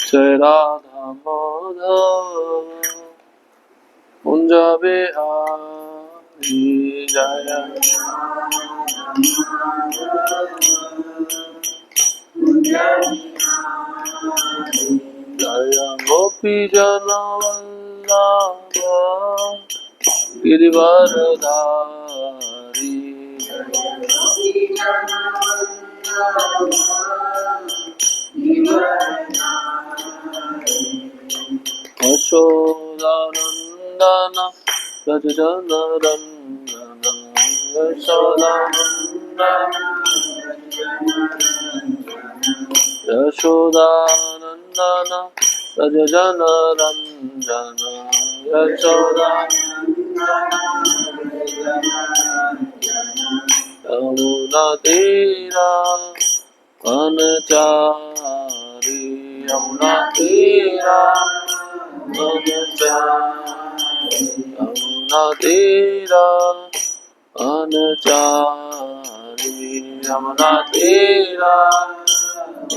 जय राधा माधव कुंज बिहारी जय जय गोपी जन वल्लभ गिरिवरधारी यशोदानंदन व्रज जन रंजन यशोदानंदन यशोदानंदन व्रज जन रंजन यमुना तीरा वनचारी यमुना तीरा वनचारी यमुना तीरा वनचारी यमुना तीरा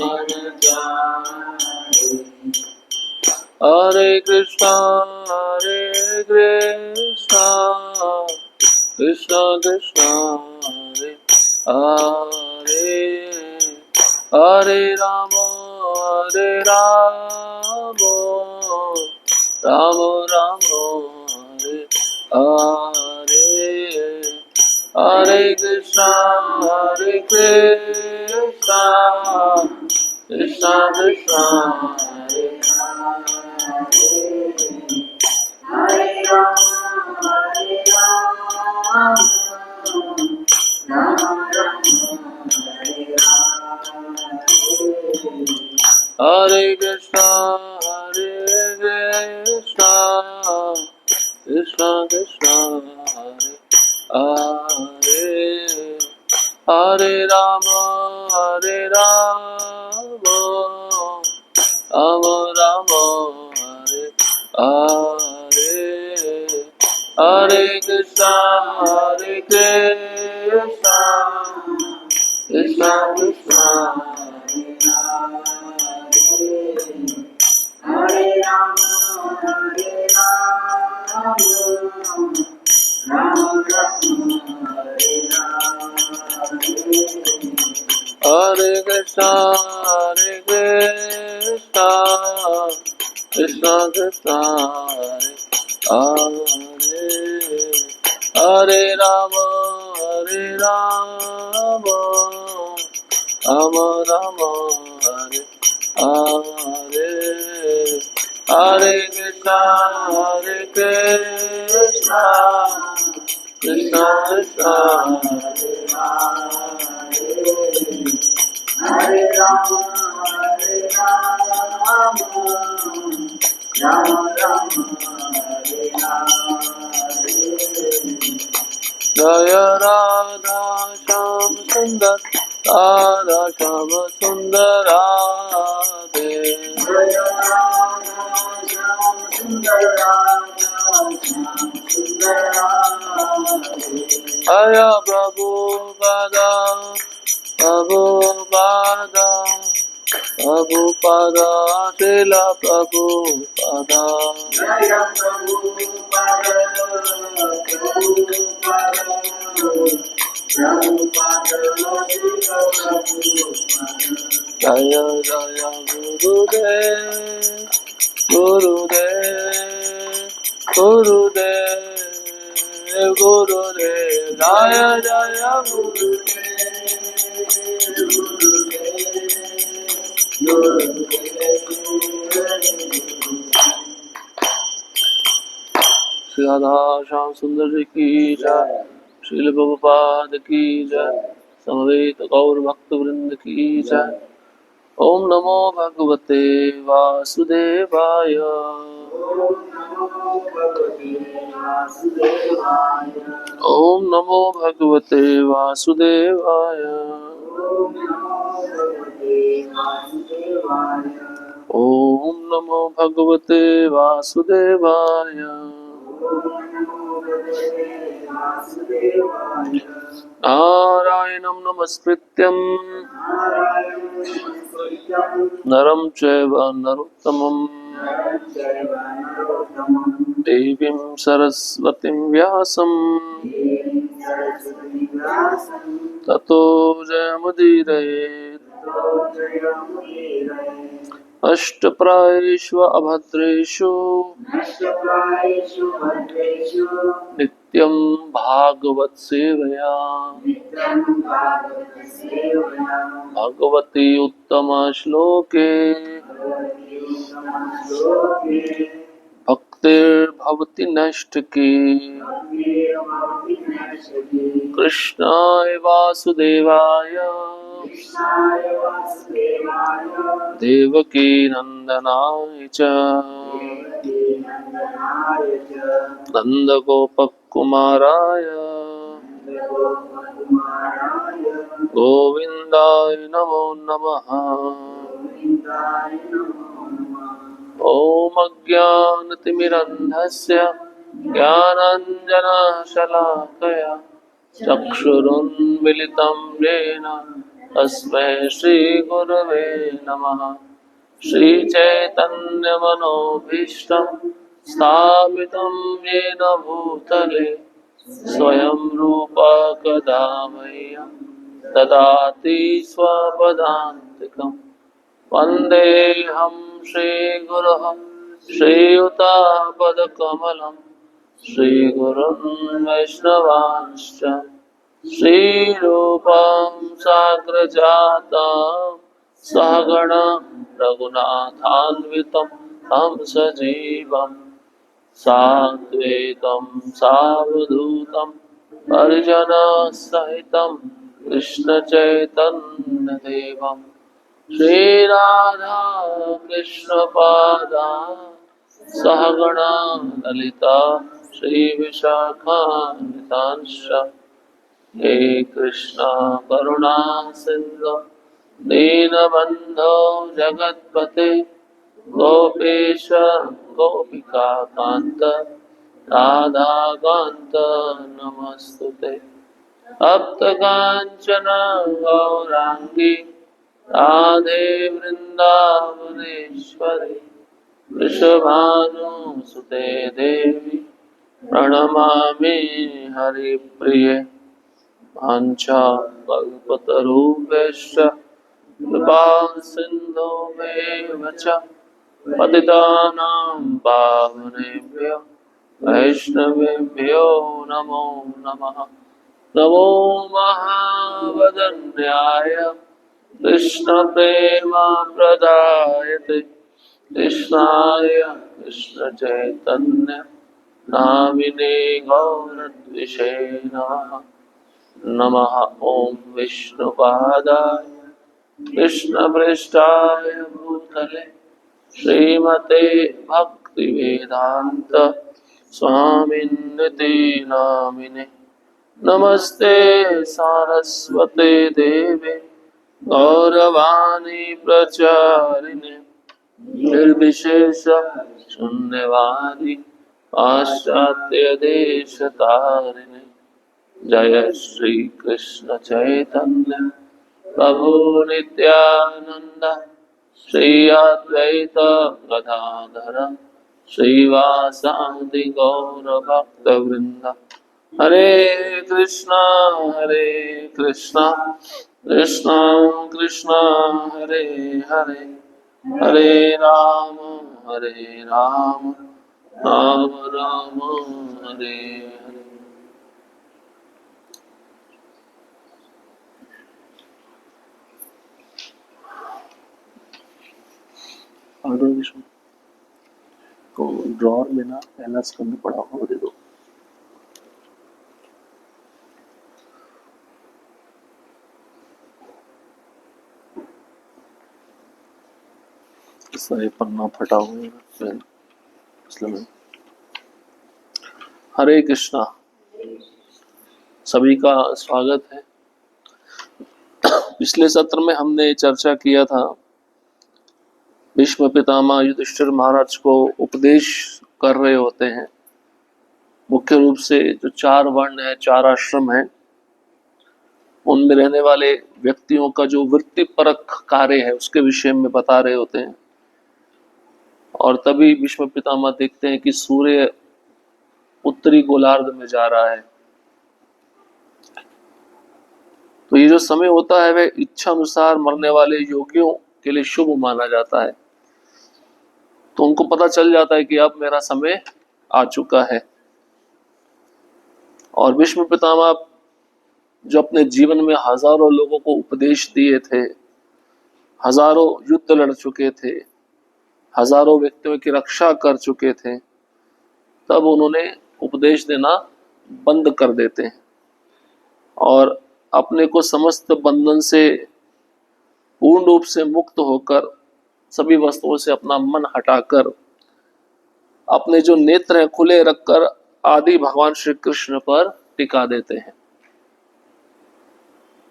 वनचारी हरे कृष्णा कृष्णा कृष्णा हरे हरे हरे राम राम राम हरे हरे हरे कृष्णा कृष्णा कृष्णा हरे हरे राम राम राम हरे हरे कृष्णा कृष्णा कृष्णा हरे हरे हरे राम राम राम हरे हरे हरे कृष्णा कृष्णा कृष्णा हरे राम राम हरे हरे कृष्णा कृष्णा कृष्णा हरे हरे राम राम राम हरे हरे हरे कृष्णा कृष्णा कृष्णा हरे राम राम राम हरे जय राधा श्याम सुंदर राधा श्याम सुंदर राधे जय राधा श्याम सुंदर राधा श्याम सुंदर राधे हय प्रभु पदा Prabhupada, Srila Prabhupada. Jaya Prabhupada, Prabhupada. Prabhupada, Srila Prabhupada. Jaya Jaya Gurudev, Gurudev, Gurudev, Gurudev. Jaya Jaya Gurudev, Shri Radha Shyam सुंदर जी की जय, श्रील प्रभुपाद की जय, समवेत गौर भक्त वृंद की जय। ओम नमो भगवते वासुदेवाय। ओम नमो भगवते वासुदेवाय। ओम नमो भगवते वासुदेवाय। नारायणं नमस्कृत्यं नरं चैव नरोत्तमं देवीं सरस्वतीं व्यासं ततो जयमुदीरयेत्। अष्टप्रायेषु अभद्रेषु नित्यं भागवत सेवया भगवती उत्तम श्लोके भक्तिर्भवति नैष्ठिकी। कृष्णाय वासुदेवाय देवकी नंदनाय च नंदगोपकुमाराय गोविंदाय नमो नमः। ॐ अज्ञानतिमिरन्धस्य ज्ञानाञ्जनशलाकया चक्षुरुन्मिलितं येन तस्मै श्रीगुरवे नमः। श्रीचैतन्यमनोभीष्टं स्थापितं येन भूतले स्वयं रूपा कदा मह्यं ददाति स्वपदान्तिकम्। वन्देऽहं श्रीगुरुः श्रीयुतापदकमलं श्रीगुरुन् वैष्णवांश्च श्रीरूपां साग्रजातां सहगण रघुनाथान्वितं तं सजीवं साद्वैतं सावधूतं परिजनसहितं कृष्णचैतन्यदेवं श्रीराधा कृष्णपादा सहगणा ललिता श्रीविशाखान्वितांश्च हे कृष्णा करुणा सिन्धु दीनबन्धो जगत्पते गोपेश गोपिकान्त राधाकान्त नमस्तुते। तप्तकाञ्चन गौराङ्गी राधे वृन्दावनेश्वरी वृषभानुसुते देवी प्रणमामि हरिप्रिये। वाञ्छाकल्पतरुभ्यश्च कृपा सिन्धुभ्येव च पतितानां पावनेभ्यो वैष्णवेभ्यो नमो नमः। नमो महावदन्याय कृष्णप्रेमप्रदायते कृष्णाय कृष्णचैतन्य नामिने गौरद्विषे नमः। नमः ॐ विष्णुपादाय कृष्णपृष्ठाय भूतले श्रीमते भक्तिवेदान्त स्वामिन्निति नामिने। नमस्ते सारस्वते देवे गौरवाणी प्रचारिणे निर्विशेष शून्यवादी पाश्चात्य देशतारिणे। जय श्री कृष्ण चैतन्य प्रभु नित्यानंद श्री अद्वैत गदाधर श्रीवासादि गौर भक्त वृंद। हरे कृष्णा कृष्णा कृष्णा हरे हरे हरे राम राम राम हरे हरे। तो ड्रॉर में ना पहला स्कंद पड़ा हुआ दे दो। सारे पन्ना फटा हुआ है इसलिए। हरे कृष्णा, सभी का स्वागत है। पिछले सत्र में हमने चर्चा किया था भीष्म पितामह युधिष्ठिर महाराज को उपदेश कर रहे होते हैं। मुख्य रूप से जो 4 वर्ण है, 4 आश्रम है, उनमें रहने वाले व्यक्तियों का जो वृत्तिपरक कार्य है उसके विषय में बता रहे होते हैं। और तभी भीष्म पितामह देखते हैं कि सूर्य उत्तरी गोलार्ध में जा रहा है। तो ये जो समय होता है वह इच्छा अनुसार मरने वाले योगियों के लिए शुभ माना जाता है। तो उनको पता चल जाता है कि अब मेरा समय आ चुका है। और भीष्म पितामह जो अपने जीवन में हजारों लोगों को उपदेश दिए थे, हजारों युद्ध लड़ चुके थे, हजारों व्यक्तियों की रक्षा कर चुके थे, तब उन्होंने उपदेश देना बंद कर देते हैं और अपने को समस्त बंधन से पूर्ण रूप से मुक्त होकर, सभी वस्तुओं से अपना मन हटाकर, अपने जो नेत्र हैं खुले रखकर आदि भगवान श्री कृष्ण पर टिका देते हैं।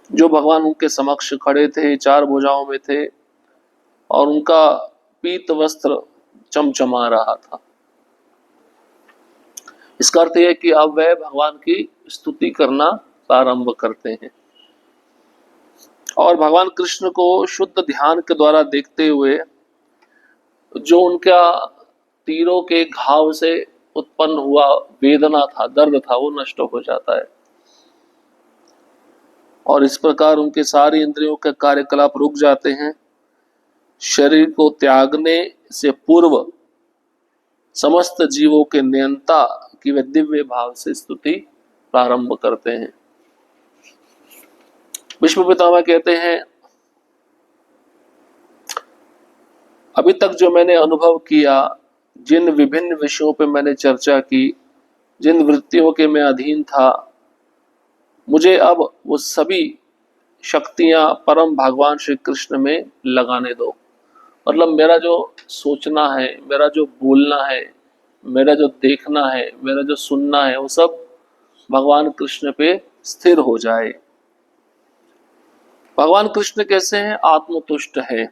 जो भगवान उनके समक्ष खड़े थे, चार भुजाओं में थे और उनका पीत वस्त्र चमचमा रहा था। इसका अर्थ यह कि अब वह भगवान की स्तुति करना प्रारंभ करते हैं और भगवान कृष्ण को शुद्ध ध्यान के द्वारा देखते हुए जो उनका तीरों के घाव से उत्पन्न हुआ वेदना था, दर्द था, वो नष्ट हो जाता है और इस प्रकार उनके सारी इंद्रियों के कार्यकलाप रुक जाते हैं। शरीर को त्यागने से पूर्व समस्त जीवों के नियंता की वे दिव्य भाव से स्तुति प्रारंभ करते हैं। भीष्म पितामह कहते हैं, अभी तक जो मैंने अनुभव किया, जिन विभिन्न विषयों पर मैंने चर्चा की, जिन वृत्तियों के मैं अधीन था, मुझे अब वो सभी शक्तियां परम भगवान श्री कृष्ण में लगाने दो। मतलब मेरा जो सोचना है, मेरा जो बोलना है, मेरा जो देखना है, मेरा जो सुनना है, वो सब भगवान कृष्ण पे स्थिर हो जाए। भगवान कृष्ण कैसे हैं? आत्मतुष्ट है,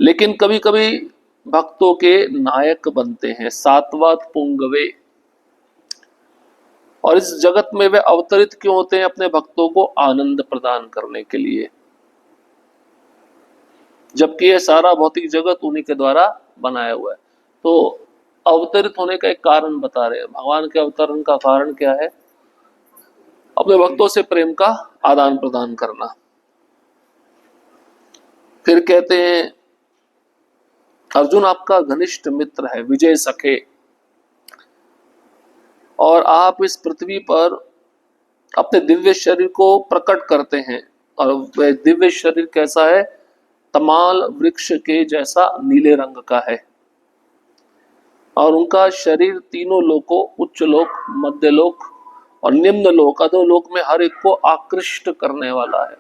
लेकिन कभी कभी भक्तों के नायक बनते हैं, सात्वत पुंगवे। और इस जगत में वे अवतरित क्यों होते हैं? अपने भक्तों को आनंद प्रदान करने के लिए, जबकि ये सारा भौतिक जगत उन्हीं के द्वारा बनाया हुआ है। तो अवतरित होने का एक कारण बता रहे हैं। भगवान के अवतरण का कारण क्या है? अपने भक्तों से प्रेम का आदान प्रदान करना। फिर कहते हैं, अर्जुन आपका घनिष्ठ मित्र है, विजय सखे, और आप इस पृथ्वी पर अपने दिव्य शरीर को प्रकट करते हैं। और वह दिव्य शरीर कैसा है? तमाल वृक्ष के जैसा नीले रंग का है और उनका शरीर तीनों लोकों, उच्च लोक, मध्य लोक और निम्न लोक, अधोलोक में हर एक को आकृष्ट करने वाला है।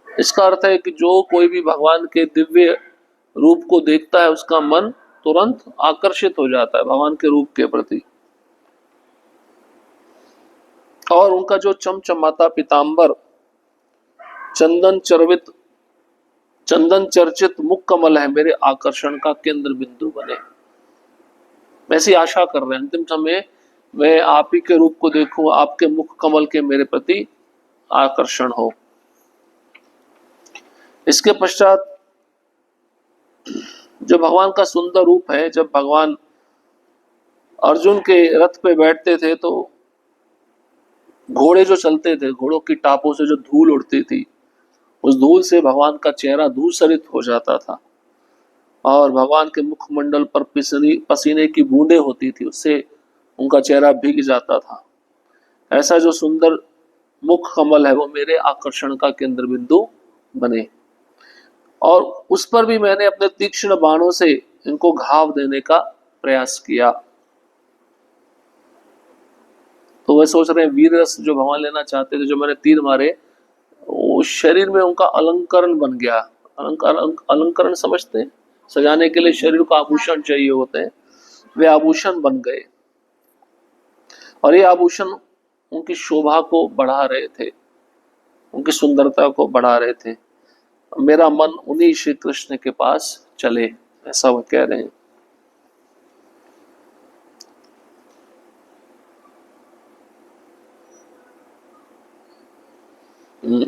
इसका अर्थ है कि जो कोई भी भगवान के दिव्य रूप को देखता है उसका मन तुरंत आकर्षित हो जाता है भगवान के रूप के प्रति। और उनका जो चमचमाता पीतांबर, चंदन चर्चित मुख कमल है, मेरे आकर्षण का केंद्र बिंदु बने। ऐसी आशा कर रहे हैं अंतिम समय मैं आप ही के रूप को देखूं, आपके मुख कमल के मेरे प्रति आकर्षण हो। इसके पश्चात जो भगवान का सुंदर रूप है, जब भगवान अर्जुन के रथ पे बैठते थे तो घोड़े जो चलते थे, घोड़ों की टापों से जो धूल उड़ती थी, उस धूल से भगवान का चेहरा धूसरित हो जाता था और भगवान के मुखमंडल पर पसीने की बूंदें होती थी, उससे उनका चेहरा भीग जाता था। ऐसा जो सुंदर मुख कमल है वो मेरे आकर्षण का केंद्र बिंदु बने और उस पर भी मैंने अपने तीक्ष्ण बाणों से इनको घाव देने का प्रयास किया। तो वे सोच रहे हैं वीर रस जो भगवान लेना चाहते थे, जो मैंने तीर मारे, वो शरीर में उनका अलंकरण बन गया। अलंकरण समझते हैं? सजाने के लिए शरीर को आभूषण चाहिए होते हैं, वे आभूषण बन गए और ये आभूषण उनकी शोभा को बढ़ा रहे थे, उनकी सुंदरता को बढ़ा रहे थे। मेरा मन उन्हीं श्री कृष्ण के पास चले, ऐसा वो कह रहे हैं।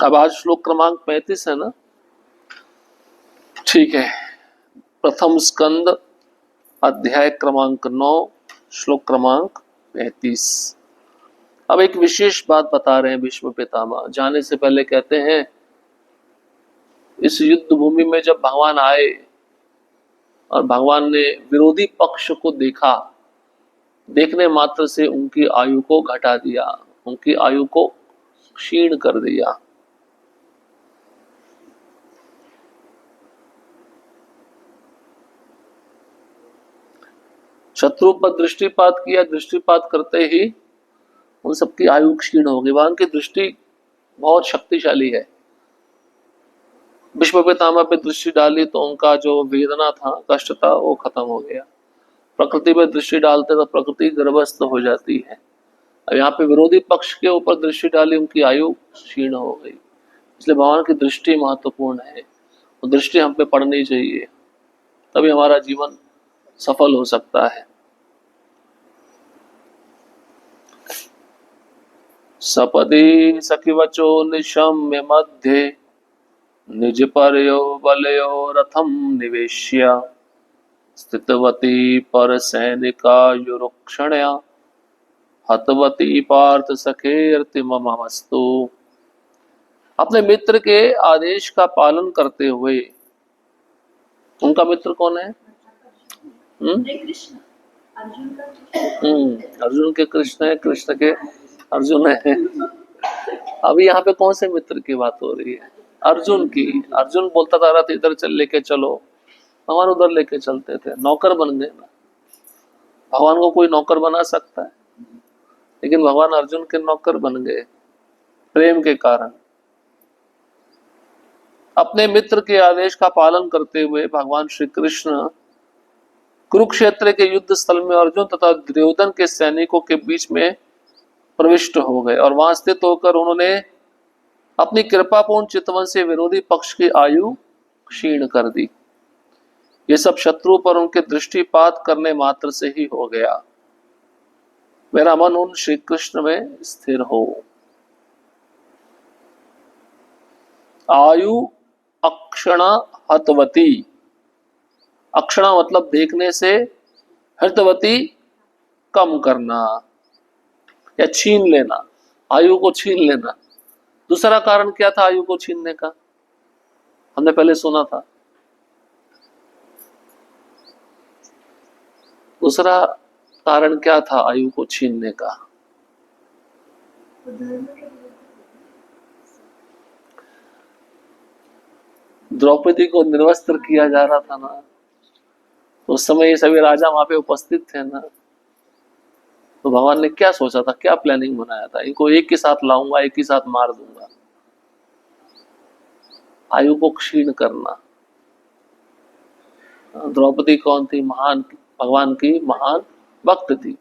अब आज श्लोक क्रमांक 35 है ना? ठीक है। प्रथम स्कंद अध्याय क्रमांक 9 श्लोक क्रमांक 35। अब एक विशेष बात बता रहे हैं भीष्म पितामह। जाने से पहले कहते हैं इस युद्ध भूमि में जब भगवान आए और भगवान ने विरोधी पक्ष को देखा, देखने मात्र से उनकी आयु को घटा दिया, उनकी आयु को क्षीण कर दिया। शत्रु पर दृष्टिपात किया, दृष्टिपात करते ही उन सबकी आयु क्षीण हो गई। भगवान की दृष्टि बहुत शक्तिशाली है। भीष्म पितामह पे दृष्टि डाली तो उनका जो वेदना था, कष्ट था, वो खत्म हो गया। प्रकृति पे दृष्टि डालते तो प्रकृति गर्भस्थ हो जाती है। अब यहाँ पे विरोधी पक्ष के ऊपर दृष्टि डाली, उनकी आयु क्षीण हो गई। इसलिए भगवान की दृष्टि महत्वपूर्ण है, वो दृष्टि हम पे पड़नी चाहिए, तभी हमारा जीवन सफल हो सकता है। सपदि सखिवचो निशम्य मध्ये निज परयो बलयो रथम निवेश्य स्थितवती पर सैनिकायुरुक्षणया हतवती पार्थ सखेर्तिममस्तु। अपने मित्र के आदेश का पालन करते हुए, उनका मित्र कौन है? अर्जुन के कृष्ण है, कृष्ण के अर्जुन है। अभी यहाँ पे कौन से मित्र की बात हो रही है? अर्जुन की। अर्जुन बोलता था रथ इधर चल लेके चलो, भगवान उधर लेके चलते थे। नौकर बन गए ना। भगवान को कोई नौकर बना सकता है, लेकिन भगवान अर्जुन के नौकर बन गए प्रेम के कारण। अपने मित्र के आदेश का पालन करते हुए भगवान श्री कृष्ण कुरुक्षेत्र के युद्ध स्थल में अर्जुन तथा दुर्योधन के सैनिकों के बीच में प्रविष्ट हो गए और वहां स्थित होकर उन्होंने अपनी कृपापूर्ण चितवन से विरोधी पक्ष की आयु क्षीण कर दी। ये सब शत्रु पर उनके दृष्टिपात करने मात्र से ही हो गया। मेरा मन उन श्री कृष्ण में स्थिर हो। आयु अक्षणा हतवती। अक्षणा मतलब देखने से, हतवती कम करना या छीन लेना, आयु को छीन लेना। दूसरा कारण क्या था आयु को छीनने का? हमने पहले सुना था। दूसरा कारण क्या था आयु को छीनने का? द्रौपदी को निर्वस्त्र किया जा रहा था ना, तो उस समय ये सभी राजा वहां पे उपस्थित थे ना। तो भगवान ने क्या सोचा था, क्या प्लानिंग बनाया था? इनको एक के साथ लाऊंगा, एक ही साथ मार दूंगा। आयु को क्षीण करना। द्रौपदी कौन थी? महान, भगवान की महान भक्त थी।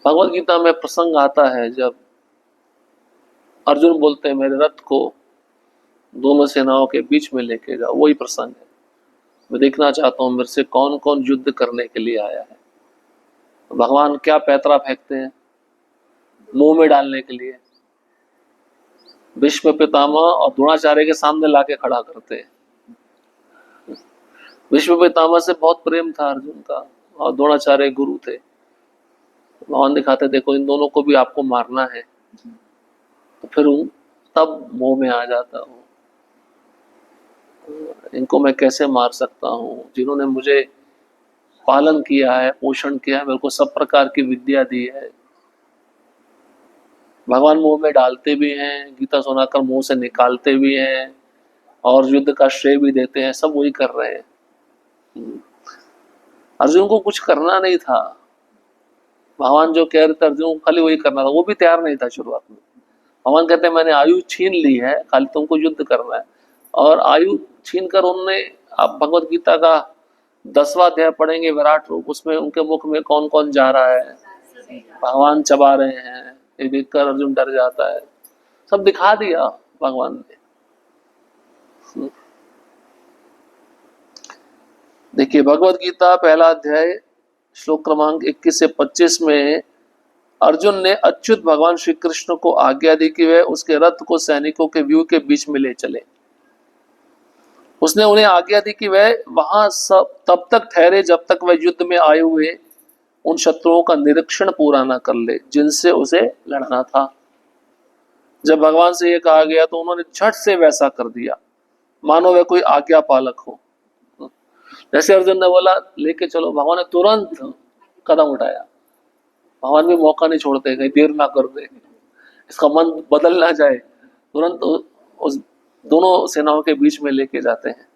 भगवत गीता में प्रसंग आता है जब अर्जुन बोलते हैं मेरे रथ को दोनों सेनाओं के बीच में लेके जाओ। वही प्रसंग है। मैं देखना चाहता हूं मेरे से कौन कौन युद्ध करने के लिए आया है। भगवान क्या पैतरा फेंकते हैं मुंह में डालने के लिए? भीष्म पितामह और द्रोणाचार्य के सामने लाके खड़ा करते हैं। भीष्म पितामह से बहुत प्रेम था अर्जुन का और द्रोणाचार्य गुरु थे। भगवान दिखाते देखो इन दोनों को भी आपको मारना है, तो फिर तब मुंह में आ जाता हूँ इनको मैं कैसे मार सकता हूँ? जिन्होंने मुझे पालन किया है, पोषण किया है, मेरे को सब प्रकार की विद्या दी है। भगवान मुंह में डालते भी हैं, गीता सुनाकर मुंह से निकालते भी हैं और युद्ध का श्रेय भी देते हैं। सब वही कर रहे हैं। अर्जुन को कुछ करना नहीं था। भगवान जो कह रहे थे अर्जुन को खाली वही करना था, वो भी तैयार नहीं था शुरुआत में। भगवान कहते हैं मैंने आयु छीन ली है, खाली तुमको युद्ध करना है। और आयु छीन कर उन्होंने, आप भगवत गीता का 10वां अध्याय पढ़ेंगे विराट रूप, उसमें उनके मुख में कौन कौन जा रहा है, भगवान चबा रहे हैं। ये देखकर अर्जुन डर जाता है। सब दिखा दिया भगवान ने। देखिए भगवत गीता पहला अध्याय श्लोक क्रमांक 21 से 25 में अर्जुन ने अच्युत भगवान श्री कृष्ण को आज्ञा दी कि वह उसके रथ को सैनिकों के व्यू के बीच में ले चले। उसने उन्हें आज्ञा दी कि वह वहां सब तब तक ठहरे जब तक वह युद्ध में आए हुए उन शत्रुओं का निरीक्षण पूरा न कर ले जिनसे उसे लड़ना था। जब भगवान से यह कहा गया तो उन्होंने झट से वैसा कर दिया मानो वह कोई आज्ञा पालक हो। जैसे अर्जुन ने बोला लेके चलो, भगवान ने तुरंत कदम उठाया। भगवान भी मौका नहीं छोड़ते, कहीं देर ना कर दे, इसका मन बदल ना जाए, तुरंत उस दोनों सेनाओं के बीच में लेके जाते हैं।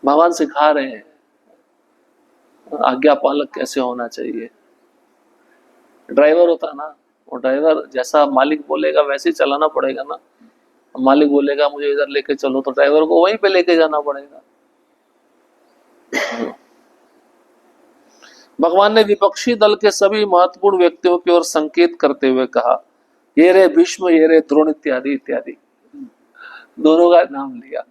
भगवान सिखा रहे हैं आज्ञा पालक कैसे होना चाहिए। ड्राइवर होता ना, वो ड्राइवर जैसा मालिक बोलेगा वैसे ही चलाना पड़ेगा ना। मालिक बोलेगा मुझे इधर लेके चलो तो ड्राइवर को वहीं पे लेके जाना पड़ेगा। भगवान ने विपक्षी दल के सभी महत्वपूर्ण व्यक्तियों की ओर संकेत करते हुए कहा, ये रे भीष्म, ये रे द्रोण इत्यादि इत्यादि, दोनों का नाम लिया।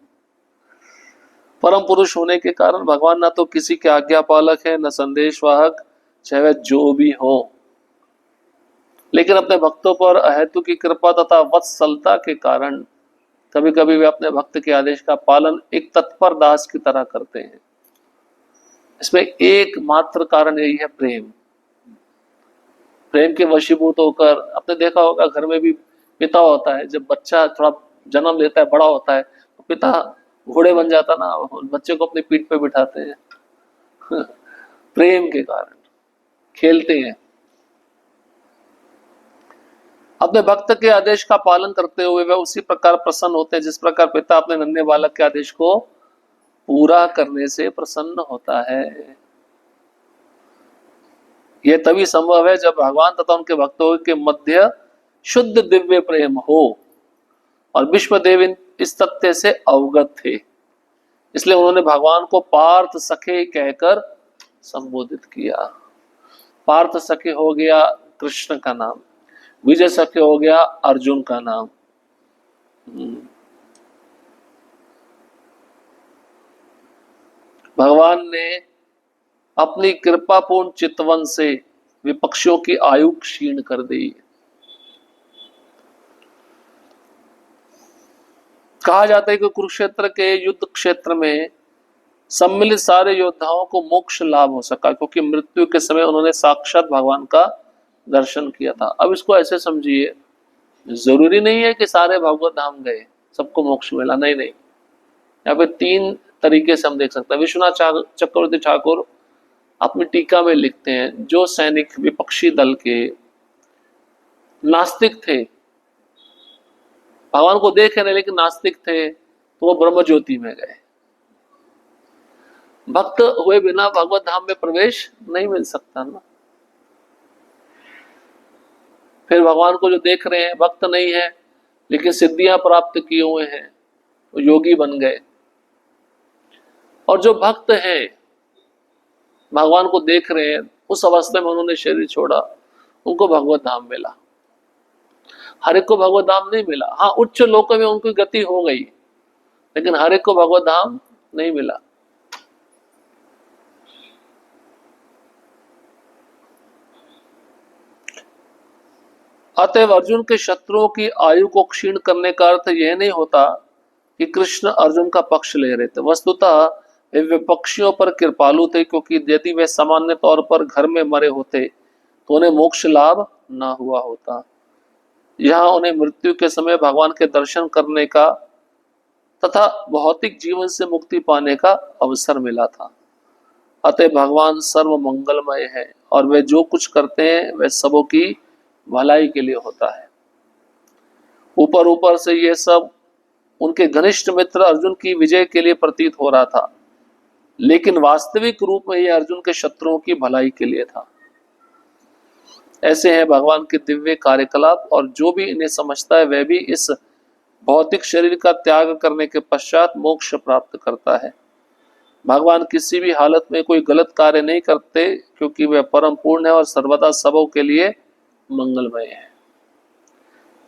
परम पुरुष होने के कारण भगवान ना तो किसी के आज्ञा पालक है न संदेशवाहक, चाहे वह जो भी हो, लेकिन अपने भक्तों पर अहेतु की कृपा तथा वत्सलता के कारण कभी कभी वे अपने भक्त के आदेश का पालन एक तत्पर दास की तरह करते हैं। इसमें एकमात्र कारण यही है प्रेम। प्रेम के वशीभूत होकर, आपने देखा होगा घर में भी पिता होता है, जब बच्चा थोड़ा जन्म लेता है, बड़ा होता है, तो पिता घोड़े बन जाता ना, बच्चे को अपनी पीठ पे बिठाते हैं प्रेम के कारण खेलते हैं। अपने भक्त के आदेश का पालन करते हुए वह उसी प्रकार प्रसन्न होते हैं जिस प्रकार पिता अपने नन्हे बालक के आदेश को पूरा करने से प्रसन्न होता है। यह तभी संभव है जब भगवान तथा उनके भक्तों के मध्य शुद्ध दिव्य प्रेम हो, और विश्वदेव इस तथ्य से अवगत थे, इसलिए उन्होंने भगवान को पार्थ सखे कहकर संबोधित किया। पार्थ सखे हो गया कृष्ण का नाम, विजय सखे हो गया अर्जुन का नाम। भगवान ने अपनी कृपापूर्ण चितवन से विपक्षियों की आयु क्षीण कर दी। कहा जाता है कि कुरुक्षेत्र के युद्ध क्षेत्र में सम्मिलित सारे योद्धाओं को मोक्ष लाभ हो सका क्योंकि मृत्यु के समय उन्होंने साक्षात भगवान का दर्शन किया था। अब इसको ऐसे समझिए, जरूरी नहीं है कि सारे भागवत धाम गए सबको मोक्ष मिला, नहीं नहीं। यहाँ पे तीन तरीके से हम देख सकते हैं। विश्वनाथ चक्रवर्ती ठाकुर अपनी टीका में लिखते हैं, जो सैनिक विपक्षी दल के नास्तिक थे, भगवान को देखे नहीं लेकिन नास्तिक थे, तो वो ब्रह्म ज्योति में गए। भक्त हुए बिना भगवत धाम में प्रवेश नहीं मिल सकता ना। फिर भगवान को जो देख रहे हैं, भक्त नहीं है लेकिन सिद्धियां प्राप्त किए हुए हैं, तो योगी बन गए। और जो भक्त हैं, भगवान को देख रहे हैं, उस अवस्था में उन्होंने शरीर छोड़ा, उनको भगवत धाम मिला। हर एक को भगवत धाम नहीं मिला। हाँ, उच्च लोक में उनकी गति हो गई, लेकिन हर एक को भगवत धाम नहीं मिला। अतएव अर्जुन के शत्रुओं की आयु को क्षीण करने का अर्थ यह नहीं होता कि कृष्ण अर्जुन का पक्ष ले रहे थे। वस्तुतः वे विपक्षियों पर कृपालु थे, क्योंकि यदि वे सामान्य तौर पर घर में मरे होते तो उन्हें मोक्ष लाभ ना हुआ होता। यहाँ उन्हें मृत्यु के समय भगवान के दर्शन करने का तथा भौतिक जीवन से मुक्ति पाने का अवसर मिला था। अतः भगवान सर्व मंगलमय है और वे जो कुछ करते हैं वह सबों की भलाई के लिए होता है। ऊपर ऊपर से यह सब उनके घनिष्ठ मित्र अर्जुन की विजय के लिए प्रतीत हो रहा था, लेकिन वास्तविक रूप में यह अर्जुन के शत्रुओं की भलाई के लिए था। ऐसे हैं भगवान के दिव्य कार्यकलाप, और जो भी इन्हें समझता है वह भी इस भौतिक शरीर का त्याग करने के पश्चात मोक्ष प्राप्त करता है। भगवान किसी भी हालत में कोई गलत कार्य नहीं करते, क्योंकि वह परम पूर्ण है और सर्वदा सबों के लिए मंगलमय है।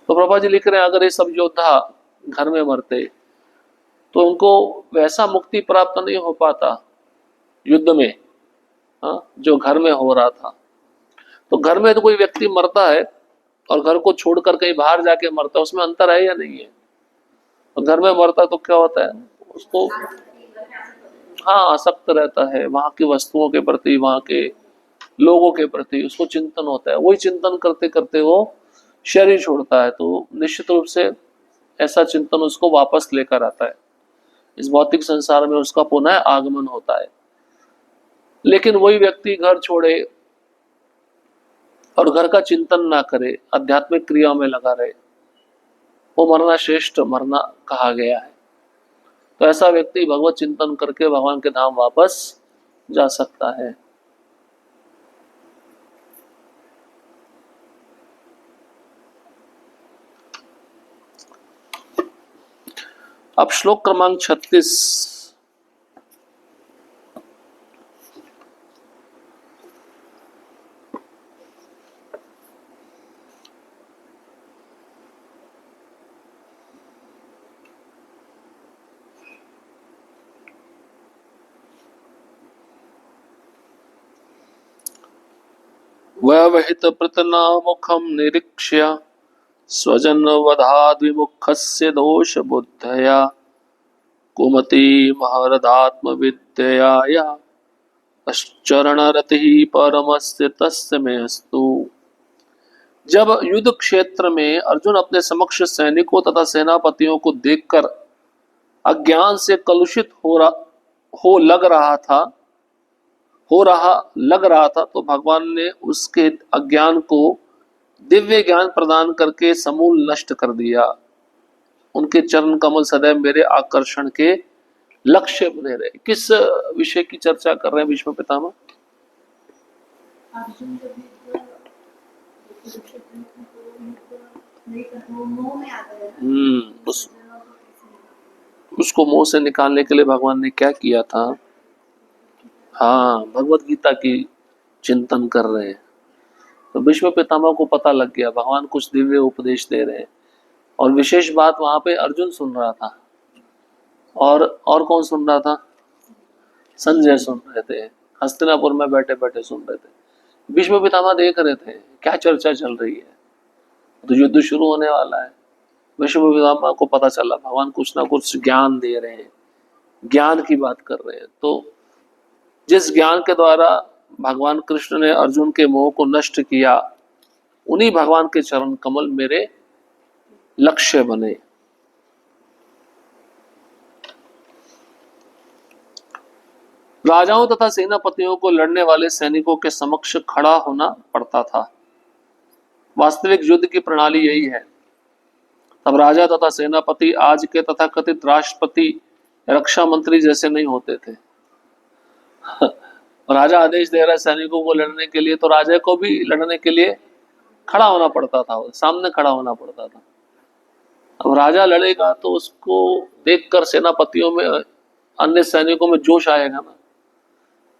तो प्रभा जी लिख रहे हैं, अगर ये सब योद्धा घर में मरते तो उनको वैसा मुक्ति प्राप्त नहीं हो पाता युद्ध में, हाँ, जो घर में हो रहा था। तो घर में तो कोई व्यक्ति मरता है और घर को छोड़कर कहीं बाहर जाके मरता है, उसमें अंतर है या नहीं है? तो घर में मरता तो क्या होता है उसको, हाँ, आसक्त रहता है वहां की वस्तुओं के प्रति, वहां के लोगों के प्रति उसको चिंतन होता है। वही चिंतन करते करते वो शरीर छोड़ता है, तो निश्चित रूप से ऐसा चिंतन उसको वापस लेकर आता है, इस भौतिक संसार में उसका पुनः आगमन होता है। लेकिन वही व्यक्ति घर छोड़े और घर का चिंतन ना करे, आध्यात्मिक क्रियाओं में लगा रहे, वो मरना श्रेष्ठ मरना कहा गया है। तो ऐसा व्यक्ति भगवत चिंतन करके भगवान के धाम वापस जा सकता है। अब श्लोक क्रमांक 36। व्यवहित प्रतनामुखम निरीक्ष्य स्वजन वधाद विमुखस्य दोष बुद्धया कुमति महरदात्म विद्यया अश्चरण रति परमस्य तस्य में अस्तु। जब युद्ध क्षेत्र में अर्जुन अपने समक्ष सैनिकों तथा सेनापतियों को देखकर अज्ञान से कलुषित लग रहा था तो भगवान ने उसके अज्ञान को दिव्य ज्ञान प्रदान करके समूल नष्ट कर दिया। उनके चरण कमल सदैव मेरे आकर्षण के लक्ष्य बने रहे। किस विषय की चर्चा कर रहे हैं भीष्म पितामह? उसको मोह से निकालने के लिए भगवान ने क्या किया था? हाँ, भगवत गीता की चिंतन कर रहे हैं। तो भीष्म पितामह को पता लग गया भगवान कुछ दिव्य उपदेश दे रहे हैं। और विशेष बात वहां पे अर्जुन सुन रहा था, और कौन सुन रहा था? संजय सुन रहे थे, हस्तिनापुर में बैठे बैठे सुन रहे थे। भीष्म पितामह देख रहे थे क्या चर्चा चल रही है, तो युद्ध शुरू होने वाला है। भीष्म पितामह को पता चला भगवान कुछ ना कुछ ज्ञान दे रहे हैं, ज्ञान की बात कर रहे हैं। तो जिस ज्ञान के द्वारा भगवान कृष्ण ने अर्जुन के मोह को नष्ट किया, उन्हीं भगवान के चरण कमल मेरे लक्ष्य बने। राजाओं तथा सेनापतियों को लड़ने वाले सैनिकों के समक्ष खड़ा होना पड़ता था। वास्तविक युद्ध की प्रणाली यही है। तब राजा तथा सेनापति आज के तथाकथित राष्ट्रपति, रक्षा मंत्री जैसे नहीं होते थे। राजा आदेश दे रहा है सैनिकों को लड़ने के लिए, तो राजा को भी लड़ने के लिए खड़ा होना पड़ता था, सामने खड़ा होना पड़ता था। अब राजा लड़ेगा तो उसको देखकर सेनापतियों में, अन्य सैनिकों में जोश आएगा ना,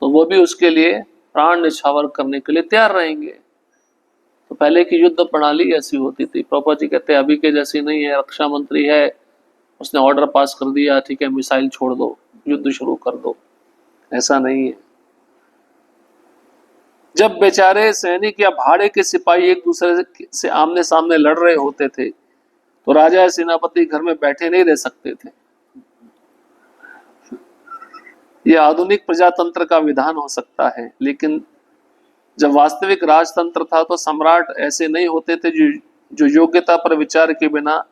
तो वो भी उसके लिए प्राण न्यौछावर करने के लिए तैयार रहेंगे। तो पहले की युद्ध प्रणाली ऐसी होती थी। प्रभुपा जी कहते हैं अभी के जैसी नहीं है। रक्षा मंत्री है, उसने ऑर्डर पास कर दिया, ठीक है मिसाइल छोड़ दो, युद्ध शुरू कर दो, ऐसा नहीं है। जब बेचारे सैनिक या भाड़े के सिपाही एक दूसरे से आमने सामने लड़ रहे होते थे, तो राजा या सेनापति घर में बैठे नहीं रह सकते थे। यह आधुनिक प्रजातंत्र का विधान हो सकता है, लेकिन जब वास्तविक राजतंत्र था तो सम्राट ऐसे नहीं होते थे जो योग्यता पर विचार के बिना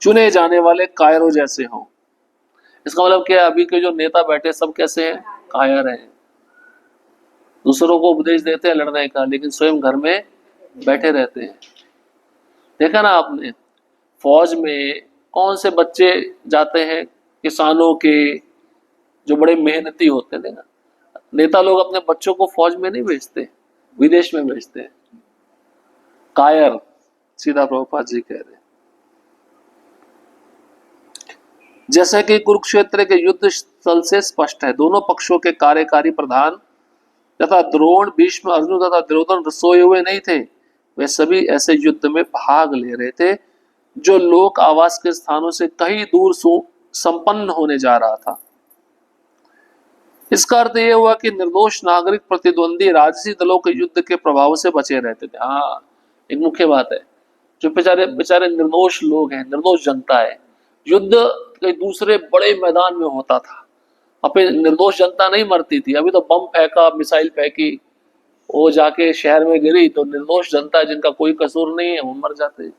चुने जाने वाले कायरों जैसे हों। इसका मतलब क्या है? अभी के जो नेता बैठे सब कैसे हैं? कायर हैं। दूसरों को उपदेश देते हैं लड़ने का, लेकिन स्वयं घर में बैठे रहते हैं। देखा ना आपने, फौज में कौन से बच्चे जाते हैं? किसानों के, जो बड़े मेहनती होते थे ना। नेता लोग अपने बच्चों को फौज में नहीं भेजते, विदेश में भेजते हैं। कायर, सीधा प्रभुपाद जी कह रहे। जैसे कि कुरुक्षेत्र के युद्ध स्थल से स्पष्ट है, दोनों पक्षों के कार्यकारी प्रधान तथा द्रोण, भीष्म, अर्जुन तथा दुर्योधन सोए हुए नहीं थे। वे सभी ऐसे युद्ध में भाग ले रहे थे जो लोक आवास के स्थानों से कहीं दूर संपन्न होने जा रहा था। इसका अर्थ यह हुआ कि निर्दोष नागरिक प्रतिद्वंदी राजसी दलों के युद्ध के प्रभाव से बचे रहते थे। हाँ, एक मुख्य बात है, जो बेचारे बेचारे निर्दोष लोग हैं, निर्दोष जनता है, युद्ध के दूसरे बड़े मैदान में होता था, अपने निर्दोष जनता नहीं मरती थी। अभी तो बम फेंका, मिसाइल फेंकी, वो जाके शहर में गिरी तो निर्दोष जनता जिनका कोई कसूर नहीं है वो मर जाते।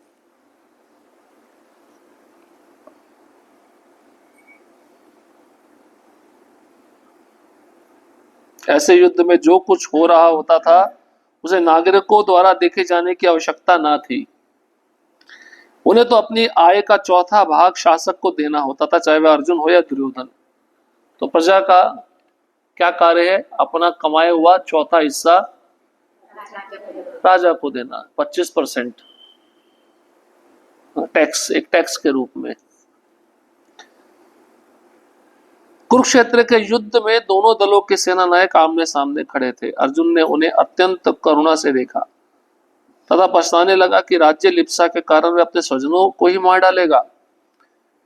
ऐसे युद्ध में जो कुछ हो रहा होता था उसे नागरिकों द्वारा देखे जाने की आवश्यकता ना थी। उन्हें तो अपनी आय का चौथा भाग शासक को देना होता था, चाहे वह अर्जुन हो या दुर्योधन। तो प्रजा का क्या कार्य है? अपना कमाया हुआ चौथा हिस्सा राजा को देना, 25% टैक्स, एक टैक्स के रूप में। कुरुक्षेत्र के युद्ध में दोनों दलों के सेना नायक आमने सामने खड़े थे। अर्जुन ने उन्हें अत्यंत करुणा से देखा तथा पछताने लगा कि राज्य लिप्सा के कारण वह अपने स्वजनों को ही मार डालेगा।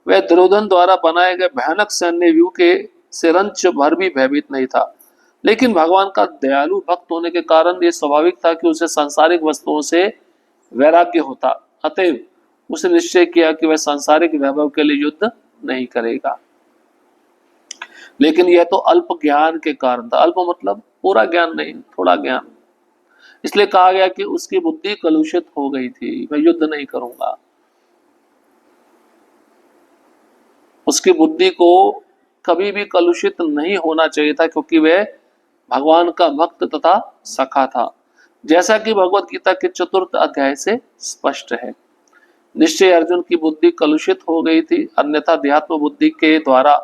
वह दुर्योधन द्वारा बनाए गए भयानक सैन्य व्यूह के से रंच भर भी भयभीत नहीं था, लेकिन भगवान का दयालु भक्त होने के कारण यह स्वाभाविक था कि उसे सांसारिक वस्तुओं से वैराग्य होता। अतएव उसने निश्चय किया कि वह सांसारिक वैभव के लिए युद्ध नहीं करेगा। लेकिन यह तो अल्प ज्ञान के कारण था। अल्प मतलब पूरा ज्ञान नहीं, थोड़ा ज्ञान। इसलिए कहा गया कि उसकी बुद्धि कलुषित हो गई थी, मैं युद्ध नहीं करूंगा। उसकी बुद्धि को कभी भी कलुषित नहीं होना चाहिए था, क्योंकि वह भगवान का भक्त तथा सखा था, जैसा कि भगवत गीता के 4th अध्याय से स्पष्ट है। निश्चय अर्जुन की बुद्धि कलुषित हो गई थी, अन्यथा अध्यात्म बुद्धि के द्वारा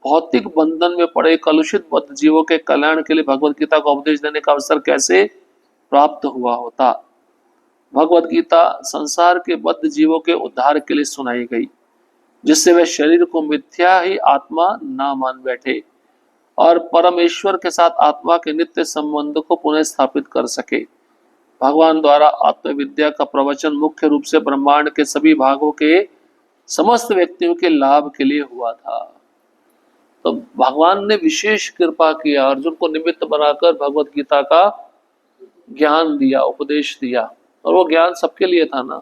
भौतिक बंधन में पड़े कलुषित बद्ध जीवों के कल्याण के लिए भगवत गीता का उपदेश देने का अवसर कैसे प्राप्त हुआ होता। भगवत गीता संसार के बद्ध जीवों के उद्धार के लिए सुनाई गई, जिससे वे शरीर को मिथ्या ही आत्मा ना मान बैठे और परमेश्वर के साथ आत्मा के नित्य संबंध को पुनः स्थापित कर सके। भगवान द्वारा आत्मविद्या का प्रवचन मुख्य रूप से ब्रह्मांड के सभी भागों के समस्त व्यक्तियों के लाभ के लिए हुआ था। तो भगवान ने विशेष कृपा किया, अर्जुन को निमित्त बनाकर भगवत गीता का ज्ञान दिया, उपदेश दिया, और वो ज्ञान सबके लिए था ना।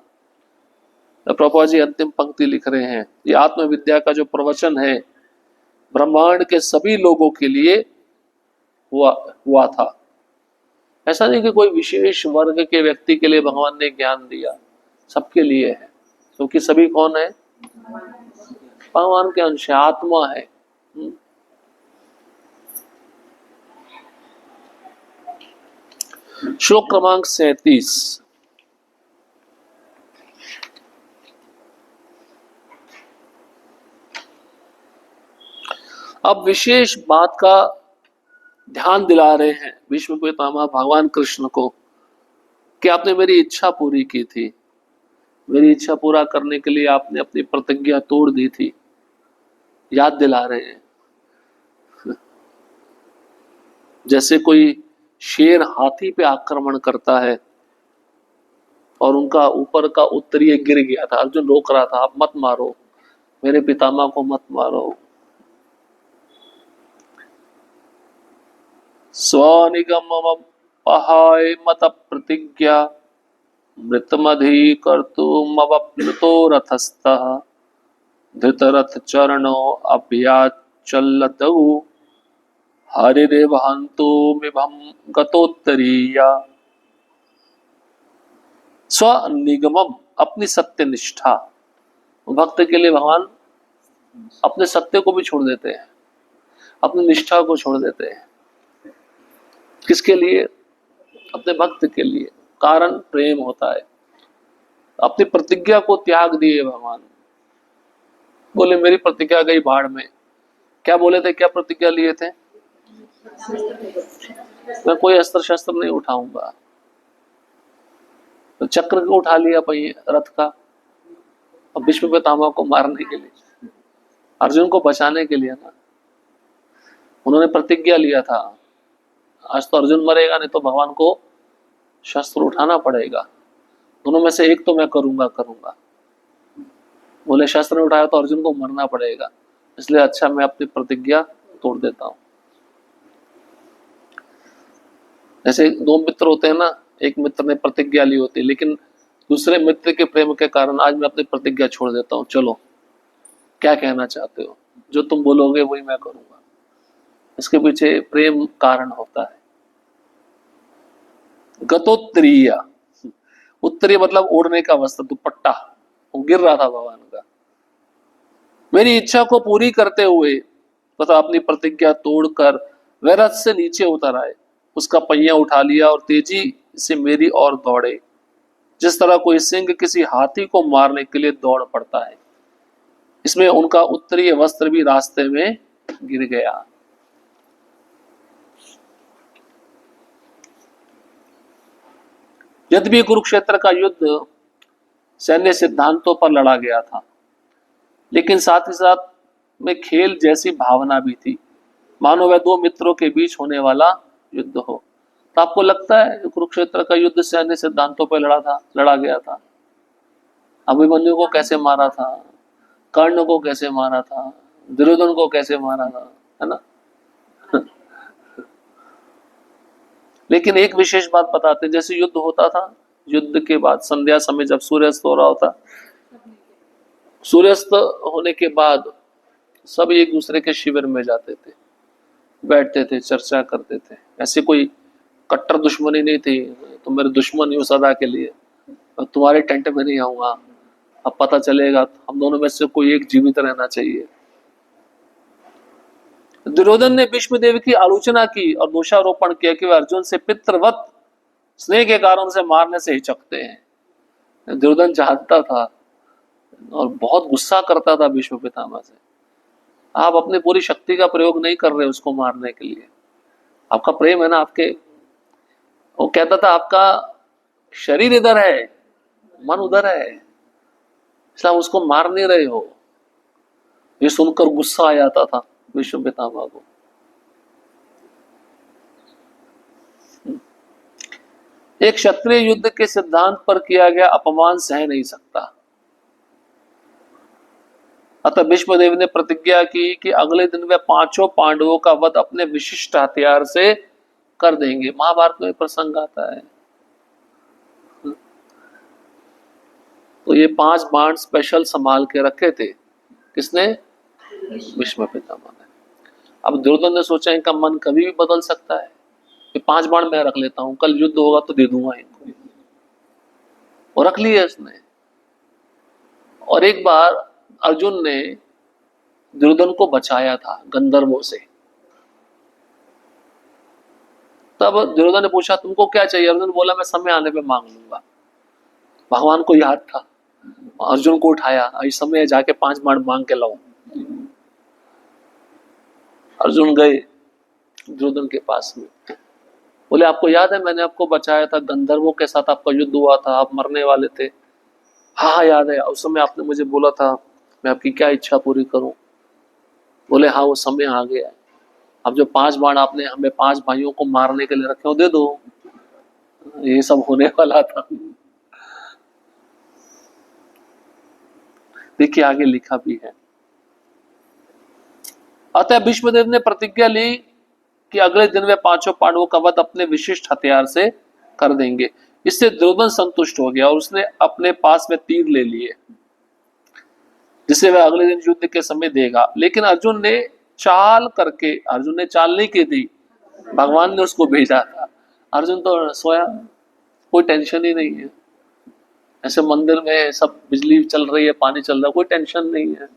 तो प्रभुपाद जी अंतिम पंक्ति लिख रहे हैं, ये आत्मविद्या का जो प्रवचन है ब्रह्मांड के सभी लोगों के लिए हुआ था। ऐसा नहीं कि कोई विशेष वर्ग के व्यक्ति के लिए भगवान ने ज्ञान दिया, सबके लिए है, क्योंकि सभी कौन है? भगवान के अंश, आत्मा है। श्लोक क्रमांक 37। अब विशेष बात का ध्यान दिला रहे हैं भीष्म पितामह भगवान कृष्ण को कि आपने मेरी इच्छा पूरी की थी, मेरी इच्छा पूरा करने के लिए आपने अपनी प्रतिज्ञा तोड़ दी थी, याद दिला रहे हैं। जैसे कोई शेर हाथी पे आक्रमण करता है और उनका ऊपर का उत्तरीय गिर गया था, अर्जुन रोक रहा था, आप मत मारो, मेरे पितामह को मत मारो। स्वनिगम पहाय मत प्रतिज्ञा मृतमधि कर्तुमवप्लुतो रथस्थः धृतरथ चरणो अभ्याचलतौ हरिदेव हन्तुमिभं गतोत्तरीया। स्वनिगमम, अपनी सत्यनिष्ठा। भक्त के लिए भगवान अपने सत्य को भी छोड़ देते हैं, अपनी निष्ठा को छोड़ देते हैं। किसके लिए? अपने भक्त के लिए। कारण प्रेम होता है। अपनी प्रतिज्ञा को त्याग दिए भगवान, बोले मेरी प्रतिज्ञा गई भाड़ में। क्या बोले थे, क्या प्रतिज्ञा लिए थे? मैं कोई अस्त्र शस्त्र नहीं उठाऊंगा। तो चक्र को उठा लिया पहिए रथ का, और भीष्म पितामह को मारने के लिए, अर्जुन को बचाने के लिए ना। उन्होंने प्रतिज्ञा लिया था, आज तो अर्जुन मरेगा, नहीं तो भगवान को शस्त्र उठाना पड़ेगा। दोनों में से एक तो मैं करूंगा। बोले शस्त्र उठाया तो अर्जुन को मरना पड़ेगा, इसलिए अच्छा मैं अपनी प्रतिज्ञा तोड़ देता हूं। जैसे दो मित्र होते हैं ना, एक मित्र ने प्रतिज्ञा ली होती है, लेकिन दूसरे मित्र के प्रेम के कारण आज मैं अपनी प्रतिज्ञा छोड़ देता हूं, चलो क्या कहना चाहते हो, जो तुम बोलोगे वही मैं करूंगा। इसके पीछे प्रेम कारण होता है। गतोत्तरीय, उत्तरीय मतलब ओढ़ने का वस्त्र, दुपट्टा, वो गिर रहा था भगवान का। मेरी इच्छा को पूरी करते हुए तथा अपनी प्रतिज्ञा तोड़कर वह रथ से नीचे उतर आए, उसका पहिया उठा लिया और तेजी से मेरी ओर दौड़े, जिस तरह कोई सिंह किसी हाथी को मारने के लिए दौड़ पड़ता है। इसमें उनका उत्तरीय वस्त्र भी रास्ते में गिर गया। यद्यपि कुरुक्षेत्र का युद्ध सैन्य सिद्धांतों पर लड़ा गया था, लेकिन साथ ही साथ में खेल जैसी भावना भी थी, मानो वह दो मित्रों के बीच होने वाला युद्ध हो। तो आपको लगता है कुरुक्षेत्र का युद्ध सैन्य सिद्धांतों पर लड़ा गया था? अभिमन्यु को कैसे मारा था, कर्ण को कैसे मारा था, दुर्योधन को कैसे मारा था, है ना? लेकिन एक विशेष बात बताते हैं, जैसे युद्ध होता था, युद्ध के बाद संध्या समय जब सूर्यास्त हो रहा होता, सूर्यास्त होने के बाद सब एक दूसरे के शिविर में जाते थे, बैठते थे, चर्चा करते थे। ऐसे कोई कट्टर दुश्मनी नहीं थी, तुम मेरे दुश्मन हो सदा के लिए, तुम्हारे टेंट में नहीं आऊंगा, अब पता चलेगा हम दोनों में से कोई एक जीवित रहना चाहिए। दुर्योधन ने भीष्म देव की आलोचना की और दोषारोपण किया कि वह अर्जुन से पितृवत स्नेह के कारण उसे मारने से हिचकते हैं। दुर्योधन चाहता था और बहुत गुस्सा करता था भीष्म पितामह से, आप अपनी पूरी शक्ति का प्रयोग नहीं कर रहे उसको मारने के लिए, आपका प्रेम है ना आपके, वो कहता था आपका शरीर इधर है, मन उधर है, इसलिए आप उसको मार नहीं रहे हो। ये सुनकर गुस्सा आ जाता था भीष्म पितामह को। एक क्षत्रिय युद्ध के सिद्धांत पर किया गया अपमान सह नहीं सकता, अतः भीष्मदेव ने प्रतिज्ञा की कि अगले दिन वे पांचों पांडवों का वध अपने विशिष्ट हथियार से कर देंगे। महाभारत में प्रसंग आता है, तो ये 5 बाण स्पेशल संभाल के रखे थे, किसने? भीष्म पितामह ने। अब दुर्योधन ने सोचा इनका मन कभी भी बदल सकता है, ये 5 बाण मैं रख लेता हूं, कल युद्ध होगा तो दे दूंगा इनको, और रख लिया इसने। और एक बार अर्जुन ने दुर्योधन को बचाया था गंधर्वों से, तब दुर्योधन ने पूछा तुमको क्या चाहिए? अर्जुन बोला मैं समय आने पे मांग लूंगा। भगवान को याद था, अर्जुन को उठाया, इस समय जाके 5 बाण मांग के लाओ। अर्जुन गए दुर्योधन के पास में, बोले आपको याद है मैंने आपको बचाया था, गंधर्वों के साथ आपका युद्ध हुआ था, आप मरने वाले थे। हाँ याद है, उस समय आपने मुझे बोला था मैं आपकी क्या इच्छा पूरी करूं। बोले हाँ वो समय आ गया, अब जो 5 बाण आपने हमें 5 भाइयों को मारने के लिए रखे हो दे दो, ये सब होने वाला था। देखिए आगे लिखा भी है, अतः भीष्मदेव ने प्रतिज्ञा ली कि अगले दिन वे पांचों पांडवों का वध अपने विशिष्ट हथियार से कर देंगे। इससे दुर्योधन संतुष्ट हो गया और उसने अपने पास में तीर ले लिए, जिसे वह अगले दिन युद्ध के समय देगा। लेकिन अर्जुन ने चाल नहीं की थी, भगवान ने उसको भेजा था। अर्जुन तो सोया, कोई टेंशन ही नहीं है, ऐसे मंदिर में सब बिजली चल रही है, पानी चल रहा है, कोई टेंशन नहीं है,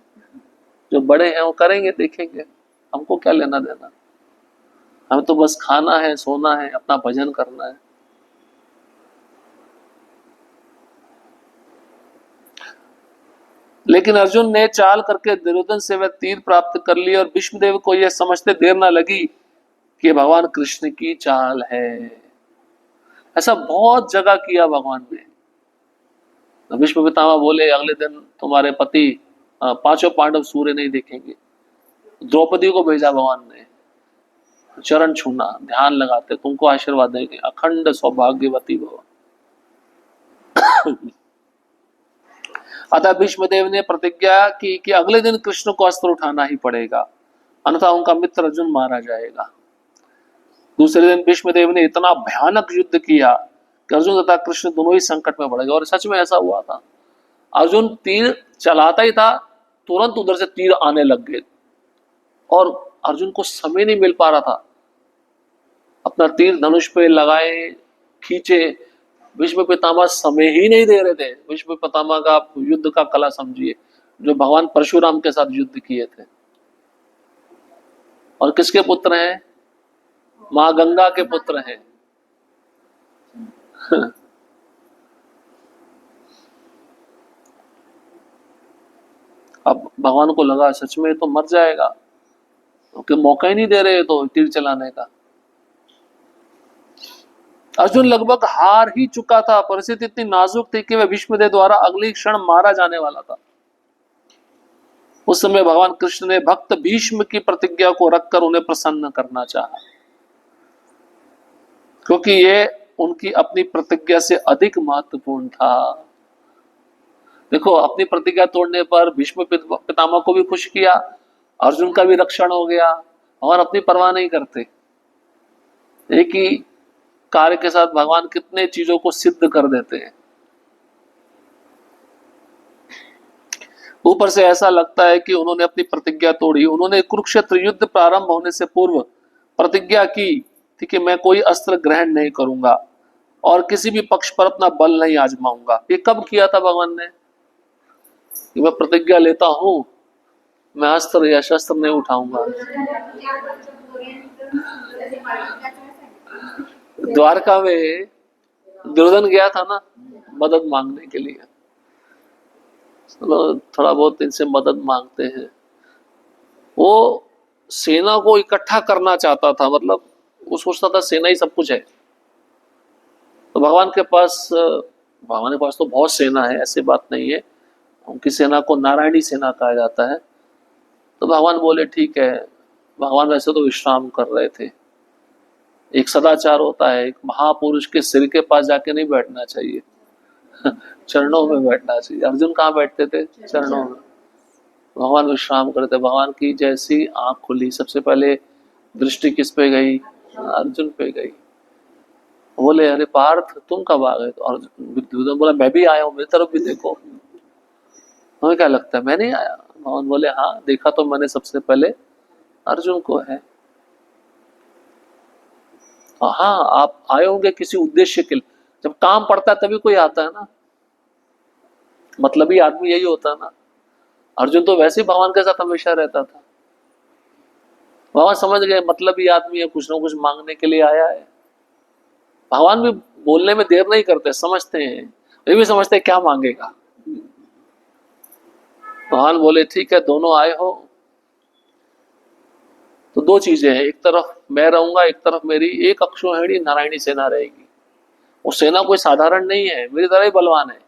जो बड़े हैं वो करेंगे, देखेंगे, हमको क्या लेना देना, हमें तो बस खाना है, सोना है, अपना भजन करना है। लेकिन अर्जुन ने चाल करके दुर्योधन से वह तीर प्राप्त कर ली और भीष्मदेव को यह समझते देर न लगी कि भगवान कृष्ण की चाल है। ऐसा बहुत जगह किया भगवान ने। भीष्म पितामह बोले अगले दिन तुम्हारे पति 5 पांडव सूर्य नहीं देखेंगे। द्रौपदी को भेजा भगवान ने, चरण छूना, ध्यान लगाते, तुमको आशीर्वाद देंगे, अखंड सौभाग्यवती भव। अतः भीष्मदेव ने प्रतिज्ञा की कि अगले दिन कृष्ण को अस्त्र उठाना ही पड़ेगा, अन्यथा उनका मित्र अर्जुन मारा जाएगा। दूसरे दिन भीष्मदेव ने इतना भयानक युद्ध किया कि अर्जुन तथा कृष्ण दोनों ही संकट में पड़ गए। और सच में ऐसा हुआ था, अर्जुन तीर चलाता ही था, तुरंत उधर से तीर आने लग गए और अर्जुन को समय नहीं मिल पा रहा था। अपना तीर धनुष पे लगाए, खींचे, भीष्म पितामह समय ही नहीं दे रहे थे। भीष्म पितामह का युद्ध का कला समझिए, जो भगवान परशुराम के साथ युद्ध किए थे। और किसके पुत्र हैं? मां गंगा के पुत्र हैं। अब भगवान को लगा सच में तो मर जाएगा, क्योंकि मौका ही नहीं दे रहे तो तीर चलाने का। अर्जुन लगभग हार ही चुका था, परिस्थिति इतनी नाजुक थी कि वह भीष्मदेव द्वारा अगली क्षण मारा जाने वाला था। उस समय भगवान कृष्ण ने भक्त भीष्म की प्रतिज्ञा को रखकर उन्हें प्रसन्न करना चाहा, क्योंकि ये उनकी अपनी प्रतिज्ञा से अधिक महत्वपूर्ण था। देखो, अपनी प्रतिज्ञा तोड़ने पर भीष्म पितामह को भी खुश किया, अर्जुन का भी रक्षण हो गया, और अपनी परवाह नहीं करते। एक ही कार्य के साथ भगवान कितने चीजों को सिद्ध कर देते हैं। ऊपर से ऐसा लगता है कि उन्होंने अपनी प्रतिज्ञा तोड़ी। उन्होंने कुरुक्षेत्र युद्ध प्रारंभ होने से पूर्व प्रतिज्ञा की थी कि मैं कोई अस्त्र ग्रहण नहीं करूंगा और किसी भी पक्ष पर अपना बल नहीं आजमाऊंगा। ये कब किया था भगवान ने? कि मैं प्रतिज्ञा लेता हूं, मैं अस्त्र या शस्त्र नहीं उठाऊंगा। द्वारका में दुर्योधन गया था ना मदद मांगने के लिए, चलो थोड़ा बहुत इनसे मदद मांगते हैं। वो सेना को इकट्ठा करना चाहता था, मतलब वो सोचता था सेना ही सब कुछ है। तो भगवान के पास तो बहुत सेना है, ऐसी बात नहीं है। उनकी सेना को नारायणी सेना कहा जाता है। तो भगवान बोले ठीक है। भगवान वैसे तो विश्राम कर रहे थे। एक सदाचार होता है, एक महापुरुष के सिर के पास जाके नहीं बैठना चाहिए, चरणों में बैठना चाहिए। अर्जुन कहाँ बैठते थे? चरणों में। भगवान विश्राम करते। भगवान की जैसी आंख खुली, सबसे पहले दृष्टि किस पे गई? अर्जुन पे गई। बोले अरे पार्थ तुम कब आ गए? और दुर्योधन बोला मैं भी आया हूँ, मेरी तरफ भी देखो। तुम्हें क्या लगता है मैं नहीं आया? भगवान बोले हाँ, देखा तो मैंने सबसे पहले अर्जुन को है। हाँ, आप आए होंगे किसी उद्देश्य के लिए। जब काम पड़ता है तभी कोई आता है ना, मतलबी आदमी यही होता है ना। अर्जुन तो वैसे ही भगवान के साथ हमेशा रहता था। भगवान समझ गए मतलबी आदमी है, कुछ ना कुछ मांगने के लिए आया है। भगवान भी बोलने में देर नहीं करते, समझते हैं। ये भी समझते हैं क्या मांगेगा। भगवान बोले ठीक है, दोनों आए हो तो दो चीजें हैं, एक तरफ मैं रहूंगा, एक तरफ मेरी एक अक्षौहिणी नारायणी सेना रहेगी। वो सेना कोई साधारण नहीं है, मेरी तरह ही बलवान है।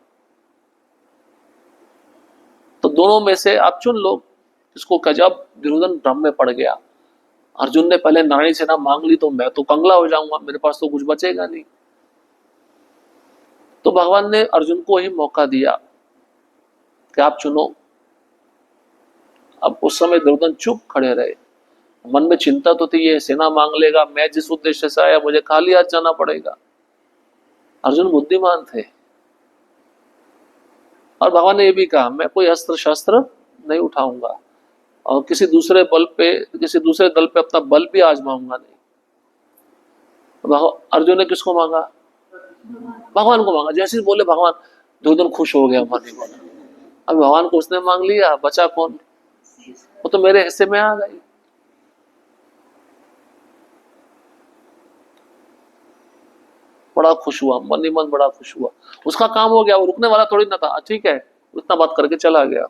तो दोनों में से आप चुन लो किसको। जब दुर्योधन भ्रम में पड़ गया, अर्जुन ने पहले नारायणी सेना मांग ली तो मैं तो कंगला हो जाऊंगा, मेरे पास तो कुछ बचेगा नहीं। तो भगवान ने अर्जुन को ही मौका दिया कि आप चुनो। अब उस समय दुर्योधन चुप खड़े रहे। मन में चिंता तो थी, ये सेना मांग लेगा, मैं जिस उद्देश्य से आया मुझे खाली हाथ जाना पड़ेगा। अर्जुन बुद्धिमान थे और भगवान ने ये भी कहा मैं कोई अस्त्र शस्त्र नहीं उठाऊंगा और किसी दूसरे दल पे अपना बल भी आजमाऊंगा नहीं। अर्जुन ने किसको मांगा? भगवान को मांगा। जैसे बोले भगवान, दुर्योधन खुश हो गया मन ही मन। अब भगवान को उसने मांग लिया, बचा कौन? वो तो मेरे हिस्से में आ गई। बड़ा खुश हुआ, मन ही मन बड़ा खुश हुआ। उसका काम हो गया, वो रुकने वाला थोड़ी ना था। ठीक है, उतना बात करके चला गया।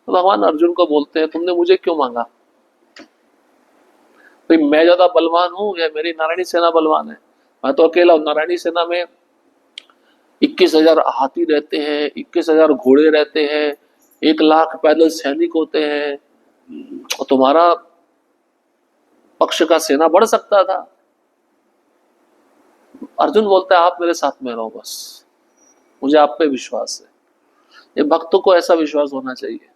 तो भगवान अर्जुन को बोलते हैं तुमने मुझे क्यों मांगा? भाई मैं ज्यादा बलवान हूं या मेरी नारायणी सेना बलवान है? मैं तो अकेला हूं। नारायणी सेना में 21,000 हाथी रहते हैं, 21,000 घोड़े रहते हैं, 1 लाख पैदल सैनिक होते हैं। और तुम्हारा पक्ष का सेना बढ़ सकता था। अर्जुन बोलता है आप मेरे साथ में रहो, बस मुझे आप पे विश्वास है। ये भक्तों को ऐसा विश्वास होना चाहिए।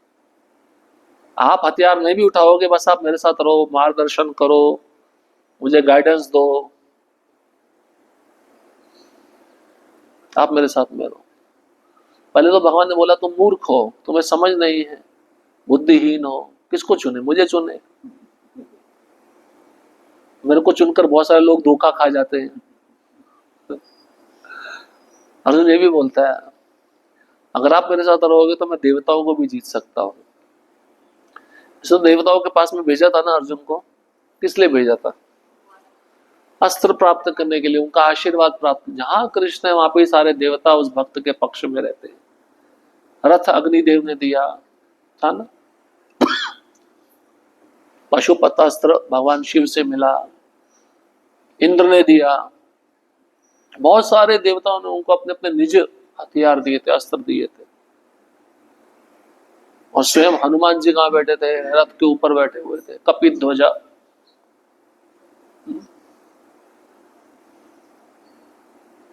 आप हथियार नहीं भी उठाओगे, बस आप मेरे साथ रहो, मार्गदर्शन करो, मुझे गाइडेंस दो, आप मेरे साथ में रहो। पहले तो भगवान ने बोला तुम मूर्ख हो, तुम्हें समझ नहीं है, बुद्धिहीन हो, किसको चुने? मुझे चुने। मेरे को चुनकर बहुत सारे लोग धोखा खा जाते हैं। अर्जुन ये भी बोलता है अगर आप मेरे साथ रहोगे तो मैं देवताओं को भी जीत सकता हूँ। तो देवताओं के पास में भेजा था ना अर्जुन को, किस लिए भेजा था? अस्त्र प्राप्त करने के लिए, उनका आशीर्वाद प्राप्त। जहां कृष्ण है वहां पे सारे देवता उस भक्त के पक्ष में रहते हैं। रथ अग्निदेव ने दिया था ना, पशुपतास्त्र भगवान शिव से मिला, इंद्र ने दिया, बहुत सारे देवताओं ने उनको अपने अपने निज हथियार दिए थे, अस्त्र दिए थे। और स्वयं हनुमान जी कहां बैठे थे? रथ के ऊपर बैठे हुए थे, कपित ध्वजा।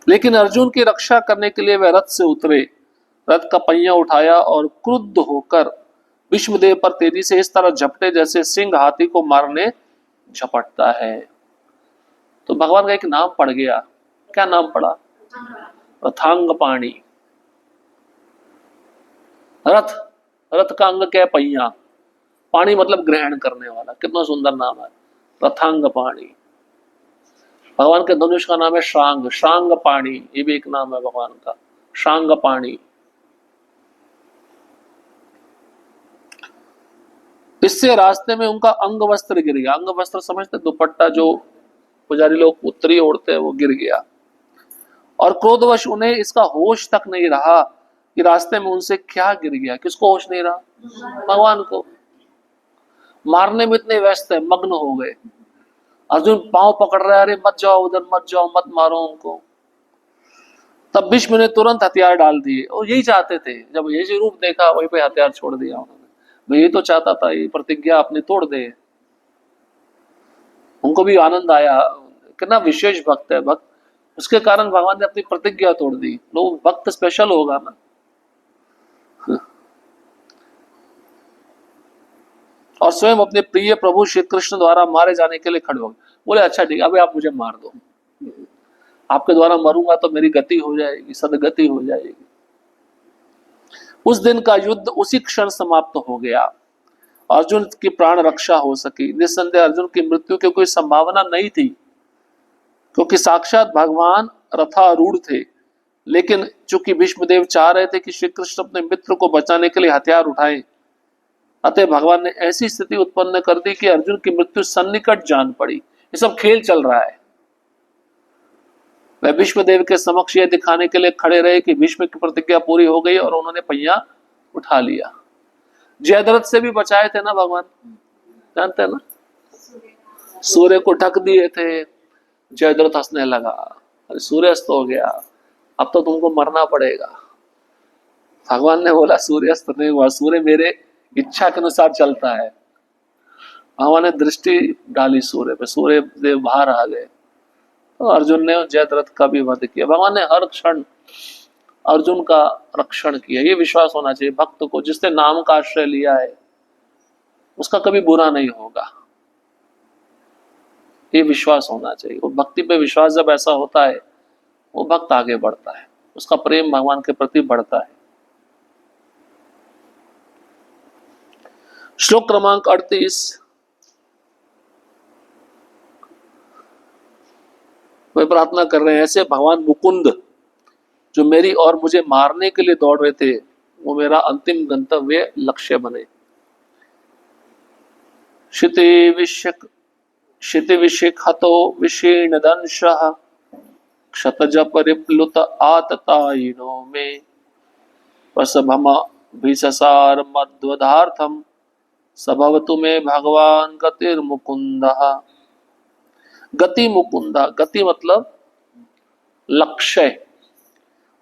लेकिन अर्जुन की रक्षा करने के लिए वह रथ से उतरे, रथ का पहिया उठाया और क्रुद्ध होकर विष्णुदेव पर तेजी से इस तरह झपटे जैसे सिंह हाथी को मारने झपटता है। तो भगवान का एक नाम पड़ गया। क्या नाम पड़ा? रथांग पाणी। रथ, रथ का अंग क्या है? पहिया। पाणी मतलब ग्रहण करने वाला। कितना सुंदर नाम है, रथांग पाणी। भगवान के धनुष का नाम है श्रांग, श्रांग पाणी, ये भी एक नाम है भगवान का, श्रांग पाणी। इससे रास्ते में उनका अंग वस्त्र गिर गया। अंग वस्त्र समझते? दुपट्टा जो पुजारी लोग उत्तरी ओढ़ते हैं, वो गिर गया। और क्रोधवश उन्हें इसका होश तक नहीं रहा कि रास्ते में उनसे क्या गिर गया। किसको होश नहीं रहा? भगवान को। मारने में इतने व्यस्त है, मग्न हो गए। अर्जुन पांव पकड़ रहा है, अरे मत जाओ उधर, मत जाओ, मत मारो उनको। तब भीष्म ने तुरंत हथियार डाल दिए, और यही चाहते थे। जब ये रूप देखा वहीं पे हथियार छोड़ दिया उन्होंने। मैं ये तो चाहता था ये प्रतिज्ञा अपनी तोड़ दे। उनको भी आनंद आया, कितना विशेष भक्त है भक्त, उसके कारण भगवान ने अपनी प्रतिज्ञा तोड़ दी। लोग भक्त स्पेशल होगा ना। और स्वयं अपने प्रिय प्रभु श्री कृष्ण द्वारा मारे जाने के लिए खड़े हो गए। बोले अच्छा ठीक है, अभी आप मुझे मार दो, आपके द्वारा मरूंगा तो मेरी गति हो जाएगी, सदगति हो जाएगी। उस दिन का युद्ध उसी क्षण समाप्त हो गया। अर्जुन की प्राण रक्षा हो सकी। निस्संदेह अर्जुन की मृत्यु की कोई संभावना नहीं थी, क्योंकि साक्षात भगवान रथारूढ़ थे। लेकिन चूंकि भीष्मदेव चाह रहे थे कि श्री कृष्ण अपने मित्र को बचाने के लिए हथियार उठाएं, अतः भगवान ने ऐसी स्थिति उत्पन्न कर दी कि अर्जुन की मृत्यु सन्निकट जान पड़ी। ये सब खेल चल रहा है। वह भीष्मदेव के समक्ष यह दिखाने के लिए खड़े रहे कि भीष्म की प्रतिज्ञा पूरी हो गई और उन्होंने पहिया उठा लिया। जयद्रथ से भी बचाए थे ना भगवान, जानते हैं ना, सूर्य को ढक दिए थे। जयद्रथ हंसने लगा, अरे सूर्यास्त हो गया, अब तो तुमको मरना पड़ेगा। भगवान ने बोला सूर्यास्त नहीं हुआ, सूर्य मेरे इच्छा के अनुसार चलता है। भगवान ने दृष्टि डाली सूर्य पे, सूर्य देव बाहर आ गए। तो अर्जुन ने जयद्रथ का भी वध किया। भगवान ने हर क्षण अर्जुन का रक्षण किया। ये विश्वास होना चाहिए भक्त को, जिसने नाम का आश्रय लिया है उसका कभी बुरा नहीं होगा। ये विश्वास होना चाहिए। वो भक्ति पे विश्वास जब ऐसा होता है, वो भक्त आगे बढ़ता है, उसका प्रेम भगवान के प्रति बढ़ता है। श्लोक क्रमांक 38। वे प्रार्थना कर रहे हैं, ऐसे भगवान मुकुंद जो मेरी और मुझे मारने के लिए दौड़ रहे थे, वो मेरा अंतिम गंतव्य लक्ष्य बने। क्षितिविशिखतो विशीर्णदंशः क्षतज परिप्लुत आततायिनो मे वसभमभिससार मध्वधार्थम सभवतु मे भगवान गतिर्मुकुंदः। गति मुकुंद, गति मतलब लक्ष्य,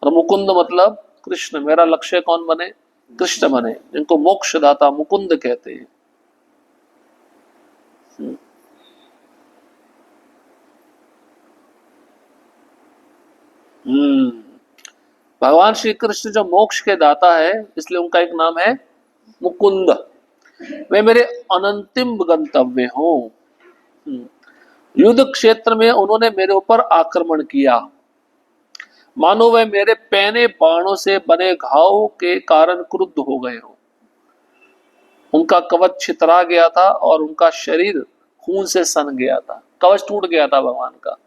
और मुकुंद मतलब कृष्ण। मेरा लक्ष्य कौन बने? कृष्ण बने, जिनको मोक्षदाता मुकुंद कहते हैं। भगवान श्री कृष्ण जो मोक्ष के दाता है, इसलिए उनका एक नाम है मुकुंद। वे मेरे अनंतिम गंतव्य हो। युद्ध क्षेत्र में उन्होंने मेरे ऊपर आक्रमण किया, मानो वह मेरे पैने बाणों से बने घाव के कारण क्रुद्ध हो गए हो। उनका कवच छितरा गया था और उनका शरीर खून से सन गया था। कवच टूट गया था भगवान का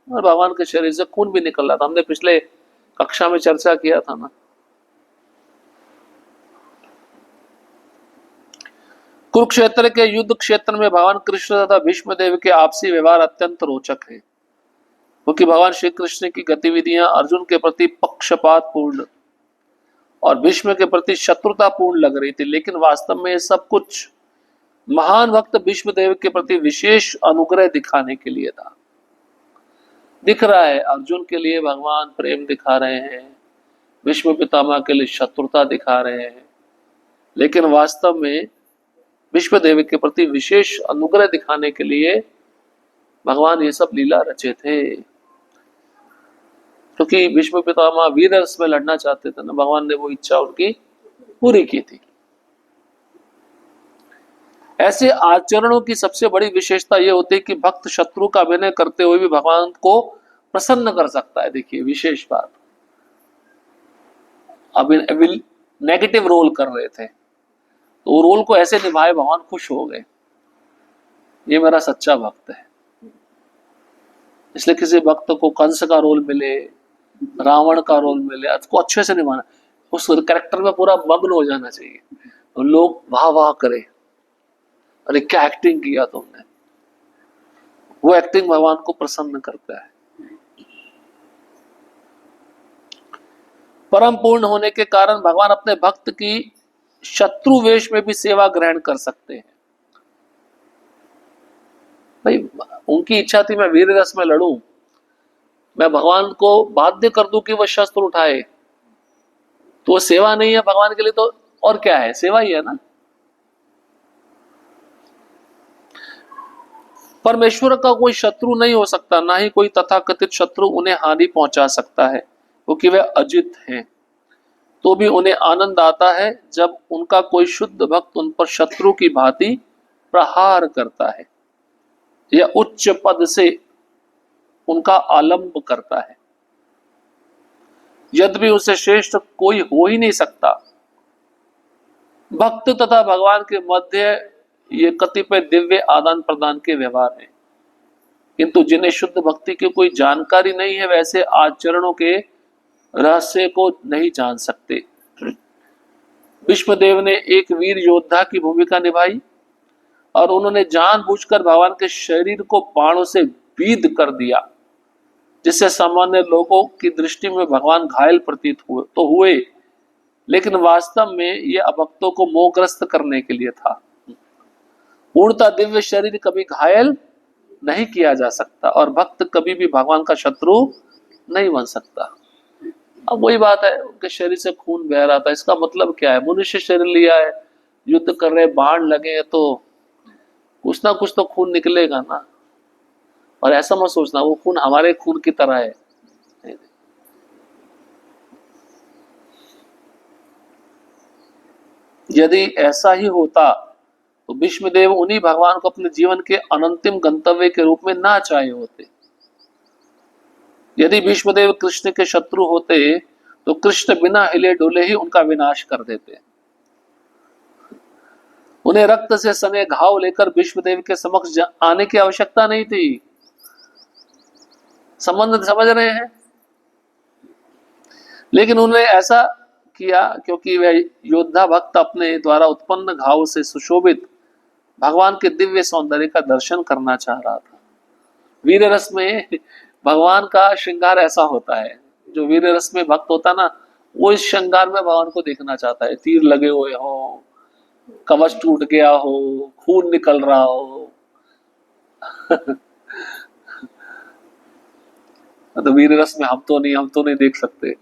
और भगवान के शरीर से खून भी निकल रहा था। हमने पिछले कक्षा में चर्चा किया था ना। कुरुक्षेत्र के युद्ध क्षेत्र में भगवान कृष्ण तथा भीष्म देव के आपसी व्यवहार अत्यंत रोचक है, क्योंकि भगवान श्री कृष्ण की गतिविधियां अर्जुन के प्रति पक्षपात पूर्ण और भीष्म के प्रति शत्रुतापूर्ण लग रही थी, लेकिन वास्तव में सब कुछ महान भक्त भीष्म देव के प्रति विशेष अनुग्रह दिखाने के लिए था। दिख रहा है अर्जुन के लिए भगवान प्रेम दिखा रहे हैं, भीष्म पितामह के लिए शत्रुता दिखा रहे हैं, लेकिन वास्तव में भीष्म देव के प्रति विशेष अनुग्रह दिखाने के लिए भगवान ये सब लीला रचे थे। क्योंकि भीष्म पितामह वीर रस में लड़ना चाहते थे ना, भगवान ने वो इच्छा उनकी पूरी की थी। ऐसे आचरणों की सबसे बड़ी विशेषता यह होती है कि भक्त शत्रु का अभिनय करते हुए भी भगवान को प्रसन्न कर सकता है। देखिए विशेष बात, अब नेगेटिव रोल कर रहे थे तो वो रोल को ऐसे निभाए, भगवान खुश हो गए, ये मेरा सच्चा भक्त है। इसलिए किसी भक्त को कंस का रोल मिले, रावण का रोल मिले, उसको अच्छे से निभाना, उस कैरेक्टर में पूरा मग्न हो जाना चाहिए, तो लोग वाह वाह करे, अरे क्या एक्टिंग किया तुमने। वो एक्टिंग भगवान को प्रसन्न करता है। परम पूर्ण होने के कारण भगवान अपने भक्त की शत्रु वेश में भी सेवा ग्रहण कर सकते हैं। भाई उनकी इच्छा थी मैं वीर रस में लड़ूं, मैं भगवान को बाध्य कर दूं कि वह शस्त्र उठाए, तो वो सेवा नहीं है भगवान के लिए, तो और क्या है, सेवा ही है ना। परमेश्वर का कोई शत्रु नहीं हो सकता, ना ही कोई तथाकथित शत्रु उन्हें हानि पहुंचा सकता है, क्योंकि वे अजित हैं। तो भी उन्हें आनंद आता है जब उनका कोई शुद्ध भक्त उन पर शत्रु की भांति प्रहार करता है या उच्च पद से उनका आलंब करता है। यद्यपि उसे श्रेष्ठ कोई हो ही नहीं सकता। भक्त तथा भगवान के मध्य ये कतिपय दिव्य आदान प्रदान के व्यवहार हैं, किंतु जिन्हें शुद्ध भक्ति की कोई जानकारी नहीं है वैसे आचरणों के रहस्य को नहीं जान सकते। भीष्मदेव ने एक वीर योद्धा की भूमिका निभाई और उन्होंने जानबूझकर भगवान के शरीर को बाणों से बीध कर दिया, जिससे सामान्य लोगों की दृष्टि में भगवान घायल प्रतीत हुए, लेकिन वास्तव में यह अभक्तों को मोहग्रस्त करने के लिए था। पूर्णतः दिव्य शरीर कभी घायल नहीं किया जा सकता और भक्त कभी भी भगवान का शत्रु नहीं बन सकता। अब वही बात है, उनके शरीर से खून बह रहा था, इसका मतलब क्या है, मनुष्य शरीर लिया है, युद्ध कर रहे, बाण लगे तो कुछ ना कुछ तो खून निकलेगा ना। और ऐसा मत सोचना वो खून हमारे खून की तरह है। यदि ऐसा ही होता तो भीष्मदेव उन्हीं भगवान को अपने जीवन के अनंतिम गंतव्य के रूप में ना चाहे होते। यदि भीष्मदेव कृष्ण के शत्रु होते तो कृष्ण बिना हिले डुले ही उनका विनाश कर देते। उन्हें रक्त से सने घाव लेकर भीष्मदेव के समक्ष आने की आवश्यकता नहीं थी। संबंध समझ रहे हैं? लेकिन उन्होंने ऐसा किया क्योंकि वह योद्धा भक्त अपने द्वारा उत्पन्न घाव से सुशोभित भगवान के दिव्य सौंदर्य का दर्शन करना चाह रहा था। वीर रस में भगवान का श्रृंगार ऐसा होता है, जो वीर रस में भक्त होता ना, वो इस श्रृंगार में भगवान को देखना चाहता है। तीर लगे हुए हो, कवच टूट गया हो, खून निकल रहा हो तो वीर रस में हम तो नहीं देख सकते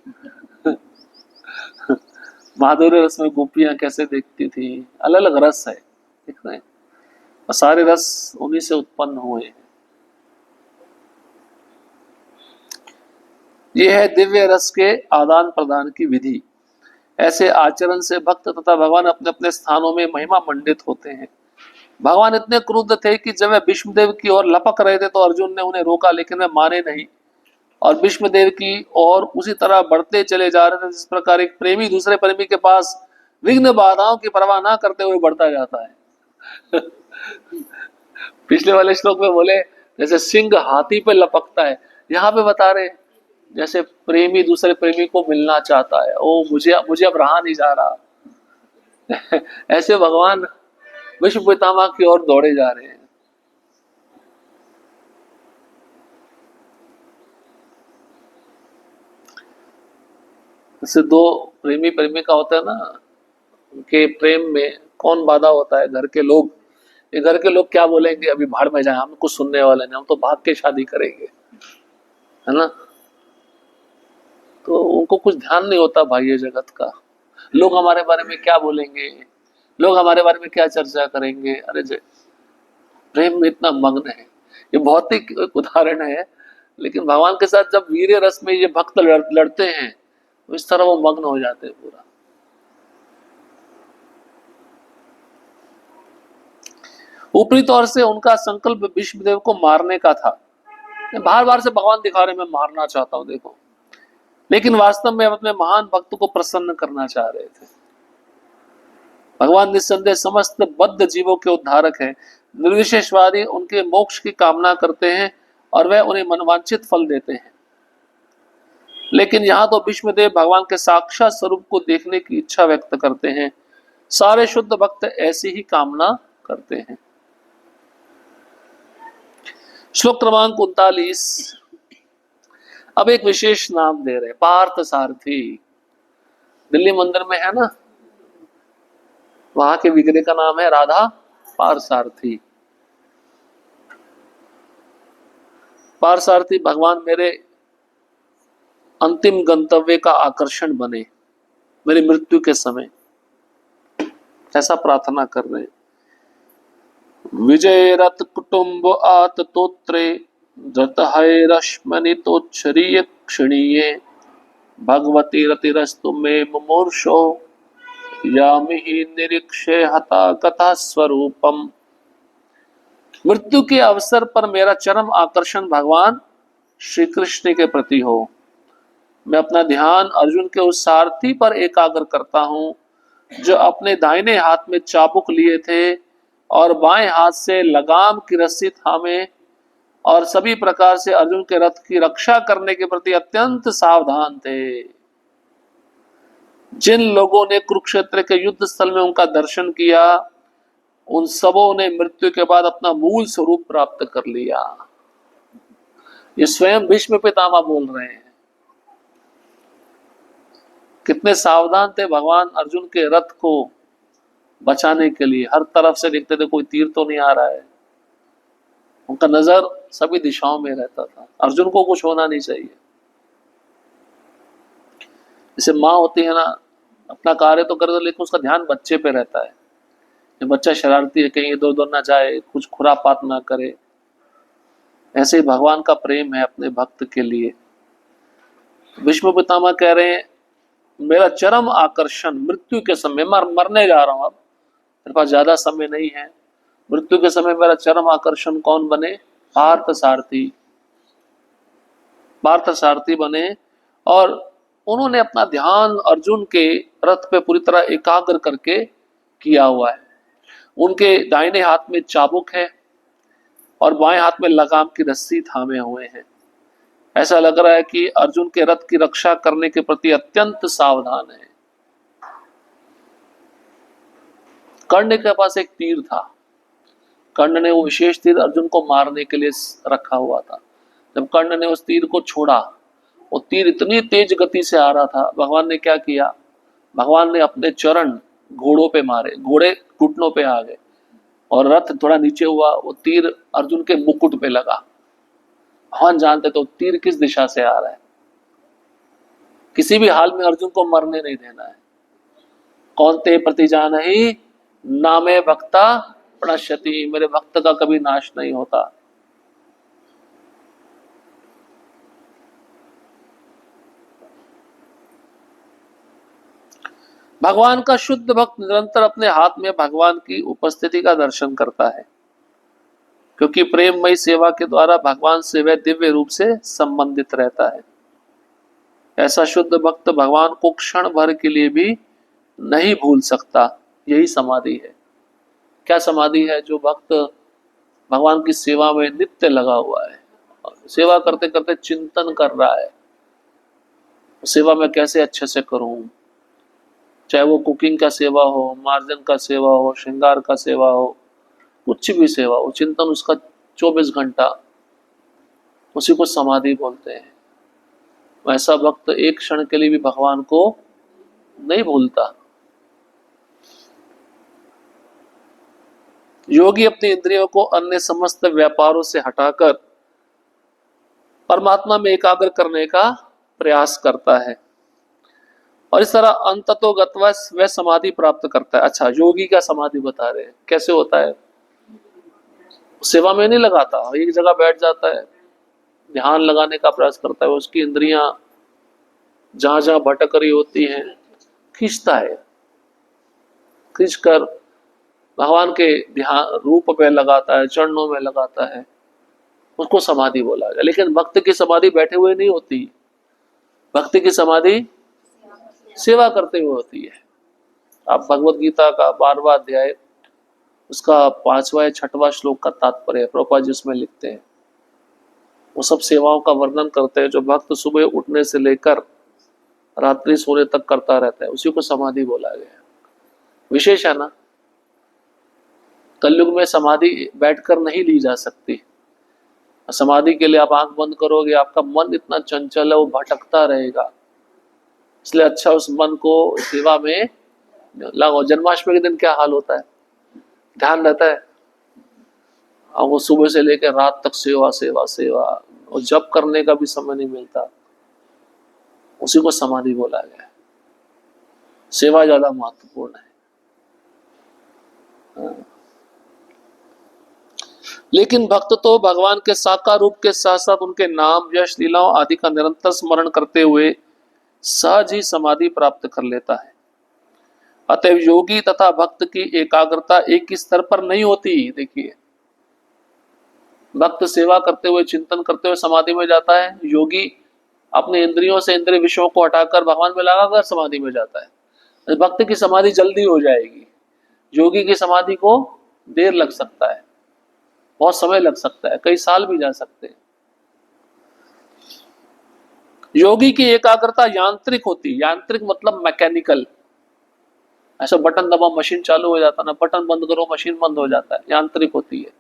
माधुर्य रस में गोपियां कैसे देखती थी, अलग अलग रस है, देख रहे हैं, और सारे रस उन्हीं से उत्पन्न हुए हैं। ये है दिव्य रस के आदान प्रदान की विधि। ऐसे आचरण से भक्त तथा भगवान अपने अपने स्थानों में महिमा मंडित होते हैं। भगवान इतने क्रुद्ध थे कि जब वे भीष्मदेव की ओर लपक रहे थे तो अर्जुन ने उन्हें रोका, लेकिन वे माने नहीं और भीष्मदेव की ओर उसी तरह बढ़ते चले जा रहे थे जिस प्रकार एक प्रेमी दूसरे प्रेमी के पास विघ्न बाधाओं की परवाह ना करते हुए बढ़ता जाता है। पिछले वाले श्लोक में बोले जैसे सिंह हाथी पे लपकता है, यहाँ पे बता रहे जैसे प्रेमी दूसरे प्रेमी को मिलना चाहता है, ओ मुझे मुझे अब रहा नहीं जा रहा। ऐसे भगवान विश्व पितामह की ओर दौड़े जा रहे हैं। जैसे दो प्रेमी प्रेमिका होता है ना, उनके प्रेम में कौन बाधा होता है? घर के लोग। ये घर के लोग क्या बोलेंगे, अभी भाड़ में जाए, हम कुछ सुनने वाले नहीं, हम तो भाग के शादी करेंगे, है ना। तो उनको कुछ ध्यान नहीं होता बाह्य जगत का। लोग हमारे बारे में क्या बोलेंगे, लोग हमारे बारे में क्या चर्चा करेंगे। अरे प्रेम में इतना मग्न है। ये भौतिक एक उदाहरण है, लेकिन भगवान के साथ जब वीर्य रस में ये भक्त लड़ते हैं तो इस तरह वो मग्न हो जाते हैं पूरा। ऊपरी तौर से उनका संकल्प भीष्मदेव को मारने का था। बार बार से भगवान दिखा रहे मैं मारना चाहता हूं देखो, लेकिन वास्तव में अपने महान भक्त को प्रसन्न करना चाह रहे थे। भगवान निस्संदेह समस्त बद्ध जीवों के उद्धारक हैं। निर्विशेषवादी उनके मोक्ष की कामना करते हैं और वह उन्हें मनवांछित फल देते हैं। लेकिन यहाँ तो भीष्मदेव भगवान के साक्षात स्वरूप को देखने की इच्छा व्यक्त करते हैं। सारे शुद्ध भक्त ऐसी ही कामना करते हैं। श्लोक क्रमांक 39। अब एक विशेष नाम दे रहे, पार्थ सारथी। दिल्ली मंदिर में है ना, वहां के विग्रह का नाम है राधा पारसारथी। पारसारथी भगवान मेरे अंतिम गंतव्य का आकर्षण बने, मेरी मृत्यु के समय, ऐसा प्रार्थना कर रहे हैं। विजय रथ कुटुंब आत तोत्रे धृत है रश्मनि तोच्छरीय क्षणीये भगवती रतिरस्तु मे मुमूर्षो यामि ही निरीक्षे हता कथा स्वरूपम। मृत्यु के अवसर पर मेरा चरम आकर्षण भगवान श्री कृष्ण के प्रति हो। मैं अपना ध्यान अर्जुन के उस सारथी पर एकाग्र करता हूं जो अपने दाहिने हाथ में चाबुक लिए थे और बाएं हाथ से लगाम की रस्सी थामे और सभी प्रकार से अर्जुन के रथ की रक्षा करने के प्रति अत्यंत सावधान थे। जिन लोगों ने कुरुक्षेत्र के युद्ध स्थल में उनका दर्शन किया उन सबों ने मृत्यु के बाद अपना मूल स्वरूप प्राप्त कर लिया। ये स्वयं भीष्म पितामह बोल रहे हैं। कितने सावधान थे भगवान अर्जुन के रथ को बचाने के लिए। हर तरफ से देखते थे कोई तीर तो नहीं आ रहा है, उनका नजर सभी दिशाओं में रहता था, अर्जुन को कुछ होना नहीं चाहिए। जैसे माँ होती है ना, अपना कार्य तो कर दो लेकिन उसका ध्यान बच्चे पे रहता है। ये बच्चा शरारती है, कहीं इधर उधर ना जाए, कुछ खुरापात ना करे। ऐसे ही भगवान का प्रेम है अपने भक्त के लिए। भीष्म पितामह कह रहे हैं मेरा चरम आकर्षण मृत्यु के समय, मरने जा रहा हूं, अब मेरे पास ज्यादा समय नहीं है, मृत्यु के समय मेरा चरम आकर्षण कौन बने? पार्थ सारथी। पार्थ सारथी बने और उन्होंने अपना ध्यान अर्जुन के रथ पे पूरी तरह एकाग्र करके किया हुआ है। उनके दाहिने हाथ में चाबुक है और बाएं हाथ में लगाम की रस्सी थामे हुए हैं। ऐसा लग रहा है कि अर्जुन के रथ की रक्षा करने के प्रति अत्यंत सावधान है। कर्ण के पास एक तीर था, कर्ण ने वो विशेष तीर अर्जुन को मारने के लिए रखा हुआ था। जब कर्ण ने उस तीर को छोड़ा, वो तीर इतनी तेज गति से आ रहा था, भगवान ने क्या किया? भगवान ने अपने चरण घोड़ों पे मारे, घोड़े घुटनों पे आ गए और रथ थोड़ा नीचे हुआ, वो तीर अर्जुन के मुकुट पे लगा। भगवान जानते तो तीर किस दिशा से आ रहा है, किसी भी हाल में अर्जुन को मरने नहीं देना है। कौन ते प्रतिजान ही नामे भक्ता प्रणश्यति, मेरे भक्त का कभी नाश नहीं होता। भगवान का शुद्ध भक्त निरंतर अपने हाथ में भगवान की उपस्थिति का दर्शन करता है, क्योंकि प्रेममयी सेवा के द्वारा भगवान से वह दिव्य रूप से संबंधित रहता है। ऐसा शुद्ध भक्त भगवान को क्षण भर के लिए भी नहीं भूल सकता। यही समाधि है। क्या समाधि है? जो भक्त भगवान की सेवा में नित्य लगा हुआ है, सेवा करते करते चिंतन कर रहा है, सेवा में कैसे अच्छे से करूं, चाहे वो कुकिंग का सेवा हो, मार्जन का सेवा हो, श्रृंगार का सेवा हो, कुछ भी सेवा हो, चिंतन उसका 24 घंटा, उसी को समाधि बोलते हैं। वैसा भक्त एक क्षण के लिए भी भगवान को नहीं भूलता। योगी अपनी इंद्रियों को अन्य समस्त व्यापारों से हटाकर परमात्मा में एकाग्र करने का प्रयास करता है और इस तरह अंततोगत्वा वह समाधि प्राप्त करता है। अच्छा, योगी का समाधि बता रहे हैं कैसे होता है। सेवा में नहीं लगाता, एक जगह बैठ जाता है, ध्यान लगाने का प्रयास करता है, उसकी इंद्रियां जहां जहां भटक रही होती हैं खींचता है, खींचकर भगवान के ध्यान रूप में लगाता है, चरणों में लगाता है, उसको समाधि बोला गया। लेकिन भक्त की समाधि बैठे हुए नहीं होती, भक्ति की समाधि सेवा करते हुए होती है। आप भगवत गीता का 12वां अध्याय उसका 5वां या 6वां श्लोक का तात्पर्य प्रभुपाद जी उसमें लिखते हैं। वो सब सेवाओं का वर्णन करते हैं जो भक्त सुबह उठने से लेकर रात्रि सोने तक करता रहता है, उसी को समाधि बोला गया। विशेष है ना, कलयुग में समाधि बैठकर नहीं ली जा सकती। समाधि के लिए आप आंख बंद करोगे, आपका मन इतना चंचल है, वो भटकता रहेगा। इसलिए अच्छा उस मन को सेवा में लगाओ। जन्माष्टमी के दिन क्या हाल होता है, ध्यान रहता है, और वो सुबह से लेकर रात तक सेवा सेवा सेवा, और जप करने का भी समय नहीं मिलता, उसी को समाधि बोला गया है। सेवा ज्यादा महत्वपूर्ण है। लेकिन भक्त तो भगवान के साकार रूप के साथ साथ उनके नाम, यश, लीलाओं आदि का निरंतर स्मरण करते हुए सहज ही समाधि प्राप्त कर लेता है। अतएव योगी तथा भक्त की एकाग्रता एक ही स्तर पर नहीं होती। देखिए, भक्त सेवा करते हुए चिंतन करते हुए समाधि में जाता है, योगी अपने इंद्रियों से इंद्रिय विषयों को हटाकर भगवान में लगाकर समाधि में जाता है। भक्त की समाधि जल्दी हो जाएगी, योगी की समाधि को देर लग सकता है, बहुत समय लग सकता है, कई साल भी जा सकते हैं। योगी की एकाग्रता यांत्रिक होती, यांत्रिक मतलब मैकेनिकल, ऐसा बटन दबा मशीन चालू हो जाता ना, बटन बंद करो मशीन बंद हो जाता है, यांत्रिक होती है।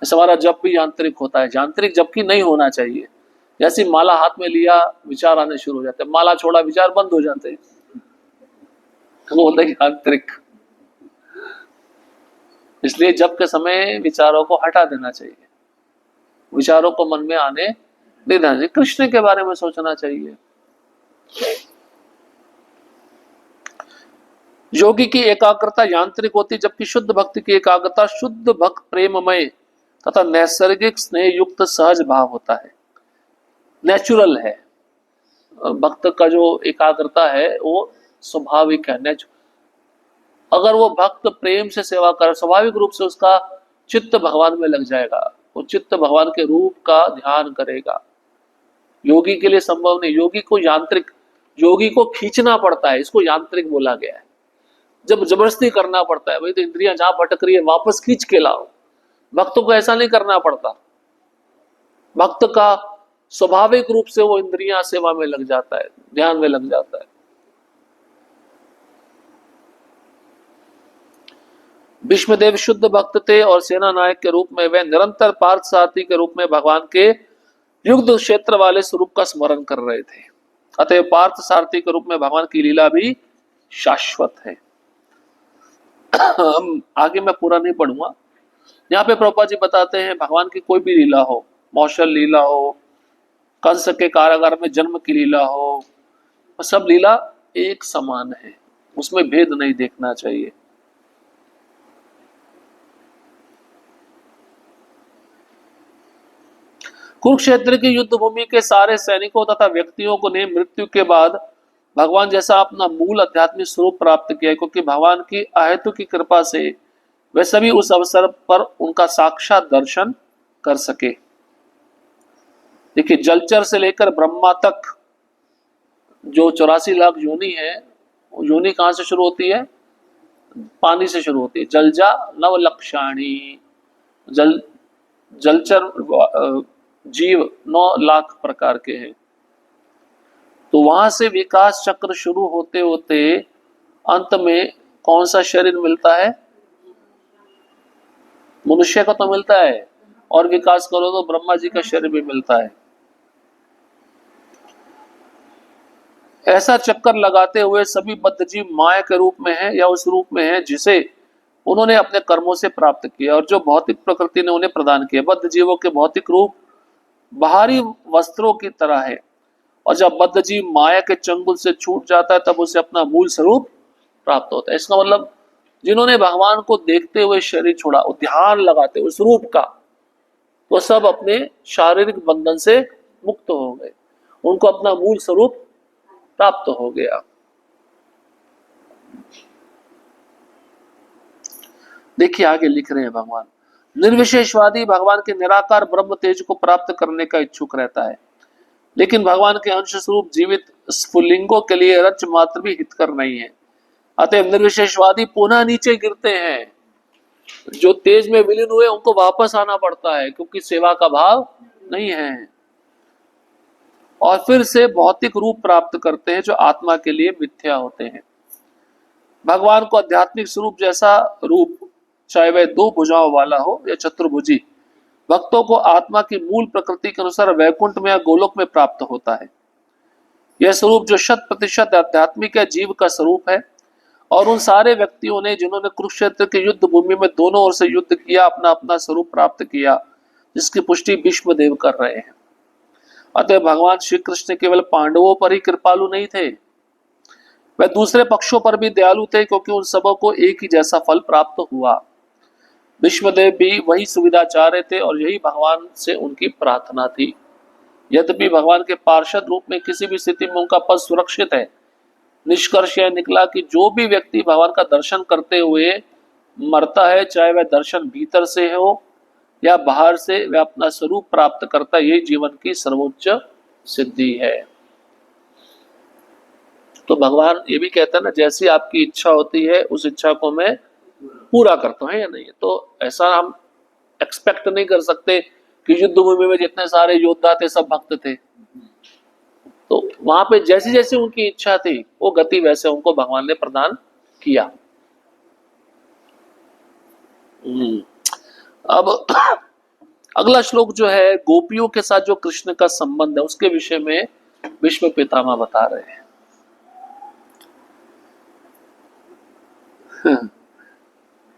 ऐसा हमारा जप भी यांत्रिक होता है, यांत्रिक जबकि नहीं होना चाहिए। जैसी माला हाथ में लिया विचार आने शुरू हो जाते हैं, माला छोड़ा विचार बंद हो जाते हैं, तो बोलते हैं यांत्रिक। इसलिए जप के समय विचारों को हटा देना चाहिए, विचारों को मन में आने देना चाहिए, कृष्ण के बारे में सोचना चाहिए। योगी की एकाग्रता यांत्रिक होती, जबकि शुद्ध भक्ति की एकाग्रता शुद्ध भक्त प्रेममय तथा नैसर्गिक स्नेह युक्त सहज भाव होता है, नेचुरल है। भक्त का जो एकाग्रता है वो स्वाभाविक है, नेचुरल। अगर वो भक्त प्रेम से सेवा करे, स्वाभाविक रूप से उसका चित्त भगवान में लग जाएगा, वो चित्त भगवान के रूप का ध्यान करेगा। योगी के लिए संभव नहीं, योगी को यांत्रिक, योगी को खींचना पड़ता है, इसको यांत्रिक बोला गया है। जब जबरदस्ती करना पड़ता है, भाई तो इंद्रियां जहां भटक रही है वापस खींच के लाओ। भक्त को ऐसा नहीं करना पड़ता, भक्त का स्वाभाविक रूप से वो इंद्रियां सेवा में लग जाता है, ध्यान में लग जाता है। भीष्मदेव शुद्ध भक्त थे और सेना नायक के रूप में वे निरंतर पार्थ सारथी के रूप में भगवान के युद्ध क्षेत्र वाले स्वरूप का स्मरण कर रहे थे। अतः पार्थ सारथी के रूप में भगवान की लीला भी शाश्वत है। हम आगे मैं पूरा नहीं पढ़ूंगा। यहाँ पे प्रभुपाद जी बताते हैं भगवान की कोई भी लीला हो, मौसल लीला हो, कंस के कारागार में जन्म की लीला हो, सब लीला एक समान है, उसमें भेद नहीं देखना चाहिए। कुरुक्षेत्र की युद्ध भूमि के सारे सैनिकों तथा व्यक्तियों को ने मृत्यु के बाद भगवान जैसा अपना मूल आध्यात्मिक स्वरूप प्राप्त किया, क्योंकि भगवान की अहेतु की कृपा से वे सभी उस अवसर पर उनका साक्षात दर्शन कर सके। देखिए, जलचर से लेकर ब्रह्मा तक जो 84 लाख योनि है, वो योनि कहाँ से शुरू होती है? पानी से शुरू होती है। जलजा नवलक्षाणी, जल जलचर जीव 9 लाख प्रकार के हैं। तो वहां से विकास चक्र शुरू होते होते अंत में कौन सा शरीर मिलता है? मनुष्य का तो मिलता है, और विकास करो तो ब्रह्मा जी का शरीर भी मिलता है। ऐसा चक्कर लगाते हुए सभी बद्ध जीव माया के रूप में है या उस रूप में है जिसे उन्होंने अपने कर्मों से प्राप्त किया और जो भौतिक प्रकृति ने उन्हें प्रदान किया। बद्ध जीवों के भौतिक रूप बाहरी वस्त्रों की तरह है, और जब बद्ध जीव माया के चंगुल से छूट जाता है तब उसे अपना मूल स्वरूप प्राप्त होता है। इसका मतलब जिन्होंने भगवान को देखते हुए शरीर छोड़ा, ध्यान लगाते उस रूप का, वो सब अपने शारीरिक बंधन से मुक्त हो गए, उनको अपना मूल स्वरूप प्राप्त हो गया। देखिए आगे लिख रहे हैं भगवान, निर्विशेषवादी भगवान के निराकार ब्रह्म तेज को प्राप्त करने का इच्छुक रहता है, लेकिन भगवान के अंश स्वरूप जीवित स्फुलिंगों के लिए रच मात्र भी हितकर नहीं है। अतः निर्विशेषवादी पुनः नीचे गिरते हैं। जो तेज में विलीन हुए उनको वापस आना पड़ता है, क्योंकि सेवा का भाव नहीं है, और फिर से भौतिक रूप प्राप्त करते हैं जो आत्मा के लिए मिथ्या होते हैं। भगवान को आध्यात्मिक स्वरूप जैसा रूप, चाहे वह 2 भुजाओं वाला हो या चतुर्भुजी, भक्तों को आत्मा की मूल प्रकृति के अनुसार वैकुंठ में या गोलोक में प्राप्त होता है। यह स्वरूप जो 100% आध्यात्मिक है, जीव का स्वरूप है, और उन सारे व्यक्तियों ने जिन्होंने कुरुक्षेत्र के युद्ध भूमि में दोनों ओर से युद्ध किया, अपना अपना स्वरूप प्राप्त किया, जिसकी पुष्टि भीष्म देव कर रहे हैं। अतः भगवान श्री कृष्ण केवल पांडवों पर ही कृपालु नहीं थे, वह दूसरे पक्षों पर भी दयालु थे, क्योंकि उन सबों को एक ही जैसा फल प्राप्त हुआ। भीष्मदेव भी वही सुविधा चाह रहे थे और यही भगवान से उनकी प्रार्थना थी। यद्यपि भगवान के पार्षद रूप में किसी भी स्थिति में उनका पद सुरक्षित है, निष्कर्ष यह निकला कि जो भी व्यक्ति भगवान का दर्शन करते हुए मरता है, चाहे वह दर्शन भीतर से हो या बाहर से, वह अपना स्वरूप प्राप्त करता है। यही जीवन की सर्वोच्च सिद्धि है। तो भगवान ये भी कहता है ना, जैसी आपकी इच्छा होती है उस इच्छा को मैं पूरा करता हूं, या नहीं? तो ऐसा हम एक्सपेक्ट नहीं कर सकते कि युद्ध भूमि में जितने सारे योद्धा थे सब भक्त थे। तो वहां पे जैसी जैसी उनकी इच्छा थी वो गति वैसे उनको भगवान ने प्रदान किया। अब अगला श्लोक जो है गोपियों के साथ जो कृष्ण का संबंध है उसके विषय में विश्व पितामह बता रहे हैं।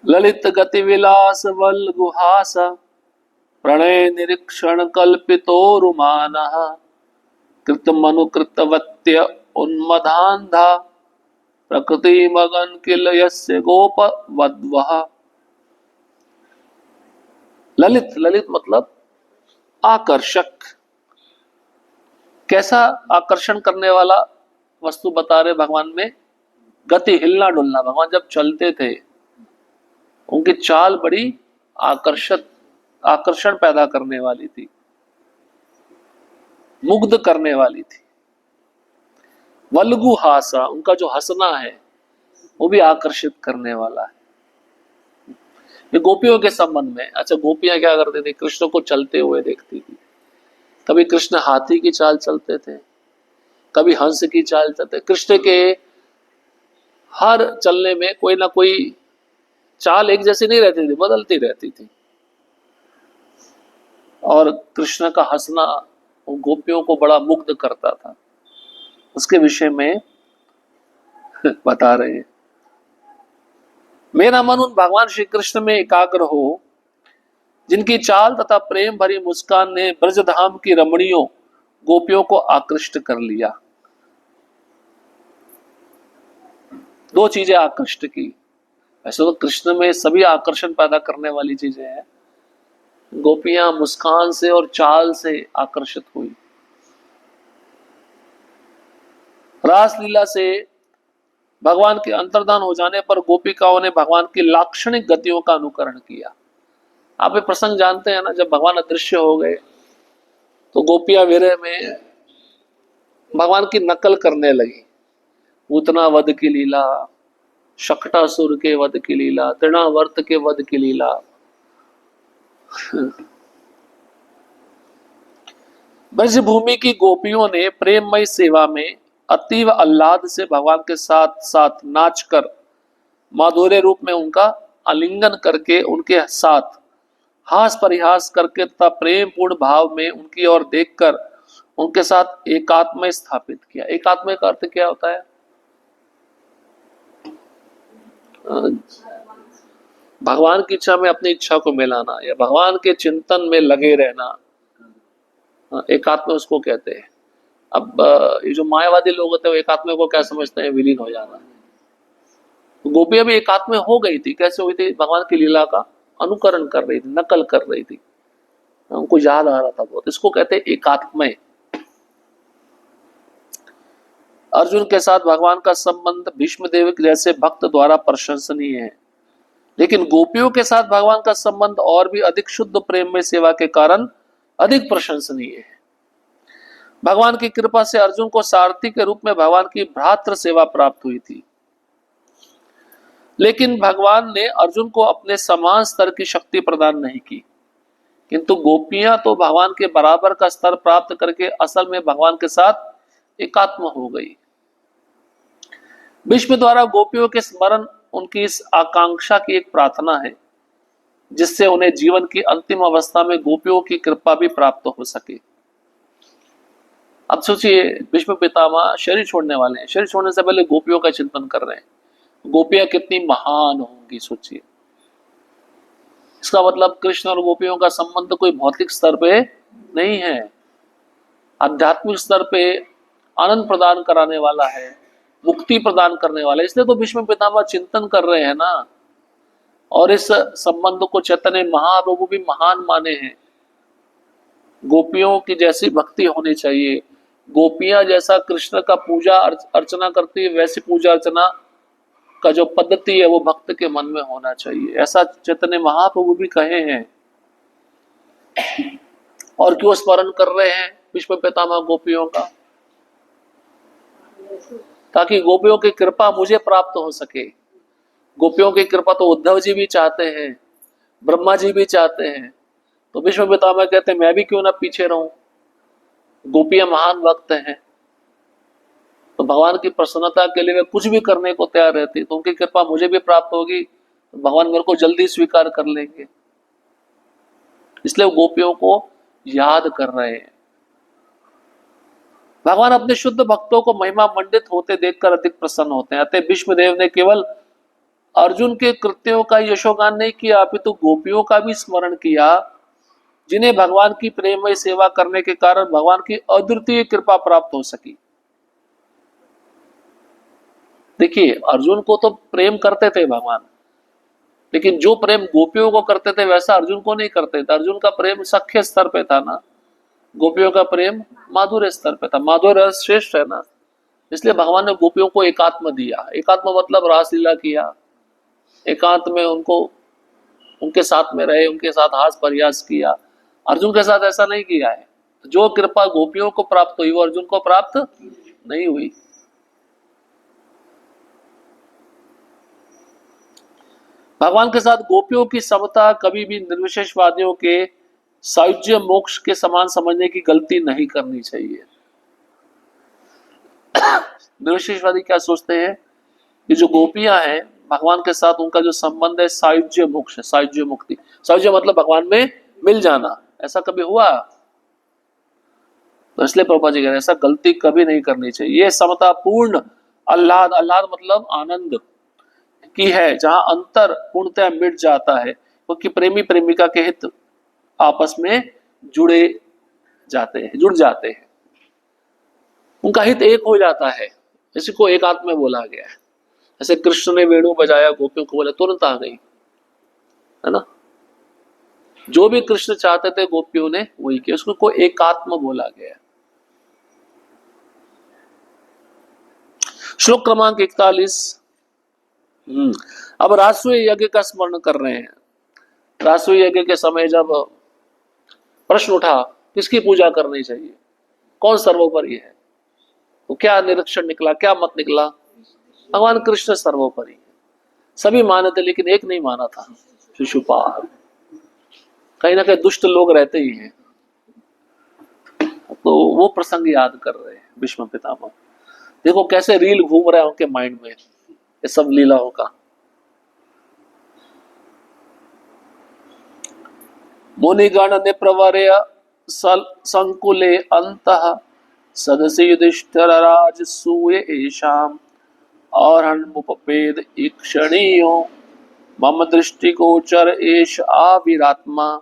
ललित गति विलास वल गुहास प्रणय निरीक्षण कल्पितो रुमानः कृतमनुकृतवत्य उन्मदान्धा प्रकृति मगन किल यस्य गोप वद्वः। ललित, ललित मतलब आकर्षक। कैसा आकर्षण करने वाला वस्तु बता रहे भगवान में? गति, हिलना डुलना। भगवान जब चलते थे उनकी चाल बड़ी आकर्षण पैदा करने वाली थी, मुग्ध करने वाली थी। वल्गु हासा, उनका जो हंसना है वो भी आकर्षित करने वाला है। ये गोपियों के संबंध में। अच्छा, गोपियां क्या करती थी? कृष्ण को चलते हुए देखती थी। कभी कृष्ण हाथी की चाल चलते थे, कभी हंस की चाल चलते। कृष्ण के हर चलने में कोई ना कोई चाल एक जैसी नहीं रहती थी, बदलती रहती थी। और कृष्ण का हंसना गोपियों को बड़ा मुग्ध करता था। उसके विषय में बता रहे हैं, मेरा मन उन भगवान श्री कृष्ण में एकाग्र हो जिनकी चाल तथा प्रेम भरी मुस्कान ने ब्रजधाम की रमणियों गोपियों को आकृष्ट कर लिया। 2 चीजें आकृष्ट की। ऐसे तो कृष्ण में सभी आकर्षण पैदा करने वाली चीजें हैं, गोपियां मुस्कान से और चाल से आकर्षित हुई। रासलीला से भगवान के अंतर्धान हो जाने पर गोपिकाओं ने भगवान की लाक्षणिक गतियों का अनुकरण किया। आप ये प्रसंग जानते हैं ना, जब भगवान अदृश्य हो गए तो गोपियां विरह में भगवान की नकल करने लगी। पूतना वध की लीला, शकटासुर के वध की लीला, तृणावर्त के वध की लीला। ब्रजभूमि की गोपियों ने प्रेममय सेवा में अतीव आह्लाद से भगवान के साथ साथ नाचकर, माधुर्य रूप में उनका आलिंगन करके, उनके साथ हास परिहास करके तथा प्रेम पूर्ण भाव में उनकी ओर देखकर उनके साथ एकात्म स्थापित किया। एकात्म का अर्थ क्या होता है? भगवान की इच्छा में अपनी इच्छा को मिलाना या भगवान के चिंतन में लगे रहना, एकात्म उसको कहते हैं। अब ये जो मायावादी लोग होते हैं वो एकात्म को क्या समझते हैं? विलीन हो जाना। गोपियां भी एकात्म हो गई थी। कैसे हुई थी? भगवान की लीला का अनुकरण कर रही थी, नकल कर रही थी, उनको याद आ रहा था बहुत। इसको कहते हैं एकात्मय। अर्जुन के साथ भगवान का संबंध भीष्मदेव जैसे भक्त द्वारा प्रशंसनीय है, लेकिन गोपियों के साथ भगवान का संबंध और भी अधिक शुद्ध प्रेम में सेवा के कारण अधिक प्रशंसनीय है। भगवान की कृपा से अर्जुन को सारथी के रूप में भगवान की भ्रातृ सेवा प्राप्त हुई थी, लेकिन भगवान ने अर्जुन को अपने समान स्तर की शक्ति प्रदान नहीं की। किंतु गोपियां तो भगवान के बराबर का स्तर प्राप्त करके असल में भगवान के साथ एकात्म हो गई। भीष्म द्वारा गोपियों के स्मरण उनकी इस आकांक्षा की एक प्रार्थना है, जिससे उन्हें जीवन की अंतिम अवस्था में गोपियों की कृपा भी प्राप्त हो सके। अब सोचिए, भीष्म पितामह शरीर छोड़ने वाले हैं, शरीर छोड़ने से पहले गोपियों का चिंतन कर रहे हैं। गोपियां कितनी महान होंगी सोचिए। इसका मतलब कृष्ण और गोपियों का संबंध कोई भौतिक स्तर पे नहीं है, आध्यात्मिक स्तर पे आनंद प्रदान कराने वाला है, मुक्ति प्रदान करने वाला है। इसलिए तो भीष्म पितामह चिंतन कर रहे हैं ना। और इस संबंध को चैतन्य महाप्रभु भी महान माने हैं। गोपियों की जैसी भक्ति होनी चाहिए, गोपियां जैसा कृष्ण का पूजा अर्चना करती है वैसी पूजा अर्चना का जो पद्धति है वो भक्त के मन में होना चाहिए, ऐसा चैतन्य महाप्रभु भी कहे हैं। और क्यों स्मरण कर रहे हैं भीष्म पितामह गोपियों का? ताकि गोपियों की कृपा मुझे प्राप्त हो सके। गोपियों की कृपा तो उद्धव जी भी चाहते हैं, ब्रह्मा जी भी चाहते हैं, तो भीष्म पितामह कहते हैं मैं भी क्यों ना पीछे रहूं। गोपियां महान भक्त हैं, तो भगवान की प्रसन्नता के लिए वे कुछ भी करने को तैयार रहती, तो उनकी कृपा मुझे भी प्राप्त होगी, तो भगवान मेरे को जल्दी स्वीकार कर लेंगे। इसलिए वो गोपियों को याद कर रहे हैं। भगवान अपने शुद्ध भक्तों को महिमा मंडित होते देखकर अधिक प्रसन्न होते हैं। अतः भीष्मदेव ने केवल अर्जुन के कृत्यों का यशोगान नहीं किया, अपितु गोपियों का भी स्मरण किया, जिन्हें भगवान की प्रेममय सेवा करने के कारण भगवान की अद्वितीय कृपा प्राप्त हो सकी। देखिए, अर्जुन को तो प्रेम करते थे भगवान, लेकिन जो प्रेम गोपियों को करते थे वैसा अर्जुन को नहीं करते थे। अर्जुन का प्रेम सख्य स्तर पे था ना, गोपियों का प्रेम माधुर्य स्तर पे था। माधुर्य श्रेष्ठ है ना, इसलिए भगवान ने गोपियों को एकात्म दिया। एकात्म मतलब रासलीला किया, एकांत में उनको उनके साथ में रहे, उनके साथ हास परिहास किया। अर्जुन के साथ ऐसा नहीं किया है। जो कृपा गोपियों को प्राप्त हुई वो अर्जुन को प्राप्त नहीं हुई। भगवान के साथ गोपियों की समता कभी भी निर्विशेषवादियों के सायुज्य मोक्ष के समान समझने की गलती नहीं करनी चाहिए। निर्विशेषवादी क्या सोचते हैं कि जो गोपियां हैं भगवान के साथ उनका जो संबंध है सायुज्य मोक्ष है, सायुज्य मुक्ति। सायुज्य मतलब भगवान में मिल जाना। ऐसा कभी हुआ? तो इसलिए प्रभुपाद जी कह रहे हैं ऐसा गलती कभी नहीं करनी चाहिए। ये समता पूर्ण आह्लाद, आह्लाद मतलब आनंद की है, जहां अंतर पूर्णतः मिट जाता है, क्योंकि प्रेमी प्रेमिका के हित आपस में जुड़ जाते हैं, उनका हित एक हो जाता है। इसी को एकात्म में बोला गया है। जैसे कृष्ण ने वेणु बजाया, गोपियों को बोला, तुरंत आ गई, है ना। जो भी कृष्ण चाहते थे गोपियों ने वही किया, उसको एकात्म बोला गया। श्लोक क्रमांक 41। अब राजसूय यज्ञ का स्मरण कर रहे हैं। राजसूय यज्ञ के समय जब प्रश्न उठा किसकी पूजा करनी चाहिए, कौन सर्वोपरि है, तो क्या निरीक्षण निकला, क्या मत निकला? भगवान कृष्ण सर्वोपरि है। सभी माने थे लेकिन एक नहीं माना था, शिशुपाल। कहीं ना कहीं दुष्ट लोग रहते ही हैं, तो वो प्रसंग याद कर रहे हैं भीष्म पितामह। देखो कैसे रील घूम रहा है उनके माइंड में ये सब लीलाओं का। मुनिगण निप्रवर्य संकुले अंतः सदसि युधिष्ठिर राजसूय एषाम अर्हन्मुपपेद ईक्षणीयो मम दृष्टिगोचर एष आविरात्मा।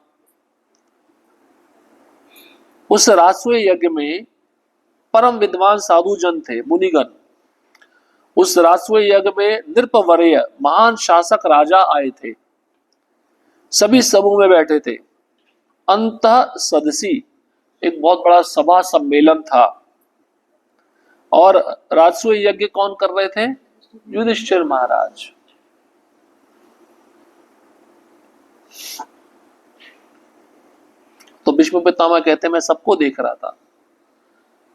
उस राजसूय यज्ञ में परम विद्वान साधु जन थे, मुनिगण। उस राजसूय यज्ञ में नृपवर्य महान शासक राजा आए थे, सभी समूह में बैठे थे। अंतः सदसी एक बहुत बड़ा सभा सम्मेलन था, और राजसूय यज्ञ कौन कर रहे थे? युधिष्ठिर महाराज। तो भीष्म पितामह कहते हैं मैं सबको देख रहा था,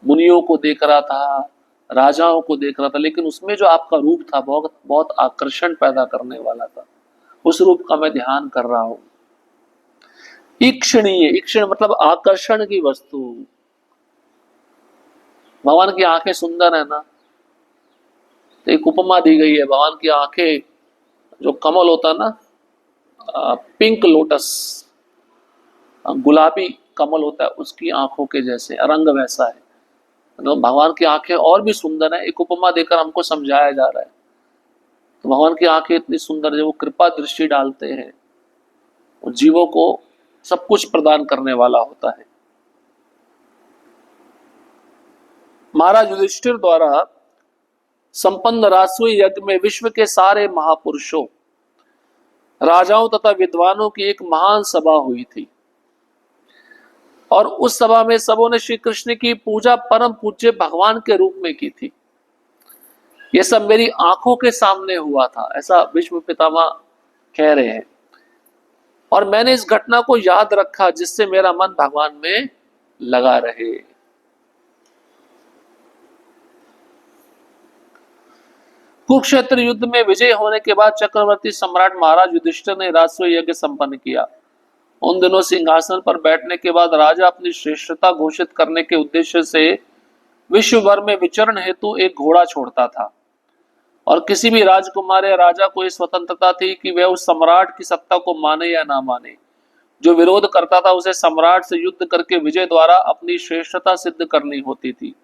मुनियों को देख रहा था, राजाओं को देख रहा था, लेकिन उसमें जो आपका रूप था बहुत बहुत आकर्षण पैदा करने वाला था, उस रूप का मैं ध्यान कर रहा हूं। ईक्षणीय, ईक्षण मतलब आकर्षण की वस्तु। भगवान की आंखें सुंदर है ना, तो एक उपमा दी गई है। भगवान की आंखें जो कमल होता है ना, पिंक लोटस, गुलाबी कमल होता है, उसकी आंखों के जैसे, रंग वैसा है। तो भगवान की आंखें और भी सुंदर है, एक उपमा देकर हमको समझाया जा रहा है। तो भगवान की आंखें इतनी सुंदर है, वो कृपा दृष्टि डालते हैं, वो जीवों को सब कुछ प्रदान करने वाला होता है। महाराज युधिष्ठिर द्वारा संपन्न राजसूय यज्ञ में विश्व के सारे महापुरुषों, राजाओं तथा विद्वानों की एक महान सभा हुई थी, और उस सभा में सबों ने श्री कृष्ण की पूजा परम पूज्य भगवान के रूप में की थी। यह सब मेरी आंखों के सामने हुआ था, ऐसा भीष्म पितामह कह रहे हैं। और मैंने इस घटना को याद रखा जिससे मेरा मन भगवान में लगा रहे। कुरुक्षेत्र युद्ध में विजय होने के बाद चक्रवर्ती सम्राट महाराज युधिष्ठिर ने राजसूय यज्ञ संपन्न किया। उन दिनों सिंहासन पर बैठने के बाद राजा अपनी श्रेष्ठता घोषित करने के उद्देश्य से विश्व भर में विचरण हेतु एक घोड़ा छोड़ता था, और किसी भी राजकुमार या राजा को यह स्वतंत्रता थी कि वह उस सम्राट की सत्ता को माने या ना माने। जो विरोध करता था उसे सम्राट से युद्ध करके विजय द्वारा अपनी श्रेष्ठता सिद्ध करनी होती थी।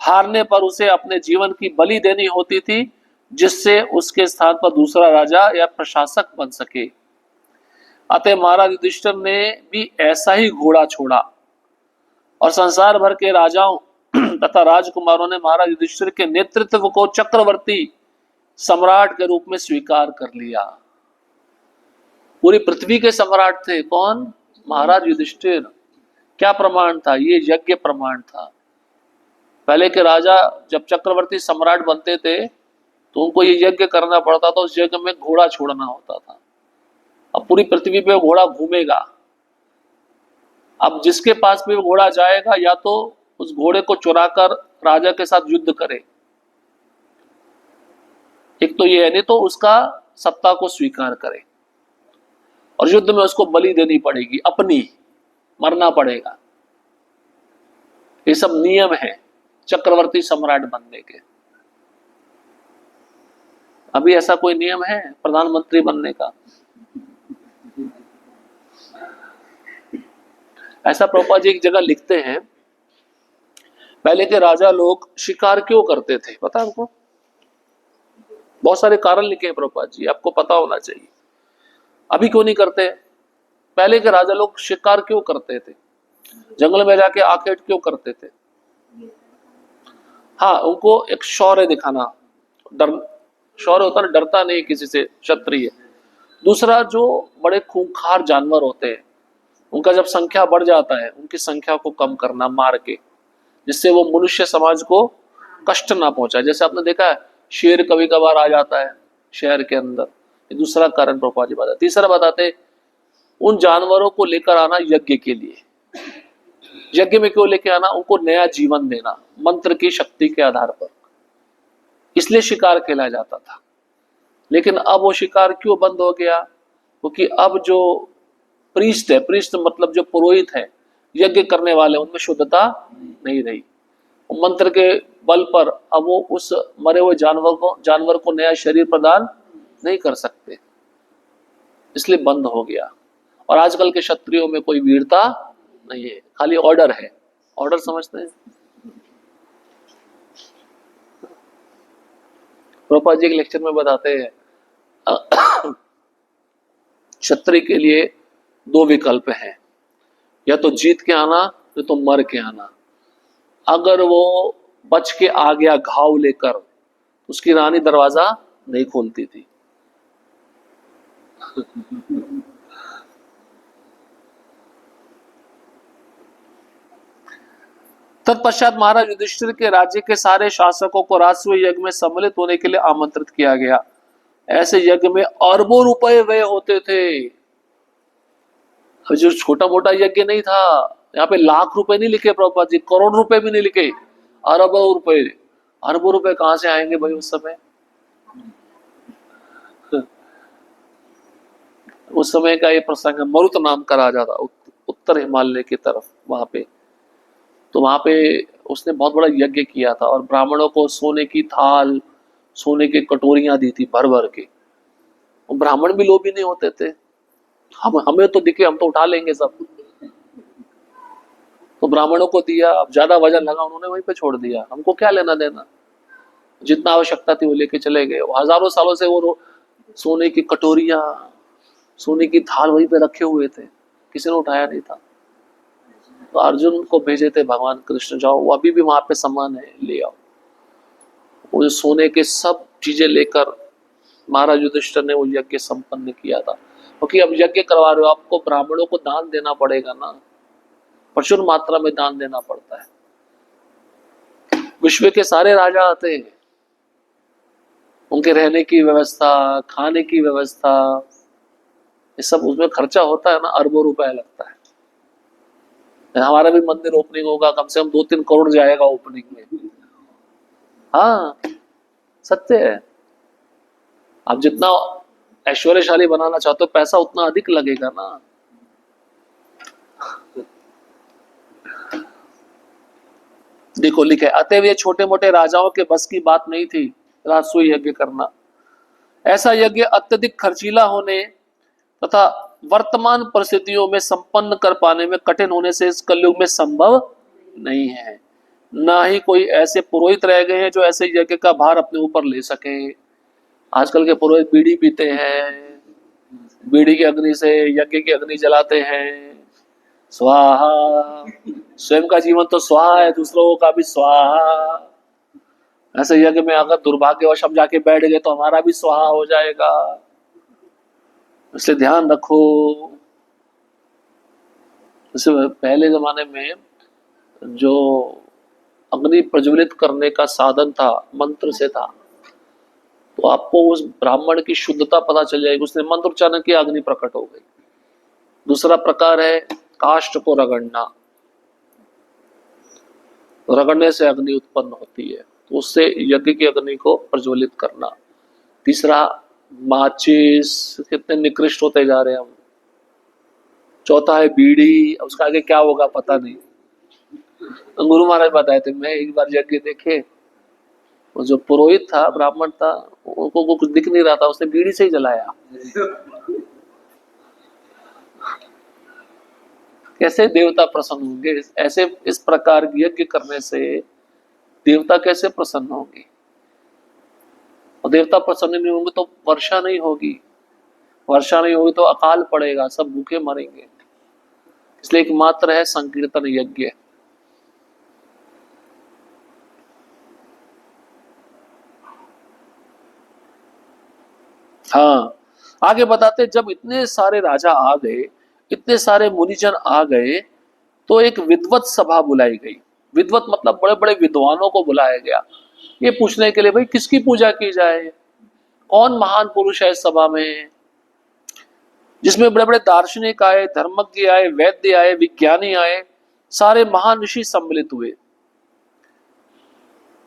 हारने पर उसे अपने जीवन की बलि देनी होती थी, जिससे उसके स्थान पर दूसरा राजा या प्रशासक बन सके। अतः महाराज युधिष्ठिर ने भी ऐसा ही घोड़ा छोड़ा, और संसार भर के राजाओं तथा राजकुमारों ने महाराज युधिष्ठिर के नेतृत्व को चक्रवर्ती सम्राट के रूप में स्वीकार कर लिया। पूरी पृथ्वी के सम्राट थे कौन? महाराज युधिष्ठिर। क्या प्रमाण था? ये यज्ञ प्रमाण था। पहले के राजा जब चक्रवर्ती सम्राट बनते थे तो उनको ये यज्ञ करना पड़ता था, उस यज्ञ में घोड़ा छोड़ना होता था। अब पूरी पृथ्वी पे घोड़ा घूमेगा, अब जिसके पास भी वो घोड़ा जाएगा या तो उस घोड़े को चुराकर राजा के साथ युद्ध करे, एक तो ये है, नहीं तो उसका सत्ता को स्वीकार करे, और युद्ध में उसको बलि देनी पड़ेगी, अपनी मरना पड़ेगा। ये सब नियम है चक्रवर्ती सम्राट बनने के। अभी ऐसा कोई नियम है प्रधानमंत्री बनने का? ऐसा प्रभुपाद जी एक जगह लिखते हैं, पहले के राजा लोग शिकार क्यों करते थे पता है आपको? बहुत सारे कारण लिखे हैं प्रभुपाद जी, आपको पता होना चाहिए। अभी क्यों नहीं करते? पहले के राजा लोग शिकार क्यों करते थे? जंगल में जाके आखेट क्यों करते थे? हाँ, उनको एक शौर्य दिखाना, शौर्य होता है, डरता नहीं किसी से, क्षत्रिय। दूसरा, जो बड़े खूंखार जानवर होते हैं उनका जब संख्या बढ़ जाता है, उनकी संख्या को कम करना मार के, जिससे वो मनुष्य समाज को कष्ट ना पहुंचाए। जैसे आपने देखा है शेर कभी कभार आ जाता है शहर के अंदर, ये दूसरा कारण प्रभुपाद जी बताते। तीसरा बताते उन जानवरों को लेकर आना यज्ञ के लिए। यज्ञ में क्यों लेके आना? उनको नया जीवन देना मंत्र की शक्ति के आधार पर, इसलिए शिकार खेला जाता था। लेकिन अब वो शिकार क्यों बंद हो गया? क्योंकि अब जो प्रीस्ट है, प्रीस्ट मतलब जो पुरोहित है, यज्ञ करने वाले, उनमें शुद्धता नहीं रही। मंत्र के बल पर अब वो उस मरे हुए जानवर को नया शरीर प्रदान नहीं कर सकते, इसलिए बंद हो गया। और आजकल के क्षत्रियों में कोई वीरता नहीं है, खाली ऑर्डर है। ऑर्डर समझते हैं? प्रभुपाद जी के लेक्चर में बताते हैं क्षत्रिय के लिए दो विकल्प हैं, या तो जीत के आना या तो मर के आना। अगर वो बच के आ गया घाव लेकर, उसकी रानी दरवाजा नहीं खोलती थी। तत्पश्चात महाराज युधिष्ठिर के राज्य के सारे शासकों को राजसूय यज्ञ में सम्मिलित होने के लिए आमंत्रित किया गया। ऐसे यज्ञ में अरबों रुपए व्यय होते थे। जो छोटा मोटा यज्ञ नहीं था, यहाँ पे लाख रुपए नहीं लिखे प्रभुपाद जी, करोड़ रुपए भी नहीं लिखे, अरबों रुपए। अरबों रुपए कहां से आएंगे भाई उस समय? उस समय का ये प्रसंग है, मरुत नाम का राजा था उत्तर हिमालय की तरफ, वहां पे। तो वहां पे उसने बहुत बड़ा यज्ञ किया था और ब्राह्मणों को सोने की थाल, सोने की कटोरियां दी थी भर भर के। ब्राह्मण भी लोभी नहीं होते थे, हमें तो दिखे, हम तो उठा लेंगे सब। तो ब्राह्मणों को दिया, अब ज्यादा वजन लगा, उन्होंने वहीं पे छोड़ दिया, हमको क्या लेना देना। जितना आवश्यकता थी वो लेके चले गए। हजारों सालों से वो सोने की कटोरियां, सोने की थाल वहीं पे रखे हुए थे, किसी ने उठाया नहीं था। तो अर्जुन को भेजे थे भगवान कृष्ण, जाओ वो अभी भी वहां पे सामान है, ले आओ। वो सोने के सब चीजें लेकर महाराज युधिष्ठिर ने वो यज्ञ संपन्न किया था। क्योंकि अब यज्ञ करवा रहे हो, आपको ब्राह्मणों को दान देना पड़ेगा ना, प्रचुर मात्रा में दान देना पड़ता है। विश्व के सारे राजा आते हैं, उनके रहने की व्यवस्था, खाने की व्यवस्था, ये सब उसमें खर्चा होता है ना, अरबों रुपए लगता है। हमारा भी मंदिर ओपनिंग होगा, कम से कम 2-3 करोड़ जाएगा ओपनिंग में। हाँ सत्य है। आप जितना ऐश्वर्यशाली बनाना चाहते हो, पैसा उतना अधिक लगेगा ना। देखो लिखे, अतएव ये छोटे मोटे राजाओं के बस की बात नहीं थी राजसूय यज्ञ करना। ऐसा यज्ञ अत्यधिक खर्चीला होने तथा वर्तमान परिस्थितियों में संपन्न कर पाने में कठिन होने से इस कलयुग में संभव नहीं है। ना ही कोई ऐसे पुरोहित रह गए हैं जो ऐसे यज्ञ का भार अपने ऊपर ले सके। आजकल के पुरोहित बीड़ी पीते हैं, बीड़ी की अग्नि से यज्ञ की अग्नि जलाते हैं, स्वाहा। स्वयं का जीवन तो स्वाहा है, दूसरों का भी स्वाहा। ऐसे यज्ञ में अगर दुर्भाग्यवश हम जाके बैठ गए तो हमारा भी स्वाहा हो जाएगा, इसलिए ध्यान रखो। जैसे पहले जमाने में जो अग्नि प्रज्वलित करने का साधन था, मंत्र से था, तो आपको उस ब्राह्मण की शुद्धता पता चल जाएगी। उसने मंत्र उच्चारण किया, अग्नि प्रकट हो गई। दूसरा प्रकार है काष्ठ को रगड़ना, रगड़ने से अग्नि उत्पन्न होती है, तो उससे यज्ञ की अग्नि को प्रज्वलित करना। तीसरा माचिस, कितने निकृष्ट होते जा रहे हैं हम। चौथा है बीड़ी, उसका आगे क्या होगा पता नहीं। गुरु महाराज बताए थे, मैं एक बार यज्ञ देखे, वो जो पुरोहित था, ब्राह्मण था, उनको कुछ दिख नहीं रहा था, उसने बीड़ी से ही जलाया। कैसे देवता प्रसन्न होंगे? ऐसे इस प्रकार यज्ञ करने से देवता कैसे प्रसन्न होंगे? और देवता प्रसन्न नहीं होंगे तो वर्षा नहीं होगी, वर्षा नहीं होगी तो अकाल पड़ेगा, सब भूखे मरेंगे। इसलिए एकमात्र है संकीर्तन यज्ञ। हाँ आगे बताते, जब इतने सारे राजा आ गए, इतने सारे मुनिजन आ गए, तो एक विद्वत सभा बुलाई गई। विद्वत मतलब बड़े बड़े विद्वानों को बुलाया गया ये पूछने के लिए भाई किसकी पूजा की जाए, कौन महान पुरुष है इस सभा में, जिसमें बड़े बड़े दार्शनिक आए, धर्मज्ञ आए, वैद्य आए, विज्ञानी आए, सारे महान ऋषि सम्मिलित हुए।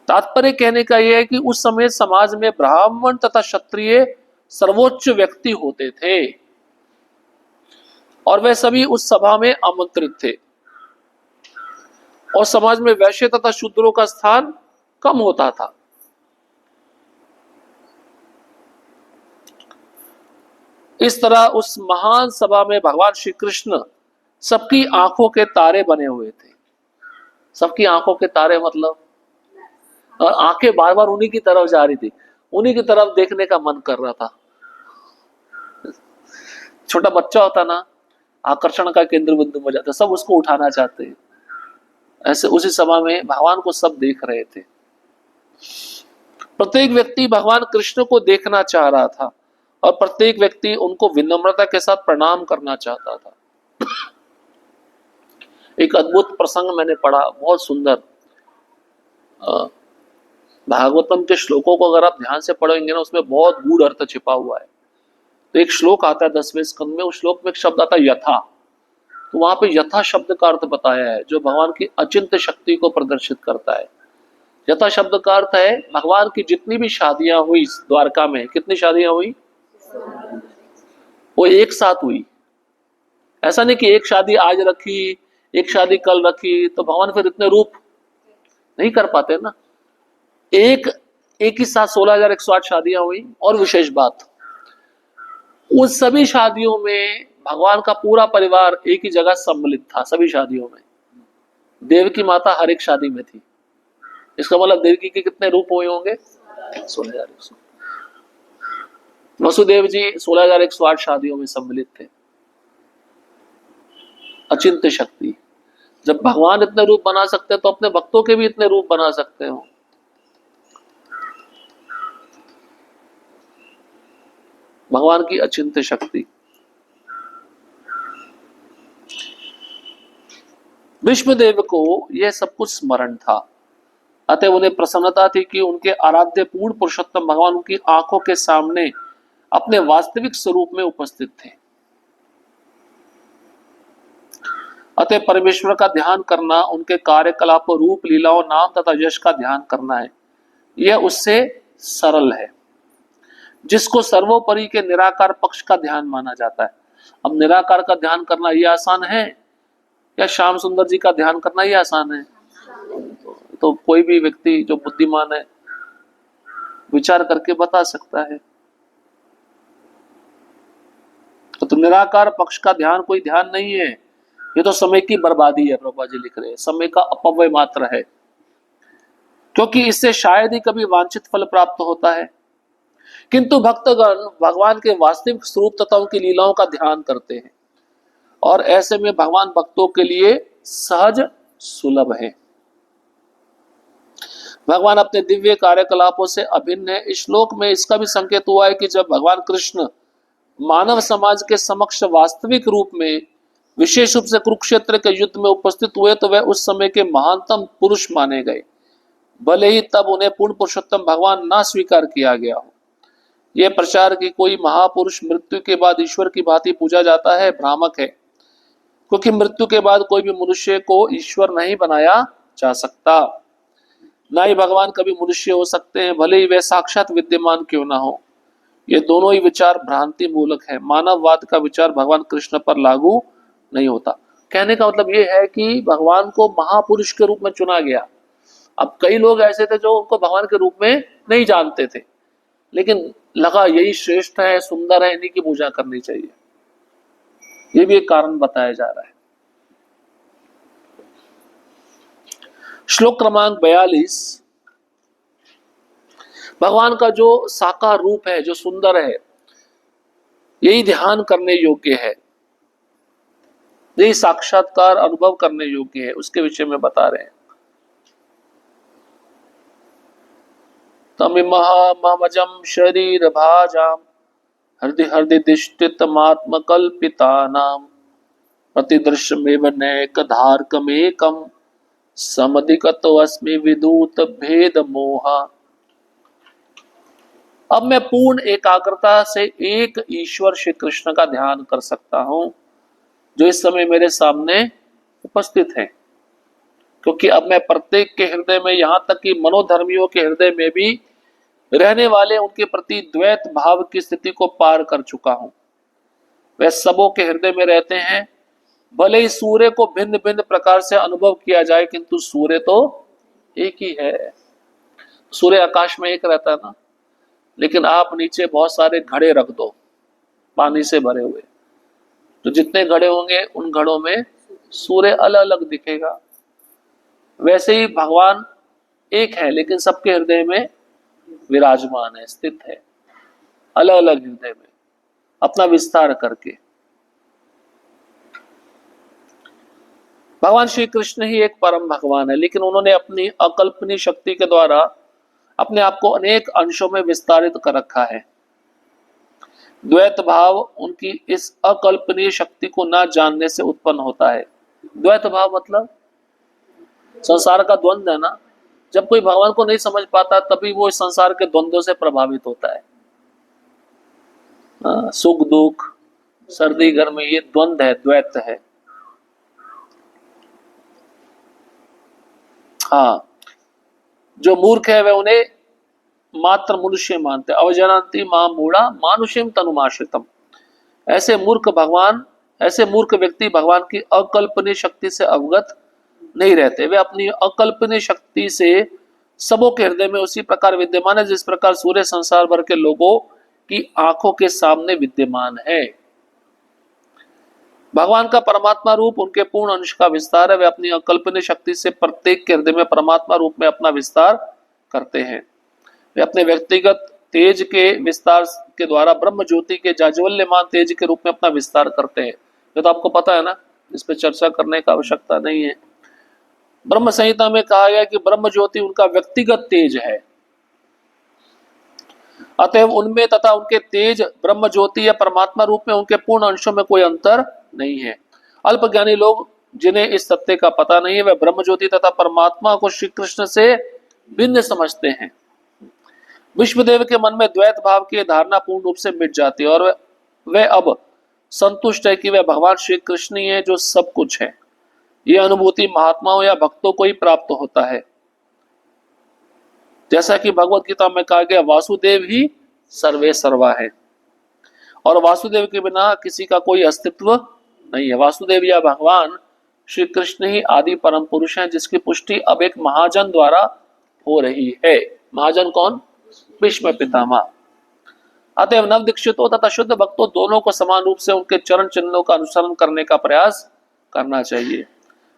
तात्पर्य कहने का यह है कि उस समय समाज में ब्राह्मण तथा क्षत्रिय सर्वोच्च व्यक्ति होते थे और वे सभी उस सभा में आमंत्रित थे और समाज में वैश्य तथा शूद्रों का स्थान कम होता था। इस तरह उस महान सभा में भगवान श्री कृष्ण सबकी आंखों के तारे बने हुए थे। सबकी आंखों के तारे मतलब, और आंखें बार बार उन्हीं की तरफ जा रही थी, उन्हीं की तरफ देखने का मन कर रहा था। छोटा बच्चा होता ना, आकर्षण का केंद्र बिंदु हो जाता, सब उसको उठाना चाहते हैं। ऐसे उसी सभा में भगवान को सब देख रहे थे। प्रत्येक व्यक्ति भगवान कृष्ण को देखना चाह रहा था और प्रत्येक व्यक्ति उनको विनम्रता के साथ प्रणाम करना चाहता था। एक अद्भुत प्रसंग मैंने पढ़ा, बहुत सुंदर। भागवतम के श्लोकों को अगर आप ध्यान से पढ़ेंगे ना, उसमें बहुत गूढ़ अर्थ छिपा हुआ है। तो एक श्लोक आता है 10वें स्कंद में, उस श्लोक में एक शब्द आता है यथा। तो वहां पे यथा शब्द का अर्थ बताया है जो भगवान की अचिंत्य शक्ति को प्रदर्शित करता है। यथा शब्द का अर्थ है भगवान की जितनी भी शादियां हुई द्वारका में, कितनी शादियां हुई, वो एक साथ हुई। ऐसा नहीं कि एक शादी आज रखी, एक शादी कल रखी, तो भगवान फिर इतने रूप नहीं कर पाते ना। एक ही साथ 16,108 शादियां हुई। और विशेष बात, उस सभी शादियों में भगवान का पूरा परिवार एक ही जगह सम्मिलित था। सभी शादियों में देवकी माता हर एक शादी में थी। इसका मतलब देवकी के कितने रूप हुए होंगे, 16,108। वसुदेव जी 16,108 शादियों में सम्मिलित थे। अचिंत्य शक्ति। जब भगवान इतने रूप बना सकते हैं तो अपने भक्तों के भी इतने रूप बना सकते हो। भगवान की अचिंत्य शक्ति। विष्णुदेव को यह सब कुछ स्मरण था, अतः उन्हें प्रसन्नता थी कि उनके आराध्य पूर्ण पुरुषोत्तम भगवान उनकी आंखों के सामने अपने वास्तविक स्वरूप में उपस्थित थे। अतः परमेश्वर का ध्यान करना, उनके कार्यकलापों, रूप, लीलाओं, नाम तथा यश का ध्यान करना है, यह उससे सरल है जिसको सर्वोपरि के निराकार पक्ष का ध्यान माना जाता है। अब निराकार का ध्यान करना यह आसान है या श्याम सुंदर जी का ध्यान करना यह आसान है? तो कोई भी व्यक्ति जो बुद्धिमान है विचार करके बता सकता है। तो निराकार पक्ष का ध्यान कोई ध्यान नहीं है, ये तो समय की बर्बादी है। प्रभा जी लिख रहे हैं समय का अपव्यय मात्र है, क्योंकि इससे शायद ही कभी वांछित फल प्राप्त होता है। किंतु भक्तगण भगवान के वास्तविक स्वरूप तथा उनकी लीलाओं का ध्यान करते हैं और ऐसे में भगवान भक्तों के लिए सहज सुलभ है। भगवान अपने दिव्य कार्यकलापों से अभिन्न है। इस श्लोक में इसका भी संकेत हुआ है कि जब भगवान कृष्ण मानव समाज के समक्ष वास्तविक रूप में, विशेष रूप से कुरुक्षेत्र के युद्ध में उपस्थित हुए, तो वह उस समय के महानतम पुरुष माने गए, भले ही तब उन्हें पूर्ण पुरुषोत्तम भगवान ना स्वीकार किया गया हो। यह प्रचार कि कोई महापुरुष मृत्यु के बाद ईश्वर की भांति पूजा जाता है भ्रामक है, क्योंकि मृत्यु के बाद कोई भी मनुष्य को ईश्वर नहीं बनाया जा सकता, ना ही भगवान कभी मनुष्य हो सकते हैं, भले ही वे साक्षात विद्यमान क्यों ना हो। ये दोनों ही विचार भ्रांति मूलक है। मानववाद का विचार भगवान कृष्ण पर लागू नहीं होता। कहने का मतलब ये है कि भगवान को महापुरुष के रूप में चुना गया। अब कई लोग ऐसे थे जो उनको भगवान के रूप में नहीं जानते थे, लेकिन लगा यही श्रेष्ठ है, सुंदर है, इन्हीं की पूजा करनी चाहिए। ये भी एक कारण बताया जा रहा है। श्लोक क्रमांक 42। भगवान का जो साकार रूप है, जो सुंदर है, यही ध्यान करने योग्य है, यही साक्षात्कार अनुभव करने योग्य है, उसके विषय में बता रहे हैं। तमिमहमजम शरीर भाजाम हृदय हृदय दिष्टितमात्म कल्पितानाम प्रतिदृश्यमेव नैकधार्कमेकम समधिगतो अस्मि विदूत भेद मोहा। अब मैं पूर्ण एकाग्रता से एक ईश्वर श्री कृष्ण का ध्यान कर सकता हूं जो इस समय मेरे सामने उपस्थित है, क्योंकि अब मैं प्रत्येक के हृदय में, यहां तक कि मनोधर्मियों के हृदय में भी रहने वाले उनके प्रति द्वैत भाव की स्थिति को पार कर चुका हूं। वे सबों के हृदय में रहते हैं। भले ही सूर्य को भिन्न भिन्न प्रकार से अनुभव किया जाए, किंतु सूर्य तो एक ही है। सूर्य आकाश में एक रहता है ना, लेकिन आप नीचे बहुत सारे घड़े रख दो पानी से भरे हुए, तो जितने घड़े होंगे उन घड़ों में सूर्य अलग अलग दिखेगा। वैसे ही भगवान एक है, लेकिन सबके हृदय में विराजमान है, स्थित है, अलग अलग हृदय में अपना विस्तार करके। भगवान श्री कृष्ण ही एक परम भगवान है, लेकिन उन्होंने अपनी अकल्पनीय शक्ति के द्वारा अपने आप को अनेक अंशों में विस्तारित कर रखा है। द्वैत भाव उनकी इस अकल्पनीय शक्ति को न जानने से उत्पन्न होता है। द्वैत भाव मतलब संसार का द्वंद्व है ना। जब कोई भगवान को नहीं समझ पाता तभी वो इस संसार के द्वंद्वों से प्रभावित होता है। सुख दुख, सर्दी गर्मी, ये द्वंद्व है, द्वैत है। हाँ, जो मूर्ख है वह उन्हें मात्र मनुष्य मानते। अवजनन्ति मां मूढ़ा मानुष्यम तनुमाश्रितम। ऐसे मूर्ख व्यक्ति भगवान की अकल्पनीय शक्ति से अवगत नहीं रहते। वे अपनी अकल्पनीय शक्ति से सबों के हृदय में उसी प्रकार विद्यमान है जिस प्रकार सूर्य संसार भर के लोगों की आंखों के सामने विद्यमान है। भगवान का परमात्मा रूप उनके पूर्ण अंश का विस्तार है। वे अपनी अकल्पनीय शक्ति से प्रत्येक के हृदय में परमात्मा रूप में अपना विस्तार करते हैं। वे अपने व्यक्तिगत तेज के विस्तार के द्वारा ब्रह्म ज्योति के जाज्वल्यमान तेज के रूप में अपना विस्तार करते हैं। ये तो आपको पता है ना, इस पर चर्चा करने का आवश्यकता नहीं है। ब्रह्म संहिता में कहा गया कि ब्रह्म ज्योति उनका व्यक्तिगत तेज है, अतएव उनमें तथा उनके तेज ब्रह्म ज्योति या परमात्मा रूप में उनके पूर्ण अंशों में कोई अंतर नहीं है। अल्पज्ञानी लोग जिन्हें इस सत्य का पता नहीं है, वह ब्रह्म ज्योति तथा परमात्मा को श्री कृष्ण से भिन्न समझते हैं। विश्वदेव के मन में द्वैत भाव की धारणा पूर्ण रूप से मिट जाती है और वह अब संतुष्ट है कि वह भगवान श्री कृष्ण ही है जो सब कुछ है। यह अनुभूति महात्माओं या भक्तों को ही प्राप्त होता है। जैसा कि भगवत गीता में कहा गया, वासुदेव ही सर्वे सर्वा है और वासुदेव के बिना किसी का कोई अस्तित्व नहीं है। वासुदेव या भगवान श्री कृष्ण ही आदि परम पुरुष हैं, जिसकी पुष्टि अब एक महाजन द्वारा हो रही है। महाजन कौन? भीष्म पितामह। अतएव नव दीक्षितों तथा शुद्ध भक्तों दोनों को समान रूप से उनके चरण चिन्हों का अनुसरण करने का प्रयास करना चाहिए।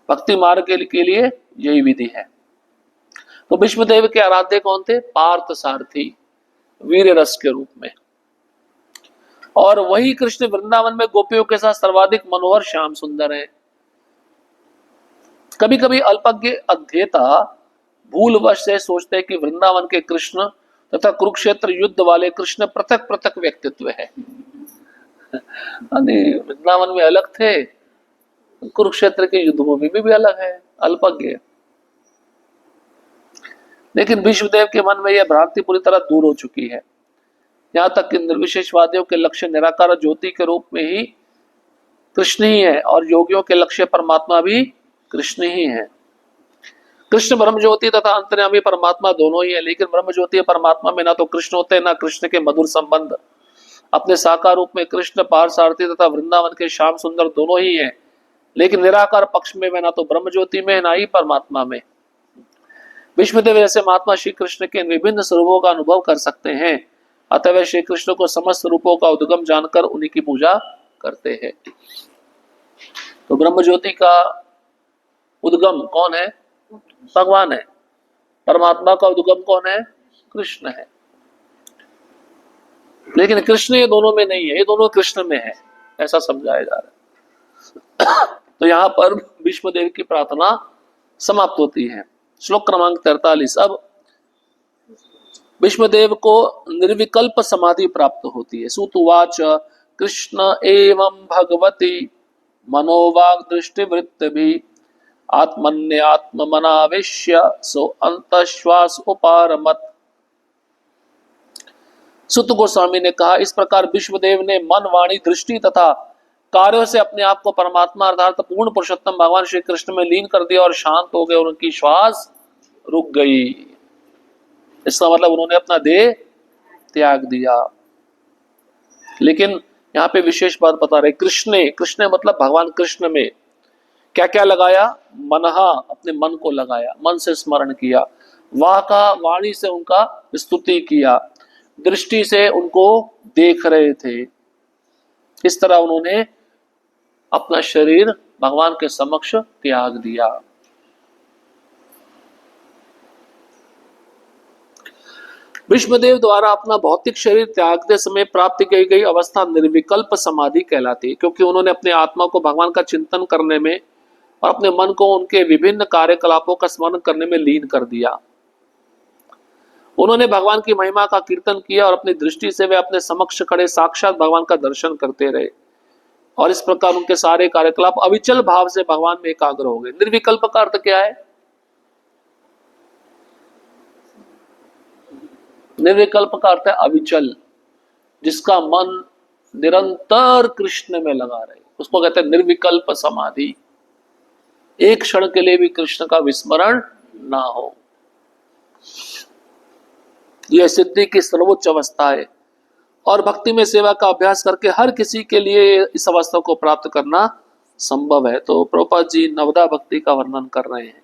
भक्ति मार्ग के लिए यही विधि है। तो विष्णुदेव के आराध्य कौन थे? पार्थ सारथी, वीर रस के रूप में। और वही कृष्ण वृंदावन में गोपियों के साथ सर्वाधिक मनोहर श्याम सुंदर है। कभी कभी अल्पज्ञ अध्येता भूलवश से सोचते हैं कि वृंदावन के कृष्ण तथा कुरुक्षेत्र युद्ध वाले कृष्ण पृथक पृथक व्यक्तित्व है। वृंदावन में अलग थे, कुरुक्षेत्र के युद्ध भूमि में भी अलग है। अल्पज्ञ। लेकिन विश्वदेव के मन में यह भ्रांति पूरी तरह दूर हो चुकी है। यहां तक कि निर्विशेषवादियों के लक्ष्य निराकार ज्योति के रूप में ही कृष्ण ही है और योगियों के लक्ष्य परमात्मा भी कृष्ण ही है। कृष्ण ब्रह्म ज्योति तथा अंतर्यामी परमात्मा दोनों ही है, लेकिन ब्रह्म ज्योति और परमात्मा में ना तो कृष्ण होते ना कृष्ण के मधुर संबंध। अपने साकार रूप में कृष्ण पार्थसारथी तथा वृंदावन के श्याम सुंदर दोनों ही है, लेकिन निराकार पक्ष में ना तो ब्रह्म ज्योति में ना ही परमात्मा में। विष्णुदेव जैसे महात्मा श्री कृष्ण के विभिन्न स्वरूपों का अनुभव कर सकते हैं, अतः वे श्री कृष्ण को समस्त रूपों का उद्गम जानकर उन्हीं की पूजा करते हैं। तो ब्रह्म ज्योति का उद्गम कौन है? भगवान है। परमात्मा का उद्गम कौन है? कृष्ण है। लेकिन कृष्ण ये दोनों में नहीं है, ये दोनों कृष्ण में है, ऐसा समझाया जा रहा है। तो यहां पर विष्णुदेव की प्रार्थना समाप्त होती है। श्लोक क्रमांक 43। अब विष्णुदेव को निर्विकल्प समाधि प्राप्त होती है। सुतुवाच कृष्ण एवं भगवती मनोवाग दृष्टि वृत्ति भी आत्मन्य आत्ममनावेश्य सो अंतश्वास उपारमत। सुत गोस्वामी ने कहा, इस प्रकार विश्वदेव ने मन, वाणी, दृष्टि तथा कार्यों से अपने आप को परमात्मा अर्थात पूर्ण पुरुषोत्तम भगवान श्री कृष्ण में लीन कर दिया और शांत हो गए और उनकी श्वास रुक गई। इसका मतलब उन्होंने अपना देह त्याग दिया। लेकिन यहाँ पे विशेष बात बता रहे, कृष्ण मतलब भगवान कृष्ण में क्या क्या लगाया? मनहा, अपने मन को लगाया, मन से स्मरण किया। वाका, वाणी से उनका स्तुति किया। दृष्टि से उनको देख रहे थे। इस तरह उन्होंने अपना शरीर भगवान के समक्ष त्याग दिया। विष्णुदेव द्वारा अपना भौतिक शरीर त्यागते समय प्राप्त की गई अवस्था निर्विकल्प समाधि कहलाती है, क्योंकि उन्होंने अपने आत्मा को भगवान का चिंतन करने में और अपने मन को उनके विभिन्न कार्यकलापों का स्मरण करने में लीन कर दिया। उन्होंने भगवान की महिमा का कीर्तन किया और अपनी दृष्टि से वे अपने समक्ष खड़े साक्षात भगवान का दर्शन करते रहे और इस प्रकार उनके सारे कार्यकलाप अविचल भाव से भगवान में एकाग्र हो गए। निर्विकल्प का अर्थ क्या है? निर्विकल्प का अर्थ है अविचल, जिसका मन निरंतर कृष्ण में लगा रहे, उसको कहते हैं निर्विकल्प समाधि। एक क्षण के लिए भी कृष्ण का विस्मरण ना हो, यह सिद्धि की सर्वोच्च अवस्था है और भक्ति में सेवा का अभ्यास करके हर किसी के लिए इस अवस्था को प्राप्त करना संभव है। तो प्रभुपाद जी नवदा भक्ति का वर्णन कर रहे हैं।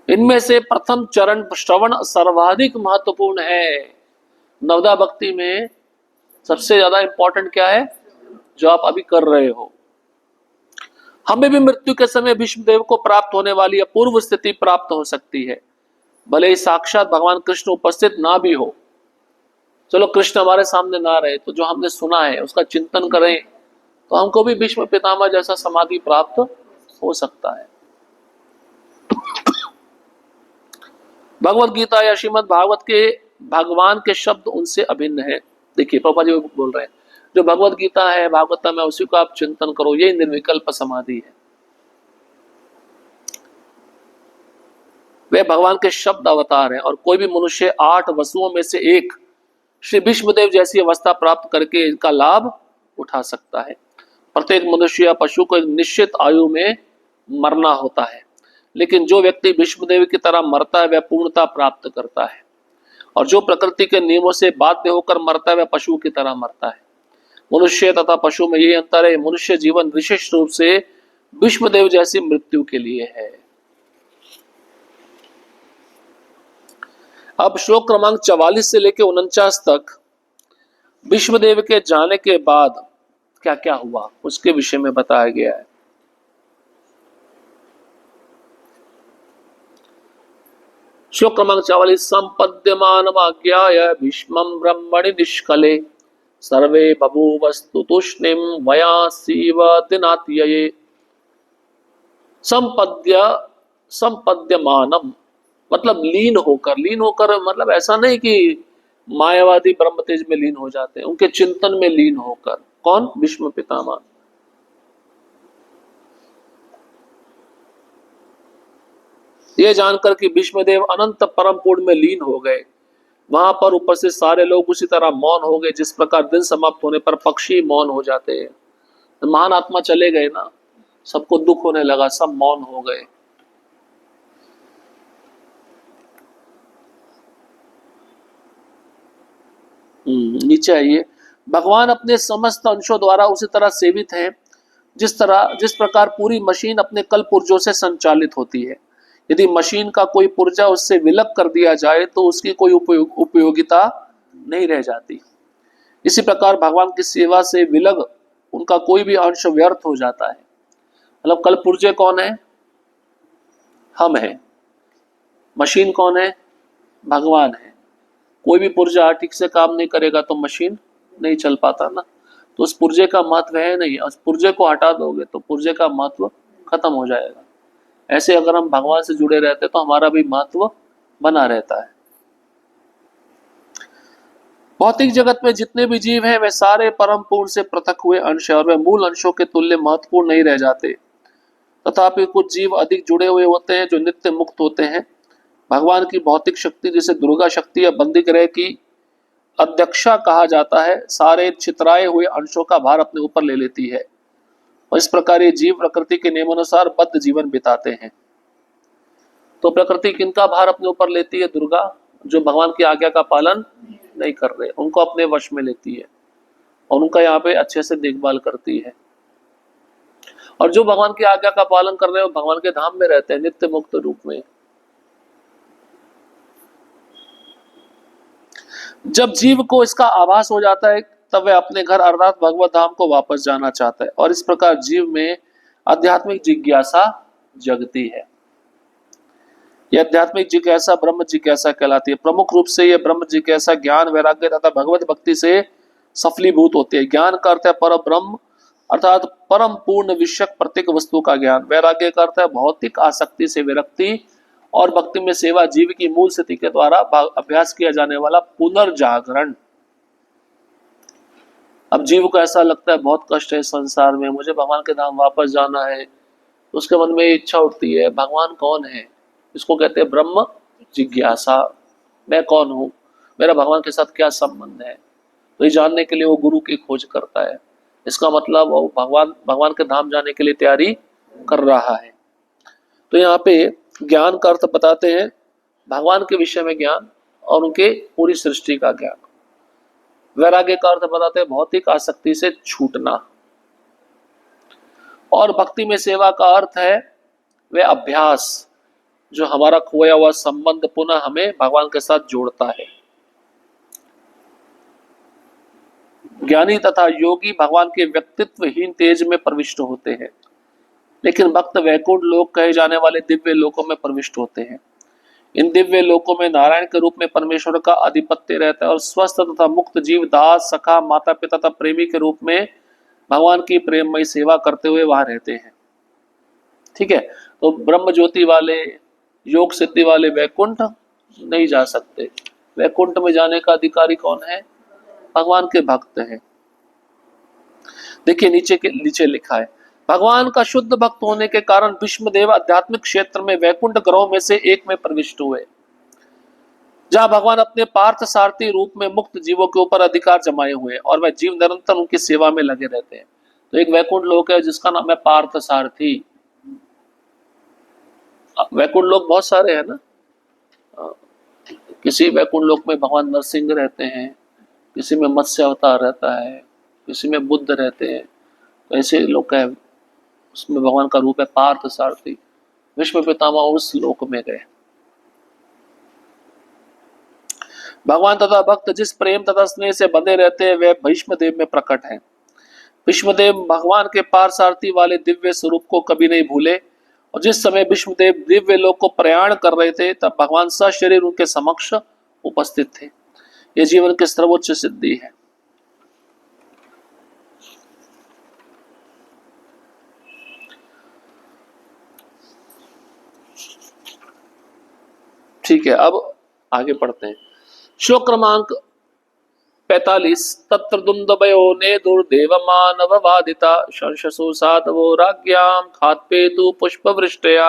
इनमें से प्रथम चरण श्रवण सर्वाधिक महत्वपूर्ण है। नवदा भक्ति में सबसे ज्यादा इंपॉर्टेंट क्या है? जो आप अभी कर रहे हो। हमें भी मृत्यु के समय विष्णुदेव को प्राप्त होने वाली अपूर्व स्थिति प्राप्त हो सकती है, भले ही साक्षात भगवान कृष्ण उपस्थित ना भी हो। चलो कृष्ण हमारे सामने ना रहे तो जो हमने सुना है उसका चिंतन करें तो हमको भी भीष्म पितामह जैसा समाधि प्राप्त हो सकता है। भगवत गीता या श्रीमद् भागवत के भगवान के शब्द उनसे अभिन्न है। देखिए प्रभुपाद जी बोल रहे हैं, जो भगवत गीता है, भागवतम है, उसी को आप चिंतन करो, यही निर्विकल्प समाधि है। वे भगवान के शब्द अवतार हैं और कोई भी मनुष्य 8 वसुओं में से एक श्री विष्णुदेव जैसी अवस्था प्राप्त करके इनका लाभ उठा सकता है। प्रत्येक मनुष्य या पशु को निश्चित आयु में मरना होता है, लेकिन जो व्यक्ति विष्णुदेव की तरह मरता है वह पूर्णता प्राप्त करता है, और जो प्रकृति के नियमों से बाध्य होकर मरता है वह पशु की तरह मरता है। मनुष्य तथा पशु में यही अंतर है, मनुष्य जीवन विशिष्ट रूप से विष्णुदेव जैसी मृत्यु के लिए है। अब श्लोक क्रमांक 44 से लेकर 49 तक विष्णुदेव के जाने के बाद क्या क्या हुआ उसके विषय में बताया गया है। श्लोक क्रमांक 44, संपद्यमानमाज्ञाय भीष्मं ब्रह्मणि निष्कले सर्वे बभूवस्तु तुष्णिं वयासीव दिनात्यये। संपद्यमानम मतलब लीन होकर मतलब ऐसा नहीं कि मायावादी ब्रह्म तेज में लीन हो जाते हैं, उनके चिंतन में लीन होकर। कौन? भीष्म पितामह। ये जानकर कि भीष्मदेव अनंत परम पूर्ण में लीन हो गए, वहां पर उपस्थित सारे लोग उसी तरह मौन हो गए जिस प्रकार दिन समाप्त होने पर पक्षी मौन हो जाते हैं। तो महान आत्मा चले गए ना, सबको दुख होने लगा, सब मौन हो गए। नीचे आइए। भगवान अपने समस्त अंशों द्वारा उसी तरह सेवित हैं जिस प्रकार पूरी मशीन अपने कल पुर्जों से संचालित होती है। यदि मशीन का कोई पुर्जा उससे विलग कर दिया जाए तो उसकी कोई उपयोगिता नहीं रह जाती। इसी प्रकार भगवान की सेवा से विलग उनका कोई भी अंश व्यर्थ हो जाता है। मतलब कल पुर्जे कौन है? हम हैं। मशीन कौन है? भगवान है। कोई भी पुर्जा ठीक से काम नहीं करेगा तो मशीन नहीं चल पाता ना, तो उस पुर्जे का महत्व है नहीं। उस पुर्जे को हटा दोगे तो पुर्जे का महत्व खत्म हो जाएगा। ऐसे अगर हम भगवान से जुड़े रहते तो हमारा भी महत्व बना रहता है। भौतिक जगत में जितने भी जीव हैं वे सारे परम पूर्ण से पृथक हुए अंश हैं और वे मूल अंशों के तुल्य महत्वपूर्ण नहीं रह जाते। तथापि कुछ जीव अधिक जुड़े हुए होते हैं जो नित्य मुक्त होते हैं। भगवान की भौतिक शक्ति, जिसे दुर्गा शक्ति या बंदी ग्रह की अध्यक्षा कहा जाता है, सारे छितराए हुए अंशों का भार अपने ऊपर ले लेती है और इस प्रकार ये जीव प्रकृति के नियमानुसार बद्ध जीवन बिताते हैं। तो प्रकृति किनका भार अपने ऊपर लेती है? दुर्गा, जो भगवान की आज्ञा का पालन नहीं कर रहे, उनको अपने वश में लेती है और उनका यहाँ पे अच्छे से देखभाल करती है। और जो भगवान की आज्ञा का पालन कर रहे हैं वो भगवान के धाम में रहते हैं नित्य मुक्त रूप में। जब जीव को इसका आभास हो जाता है तब वह अपने घर अर्थात भगवत धाम को वापस जाना चाहता है और इस प्रकार जीव में आध्यात्मिक जिज्ञासा जगती है। यह आध्यात्मिक जिज्ञासा ब्रह्म जिज्ञासा कहलाती है। प्रमुख रूप से यह ब्रह्म जिज्ञासा ज्ञान, वैराग्य तथा भगवत भक्ति से सफलीभूत होती है। ज्ञान का अर्थ है पर ब्रह्म अर्थात परम पूर्ण विषयक प्रत्येक वस्तु का ज्ञान। वैराग्य का अर्थ है भौतिक आसक्ति से विरक्ति और भक्ति में सेवा, जीव की मूल स्थिति के द्वारा अभ्यास किया जाने वाला पुनर्जागरण। अब जीव को ऐसा लगता है बहुत कष्ट है संसार में, मुझे भगवान के धाम वापस जाना है, तो उसके मन में इच्छा उठती है भगवान कौन है। इसको कहते हैं ब्रह्म जिज्ञासा। मैं कौन हूँ, मेरा भगवान के साथ क्या संबंध है, तो ये जानने के लिए वो गुरु की खोज करता है। इसका मतलब वो भगवान के धाम जाने के लिए तैयारी कर रहा है। तो यहाँ पे ज्ञान का अर्थ बताते हैं भगवान के विषय में ज्ञान और उनके पूरी सृष्टि का ज्ञान। वैराग्य का अर्थ बताते हैं भौतिक आसक्ति से छूटना और भक्ति में सेवा का अर्थ है वह अभ्यास जो हमारा खोया हुआ संबंध पुनः हमें भगवान के साथ जोड़ता है। ज्ञानी तथा योगी भगवान के व्यक्तित्वहीन तेज में प्रविष्ट होते हैं, लेकिन भक्त वैकुंठ लोक कहे जाने वाले दिव्य लोकों में प्रविष्ट होते हैं। इन दिव्य लोकों में नारायण के रूप में परमेश्वर का आधिपत्य रहता है और स्वस्थ तथा मुक्त जीव दास, सखा, माता पिता तथा प्रेमी के रूप में भगवान की प्रेममयी सेवा करते हुए वहां रहते हैं। ठीक है, तो ब्रह्म ज्योति वाले, योग सिद्धि वाले वैकुंठ नहीं जा सकते। वैकुंठ में जाने का अधिकारी कौन है? भगवान के भक्त हैं। देखिए नीचे लिखा है, भगवान का शुद्ध भक्त होने के कारण विष्णुदेव आध्यात्मिक क्षेत्र में वैकुंठ ग्रहों में से एक में प्रविष्ट हुए, जहां भगवान अपने पार्थ सारथी रूप में मुक्त जीवों के ऊपर अधिकार जमाए हुए और वह जीव निरंतर उनकी सेवा में लगे रहते हैं। तो एक वैकुंठ लोक है जिसका नाम है पार्थ सारथी। वैकुंठ लोक बहुत सारे हैं ना, किसी वैकुंठ लोक में भगवान नरसिंह रहते हैं, किसी में मत्स्य अवतार रहता है, किसी में बुद्ध रहते हैं। तो ऐसे लोक है, उसमें भगवान का रूप है पार्थ सारथी। विश्व पितामह उस लोक में गए। भगवान तथा भक्त जिस प्रेम तथा स्नेह से बंधे रहते हैं वे भीष्मदेव में प्रकट है। भीष्मदेव भगवान के पारसारथी वाले दिव्य स्वरूप को कभी नहीं भूले और जिस समय भीष्मदेव दिव्य लोक को प्रयाण कर रहे थे तब भगवान सशरीर उनके समक्ष उपस्थित थे। यह जीवन की सर्वोच्च सिद्धि है। ठीक है, अब आगे पढ़ते हैं। श्लोक क्रमांक 45। तत्र दुंदुभयो ने दुर्देव मानव वादिता शंशसु साधवो राज्ञाम खात्पेतु पुष्प वृष्टया।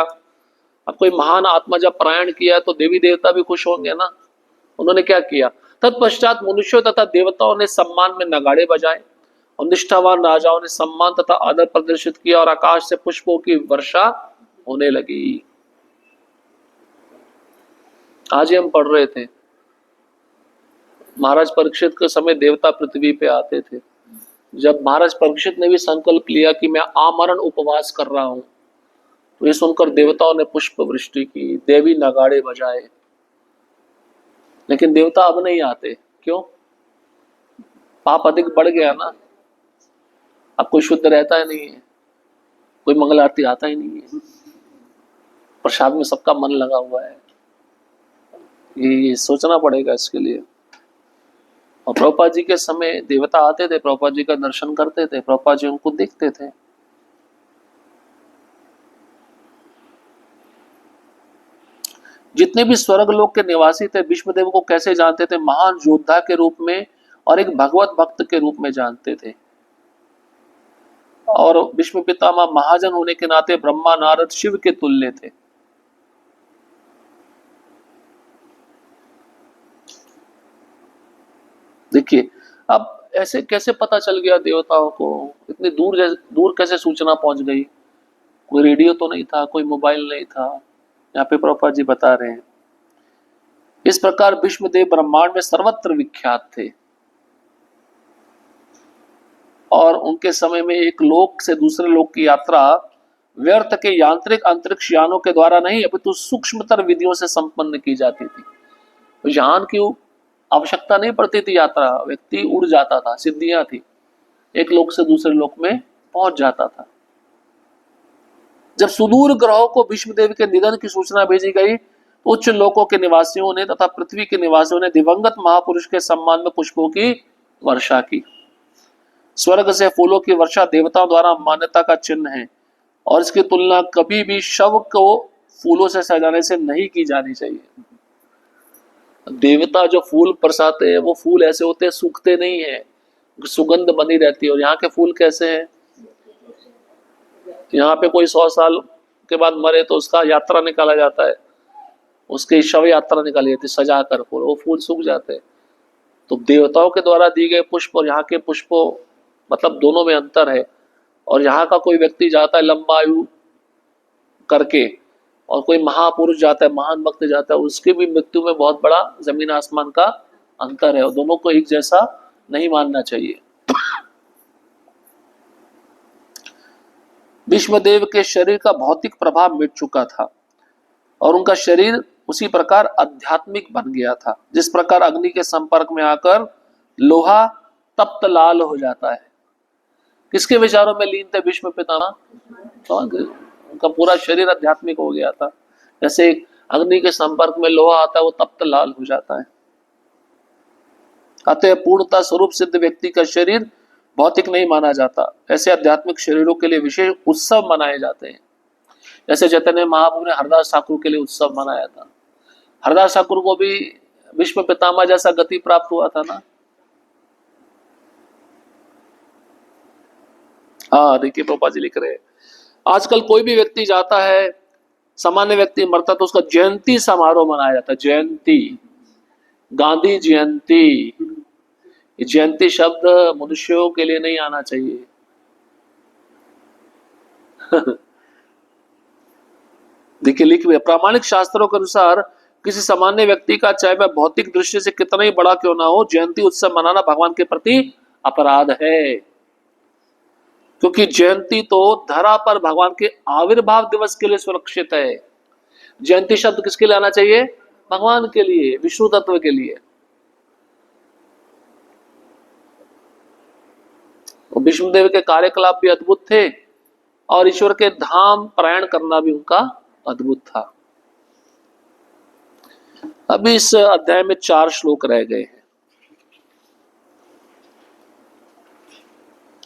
अब कोई महान आत्मा जब प्रयाण किया तो देवी देवता भी खुश होंगे ना। उन्होंने क्या किया? तत्पश्चात मनुष्यों तथा देवताओं ने सम्मान में नगाड़े बजाए और निष्ठावान राजाओं ने सम्मान तथा आदर प्रदर्शित किया और आकाश से पुष्पों की वर्षा होने लगी। आज ही हम पढ़ रहे थे, महाराज परीक्षित के समय देवता पृथ्वी पे आते थे। जब महाराज परीक्षित ने भी संकल्प लिया कि मैं आमरण उपवास कर रहा हूं, तो ये सुनकर देवताओं ने पुष्प वृष्टि की, देवी नगाड़े बजाए। लेकिन देवता अब नहीं आते। क्यों? पाप अधिक बढ़ गया ना। अब कोई शुद्ध रहता ही नहीं है, कोई मंगल आरती आता ही नहीं है, प्रसाद में सबका मन लगा हुआ है। ये सोचना पड़ेगा इसके लिए। और प्रभुपाद जी के समय देवता आते थे, प्रभुपाद जी का दर्शन करते थे, प्रभुपाद जी उनको देखते थे। जितने भी स्वर्ग लोक के निवासी थे विष्णुदेव को कैसे जानते थे? महान योद्धा के रूप में और एक भगवत भक्त के रूप में जानते थे। और भीष्म पितामह महाजन होने के नाते ब्रह्मा नारद शिव के तुल्य थे। देखिए अब ऐसे कैसे पता चल गया देवताओं को, इतनी दूर कैसे सूचना पहुंच गई? कोई रेडियो तो नहीं था, कोई मोबाइल नहीं था, यहाँ पे प्रभुपाद जी बता रहे हैं। इस प्रकार भीष्मदेव ब्रह्मांड में सर्वत्र विख्यात थे और उनके समय में एक लोक से दूसरे लोक की यात्रा व्यर्थ के यांत्रिक अंतरिक्ष यानों के द्वारा नहीं अपितु सूक्ष्मतर विधियों से संपन्न की जाती थी। तो यान की आवश्यकता नहीं पड़ती थी, यात्रा व्यक्ति उड़ जाता था, सिद्धियां थी, एक लोक से दूसरे लोक में पहुंच जाता था। जब सुदूर ग्रहों को भीष्मदेव के निधन की सूचना भेजी गई, उच्च लोकों के निवासियों ने तथा पृथ्वी के निवासियों ने दिवंगत महापुरुष के सम्मान में पुष्पों की वर्षा की। स्वर्ग से फूलों की वर्षा देवताओं द्वारा मान्यता का चिन्ह है और इसकी तुलना कभी भी शव को फूलों से सजाने से नहीं की जानी चाहिए। देवता जो फूल बरसाते हैं वो फूल ऐसे होते हैं, सूखते नहीं है, सुगंध बनी रहती है। और यहाँ के फूल कैसे हैं? यहाँ पे कोई 100 साल के बाद मरे तो उसका यात्रा निकाला जाता है, उसकी शव यात्रा निकाली जाती है सजा कर, फूल वो फूल सूख जाते हैं। तो देवताओं के द्वारा दिए गए पुष्प और यहाँ के पुष्पों मतलब दोनों में अंतर है। और यहाँ का कोई व्यक्ति जाता है लंबा आयु करके और कोई महापुरुष जाता है, महान भक्त जाता है, उसकी भी मृत्यु में बहुत बड़ा जमीन आसमान का अंतर है और दोनों को एक जैसा नहीं मानना चाहिए। भीष्मदेव के शरीर का भौतिक प्रभाव मिट चुका था और उनका शरीर उसी प्रकार आध्यात्मिक बन गया था जिस प्रकार अग्नि के संपर्क में आकर लोहा तप्त लाल हो जाता है। किसके विचारों में लीन थे भीष्म पितामह? उनका पूरा शरीर आध्यात्मिक हो गया था। जैसे अग्नि के संपर्क में लोहा आता है वो तप्त लाल हो जाता है। अतः पूर्णता स्वरूप सिद्ध व्यक्ति का शरीर भौतिक नहीं माना जाता। ऐसे आध्यात्मिक शरीरों के लिए विशेष उत्सव मनाए जाते हैं। जैसे चैतन्य महाप्रभु ने हरदास ठाकुर के लिए उत्सव मनाया था। हरदास ठाकुर को भी भीष्म पितामह जैसा गति प्राप्त हुआ था ना। हाँ देखिए प्रभुपाद जी लिख रहे हैं, आजकल कोई भी व्यक्ति जाता है, सामान्य व्यक्ति मरता तो उसका जयंती समारोह मनाया जाता है। जयंती, गांधी जयंती। जयंती शब्द मनुष्यों के लिए नहीं आना चाहिए। देखिए लिख रहे, प्रामाणिक शास्त्रों के अनुसार किसी सामान्य व्यक्ति का चाहे वह भौतिक दृष्टि से कितना ही बड़ा क्यों ना हो, जयंती उत्सव मनाना भगवान के प्रति अपराध है। क्योंकि जयंती तो धरा पर भगवान के आविर्भाव दिवस के लिए सुरक्षित है। जयंती शब्द किसके लिए आना चाहिए? भगवान के लिए, विष्णु तत्व के लिए। विष्णुदेव के कार्यकलाप भी अद्भुत थे और ईश्वर के धाम प्रयाण करना भी उनका अद्भुत था। अभी इस अध्याय में 4 श्लोक रह गए हैं,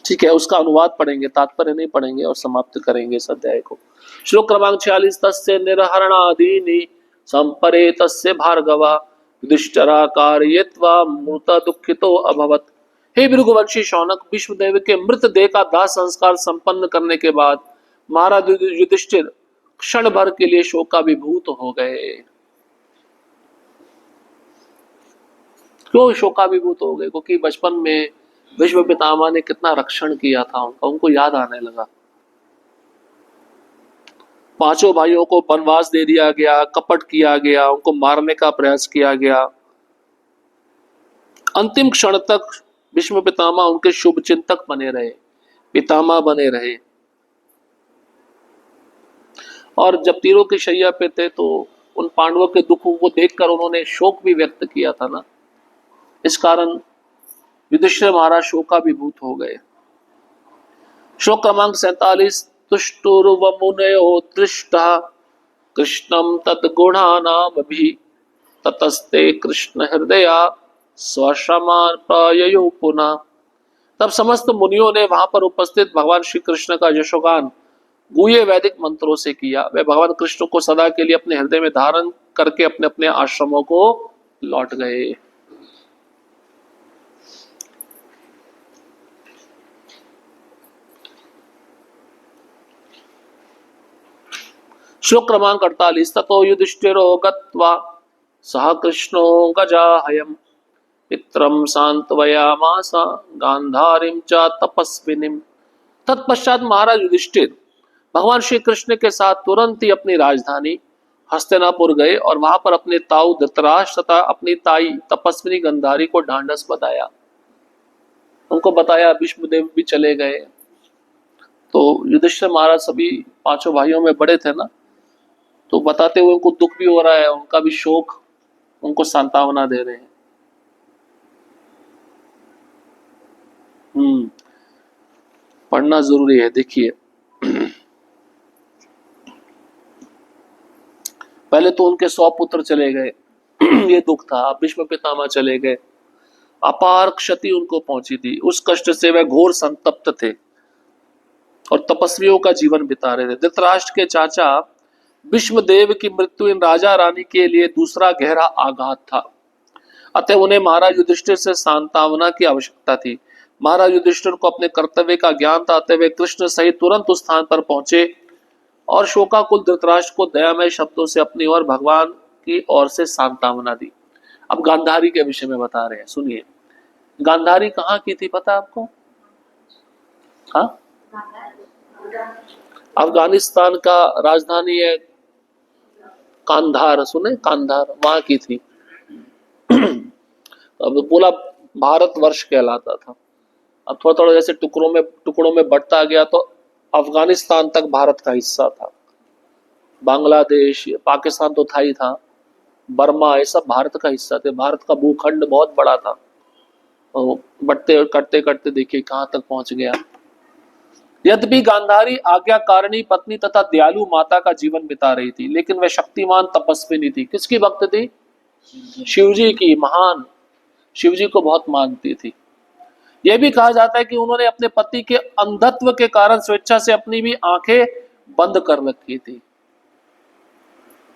ठीक है, उसका अनुवाद पढ़ेंगे, तात्पर्य नहीं पढ़ेंगे और समाप्त करेंगे इस अध्याय को। श्लोक क्रमांक 46, तस्य निर्हरणादीनि संपरे तस्य भार्गवा युधिष्ठिरा कारयित्वा मृत दुःखितो अभवत्। हे भृगुवंशी शौनक, भीष्मदेव के मृत देह का दाह संस्कार संपन्न करने के बाद महाराज युधिष्ठिर क्षण भर के लिए शोकाभिभूत हो गए। क्यों शोकाभिभूत हो गए? क्योंकि बचपन में भीष्म पितामह ने कितना रक्षण किया था उनका, उनको याद आने लगा। 5 भाइयों को वनवास दे दिया गया, कपट किया गया, उनको मारने का प्रयास किया गया। अंतिम क्षण तक भीष्म पितामह उनके शुभ चिंतक बने रहे, पितामह बने रहे। और जब तीरों की शैया पे थे तो उन पांडवों के दुखों को देखकर उन्होंने शोक भी व्यक्त किया था ना। इस कारण युधिष्ठिर महाराज शोकाभिभूत हो गए। श्लोक क्रमांक 47, तुष्टुर्वमुनयो दृष्टा कृष्णम तद्गुणानामभि ततस्ते कृष्ण हृदया स्वश्रमान प्रययो पुनः। तब समस्त मुनियों ने वहां पर उपस्थित भगवान श्री कृष्ण का यशोगान गुह्य वैदिक मंत्रों से किया। वे भगवान कृष्ण को सदा के लिए अपने हृदय में धारण करके अपने अपने आश्रमों को लौट गए। श्लोक क्रमांक 48। ततो युधिष्ठिरो गत्वा सह कृष्णो गजाहयम् पित्रम सांत्वयामास गांधारीं च तपस्विनीम्। तत्पश्चात महाराज युधिष्ठिर भगवान श्री कृष्ण के साथ तुरंत ही अपनी राजधानी हस्तिनापुर गए और वहां पर अपने ताऊ धृतराष्ट्र तथा अपनी ताई तपस्विनी गंधारी को ढांढस बताया। उनको बताया, भीष्मदेव भी चले गए। तो युधिष्ठिर महाराज सभी पांचों भाइयों में बड़े थे ना, तो बताते हुए उनको दुख भी हो रहा है, उनका भी शोक, उनको सांत्वना दे रहे हैं। पढ़ना जरूरी है। देखिए, पहले तो उनके 100 पुत्र चले गए ये दुख था। अब भीष्म पितामह चले गए, अपार क्षति उनको पहुंची थी। उस कष्ट से वे घोर संतप्त थे और तपस्वियों का जीवन बिता रहे थे। धृतराष्ट्र के चाचा भीष्मदेव की मृत्यु इन राजा रानी के लिए दूसरा गहरा आघात था। अतः उन्हें महाराज युधिष्ठिर से सांत्वना की आवश्यकता थी। महाराज युधिष्ठिर को अपने कर्तव्य का ज्ञान था, अतः वे कृष्ण सहित तुरंत उस स्थान पर पहुंचे और शोकाकुल धृतराष्ट्र को दयामय शब्दों से अपनी ओर भगवान की ओर से सांत्वना दी। अब गांधारी के विषय में बता रहे हैं, सुनिए। गांधारी कहाँ की थी पता आपको? हाँ, अफगानिस्तान का राजधानी है कांधार, सुने? कांधार, वहां की थी। अब पूरा भारतवर्ष कहलाता था। अब थोड़ा थोड़ा जैसे टुकड़ों में बढ़ता गया, तो अफगानिस्तान तक भारत का हिस्सा था। बांग्लादेश, पाकिस्तान तो था ही था, बर्मा, ये सब भारत का हिस्सा थे। भारत का भूखंड बहुत बड़ा था। तो बढ़ते करते करते देखिए कहां तक पहुंच गया। यद्यपि गांधारी आज्ञाकारिणी पत्नी तथा दयालु माता का जीवन बिता रही थी, लेकिन वह शक्तिमान तपस्विनी थी। किसकी भक्त थी? शिवजी की। महान शिवजी को बहुत मानती थी। यह भी कहा जाता है कि उन्होंने अपने पति के अंधत्व के कारण स्वेच्छा से अपनी भी आंखें बंद कर रखी थी।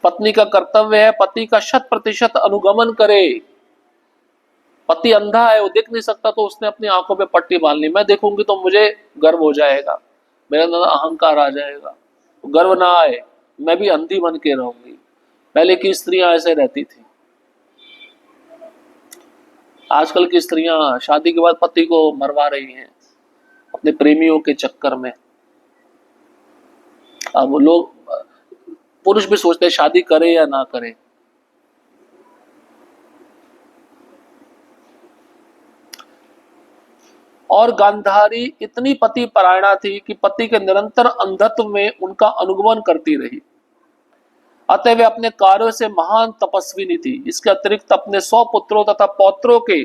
पत्नी का कर्तव्य है पति का 100% अनुगमन करे। पति अंधा है, वो देख नहीं सकता, तो उसने अपनी आंखों पे पट्टी बांध ली। मैं देखूंगी तो मुझे गर्व हो जाएगा, मेरे अंदर अहंकार आ जाएगा, गर्व ना आए, मैं भी अंधी बन के रहूंगी। पहले की स्त्रियां ऐसे रहती थी। आजकल की स्त्रियां शादी के बाद पति को मरवा रही हैं अपने प्रेमियों के चक्कर में। अब लोग, पुरुष भी सोचते हैं शादी करे या ना करे। और गांधारी इतनी पति परायणा थी कि पति के निरंतर अंधत्व में उनका अनुगमन करती रही। अतः वे अपने कार्यों से महान तपस्विनी थी। इसके अतिरिक्त अपने 100 पुत्रों तथा पौत्रों के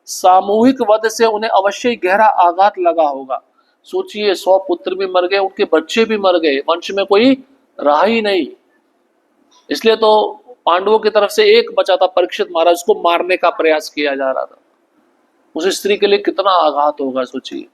सामूहिक वध से उन्हें अवश्य गहरा आघात लगा होगा। सोचिए, 100 पुत्र भी मर गए, उनके बच्चे भी मर गए, वंश में कोई रहा ही नहीं। इसलिए तो पांडवों की तरफ से एक बचा था, परीक्षित महाराज, उसको मारने का प्रयास किया जा रहा था। उस स्त्री के लिए कितना आघात होगा, सोचिए।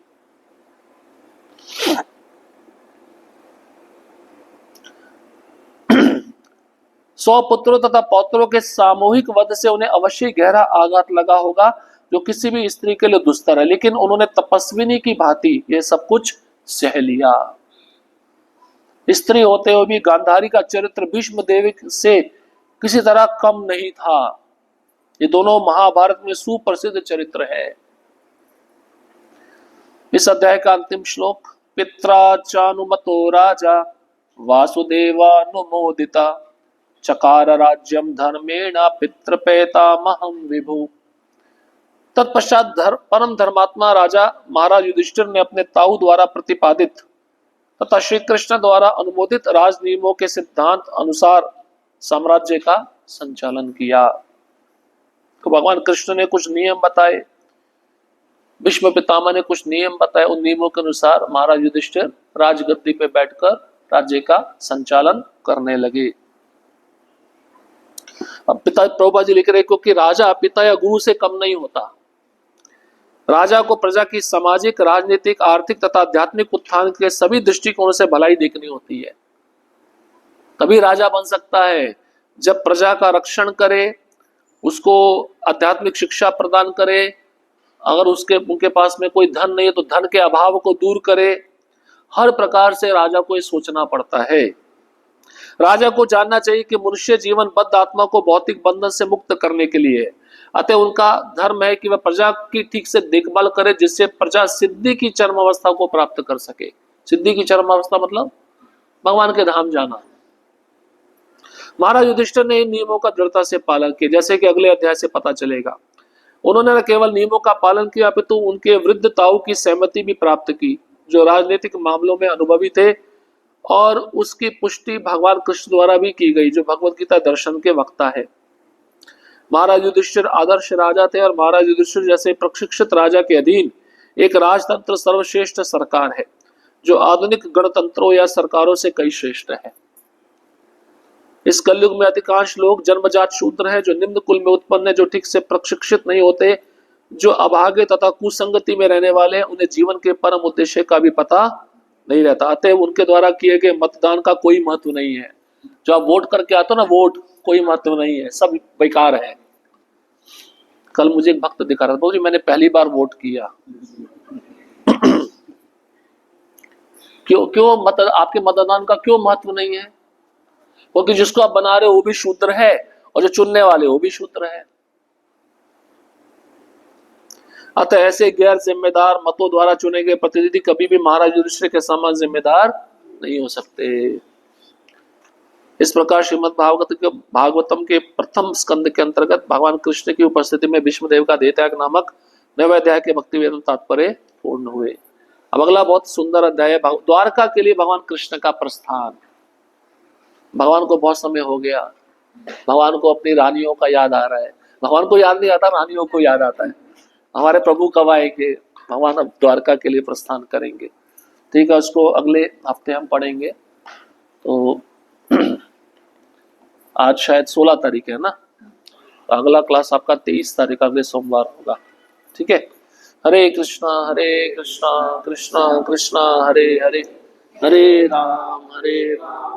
सौ पुत्रों तथा पौत्रों के सामूहिक वध से उन्हें अवश्य गहरा आघात लगा होगा, जो किसी भी स्त्री के लिए दुस्तर है। लेकिन उन्होंने तपस्विनी की भांति यह सब कुछ सह लिया। स्त्री होते हुए भी गांधारी का चरित्र भीष्म देव से किसी तरह कम नहीं था। ये दोनों महाभारत में सुप्रसिद्ध चरित्र है। इस अध्याय का अंतिम श्लोक, पित्रा चानुमतो राजा वासुदेवानुमोदिता चकार राज्यम धर्मेण पितृपेतामहं विभु। तत्पश्चात परम धर्मात्मा राजा महाराज युधिष्ठिर ने अपने ताऊ द्वारा प्रतिपादित तथा श्री कृष्ण द्वारा अनुमोदित राज नियमों के सिद्धांत अनुसार साम्राज्य का संचालन किया। तो भगवान कृष्ण ने कुछ नियम बताए, भीष्म पितामह ने कुछ नियम बताए। उन नियमों के अनुसार महाराज युधिष्ठिर राजगद्दी पे बैठकर राज्य का संचालन करने लगे। अब पिता प्रभुपाद जी लिख रहे, क्योंकि राजा पिता या गुरु से कम नहीं होता। राजा को प्रजा की सामाजिक, राजनीतिक, आर्थिक तथा आध्यात्मिक उत्थान के सभी दृष्टिकोणों से भलाई देखनी होती है। तभी राजा बन सकता है जब प्रजा का रक्षण करे, उसको आध्यात्मिक शिक्षा प्रदान करे। अगर उनके पास में कोई धन नहीं है तो धन के अभाव को दूर करे। हर प्रकार से राजा को ये सोचना पड़ता है। राजा को जानना चाहिए कि मनुष्य जीवन बद्ध आत्मा को भौतिक बंधन से मुक्त करने के लिए है। अतः उनका धर्म है कि वह प्रजा की ठीक से देखभाल करे, जिससे प्रजा सिद्धि की चरम अवस्था को प्राप्त कर सके। सिद्धि की चरम अवस्था मतलब भगवान के धाम जाना। महाराज युधिष्ठिर ने इन नियमों का दृढ़ता से पालन किया, जैसे कि अगले अध्याय से पता चलेगा। उन्होंने न केवल नियमों का पालन किया अपितु उनके वृद्ध ताऊ की सहमति भी प्राप्त की, जो राजनीतिक मामलों में अनुभवी थे, और उसकी पुष्टि भगवान कृष्ण द्वारा भी की गई, जो भगवत गीता दर्शन के वक्ता है। महाराज युधिष्ठिर आदर्श राजा थे, और महाराज युधिष्ठिर जैसे प्रशिक्षित राजा के अधीन एक राजतंत्र सर्वश्रेष्ठ सरकार है, जो आधुनिक गणतंत्रों या सरकारों से कई श्रेष्ठ है। इस कलयुग में अधिकांश लोग जन्मजात शूद्र हैं, जो निम्न कुल में उत्पन्न है, जो ठीक से प्रशिक्षित नहीं होते, जो अभागे तथा कुसंगति में रहने वाले हैं। उन्हें जीवन के परम उद्देश्य का भी पता नहीं रहता, अतः उनके द्वारा किए गए मतदान का कोई महत्व नहीं है। जो आप वोट करके आते हो ना, वोट कोई महत्व नहीं है, सब बेकार है। कल मुझे एक भक्त दिखा रहा था, बोली मैंने पहली बार वोट किया। क्यों आपके मतदान का क्यों महत्व नहीं है? क्योंकि जिसको आप बना रहे हो वो भी शूद्र है, और जो चुनने वाले वो भी शूद्र है। अतः ऐसे गैर जिम्मेदार मतों द्वारा चुने गए प्रतिनिधि कभी भी महाराज युधिष्ठिर के समान जिम्मेदार नहीं हो सकते। इस प्रकार श्रीमद् भागवतम के प्रथम स्कंद के अंतर्गत भगवान कृष्ण की उपस्थिति में भीष्मदेव का देहत्याग नामक नवे अध्याय के भक्ति वेदांत तात्पर्य पूर्ण हुए। अब अगला बहुत सुंदर अध्याय है, द्वारका के लिए भगवान कृष्ण का प्रस्थान। भगवान को बहुत समय हो गया, भगवान को अपनी रानियों का याद आ रहा है। भगवान को याद नहीं आता, रानियों को याद आता है। हमारे प्रभु कब आएंगे? भगवान अब द्वारका के लिए प्रस्थान करेंगे। ठीक है, उसको अगले हफ्ते हम पढ़ेंगे। तो आज शायद 16 तारीख है ना, तो अगला क्लास आपका 23 तारीख अगले सोमवार होगा। ठीक है। हरे कृष्णा कृष्णा कृष्णा हरे हरे, हरे राम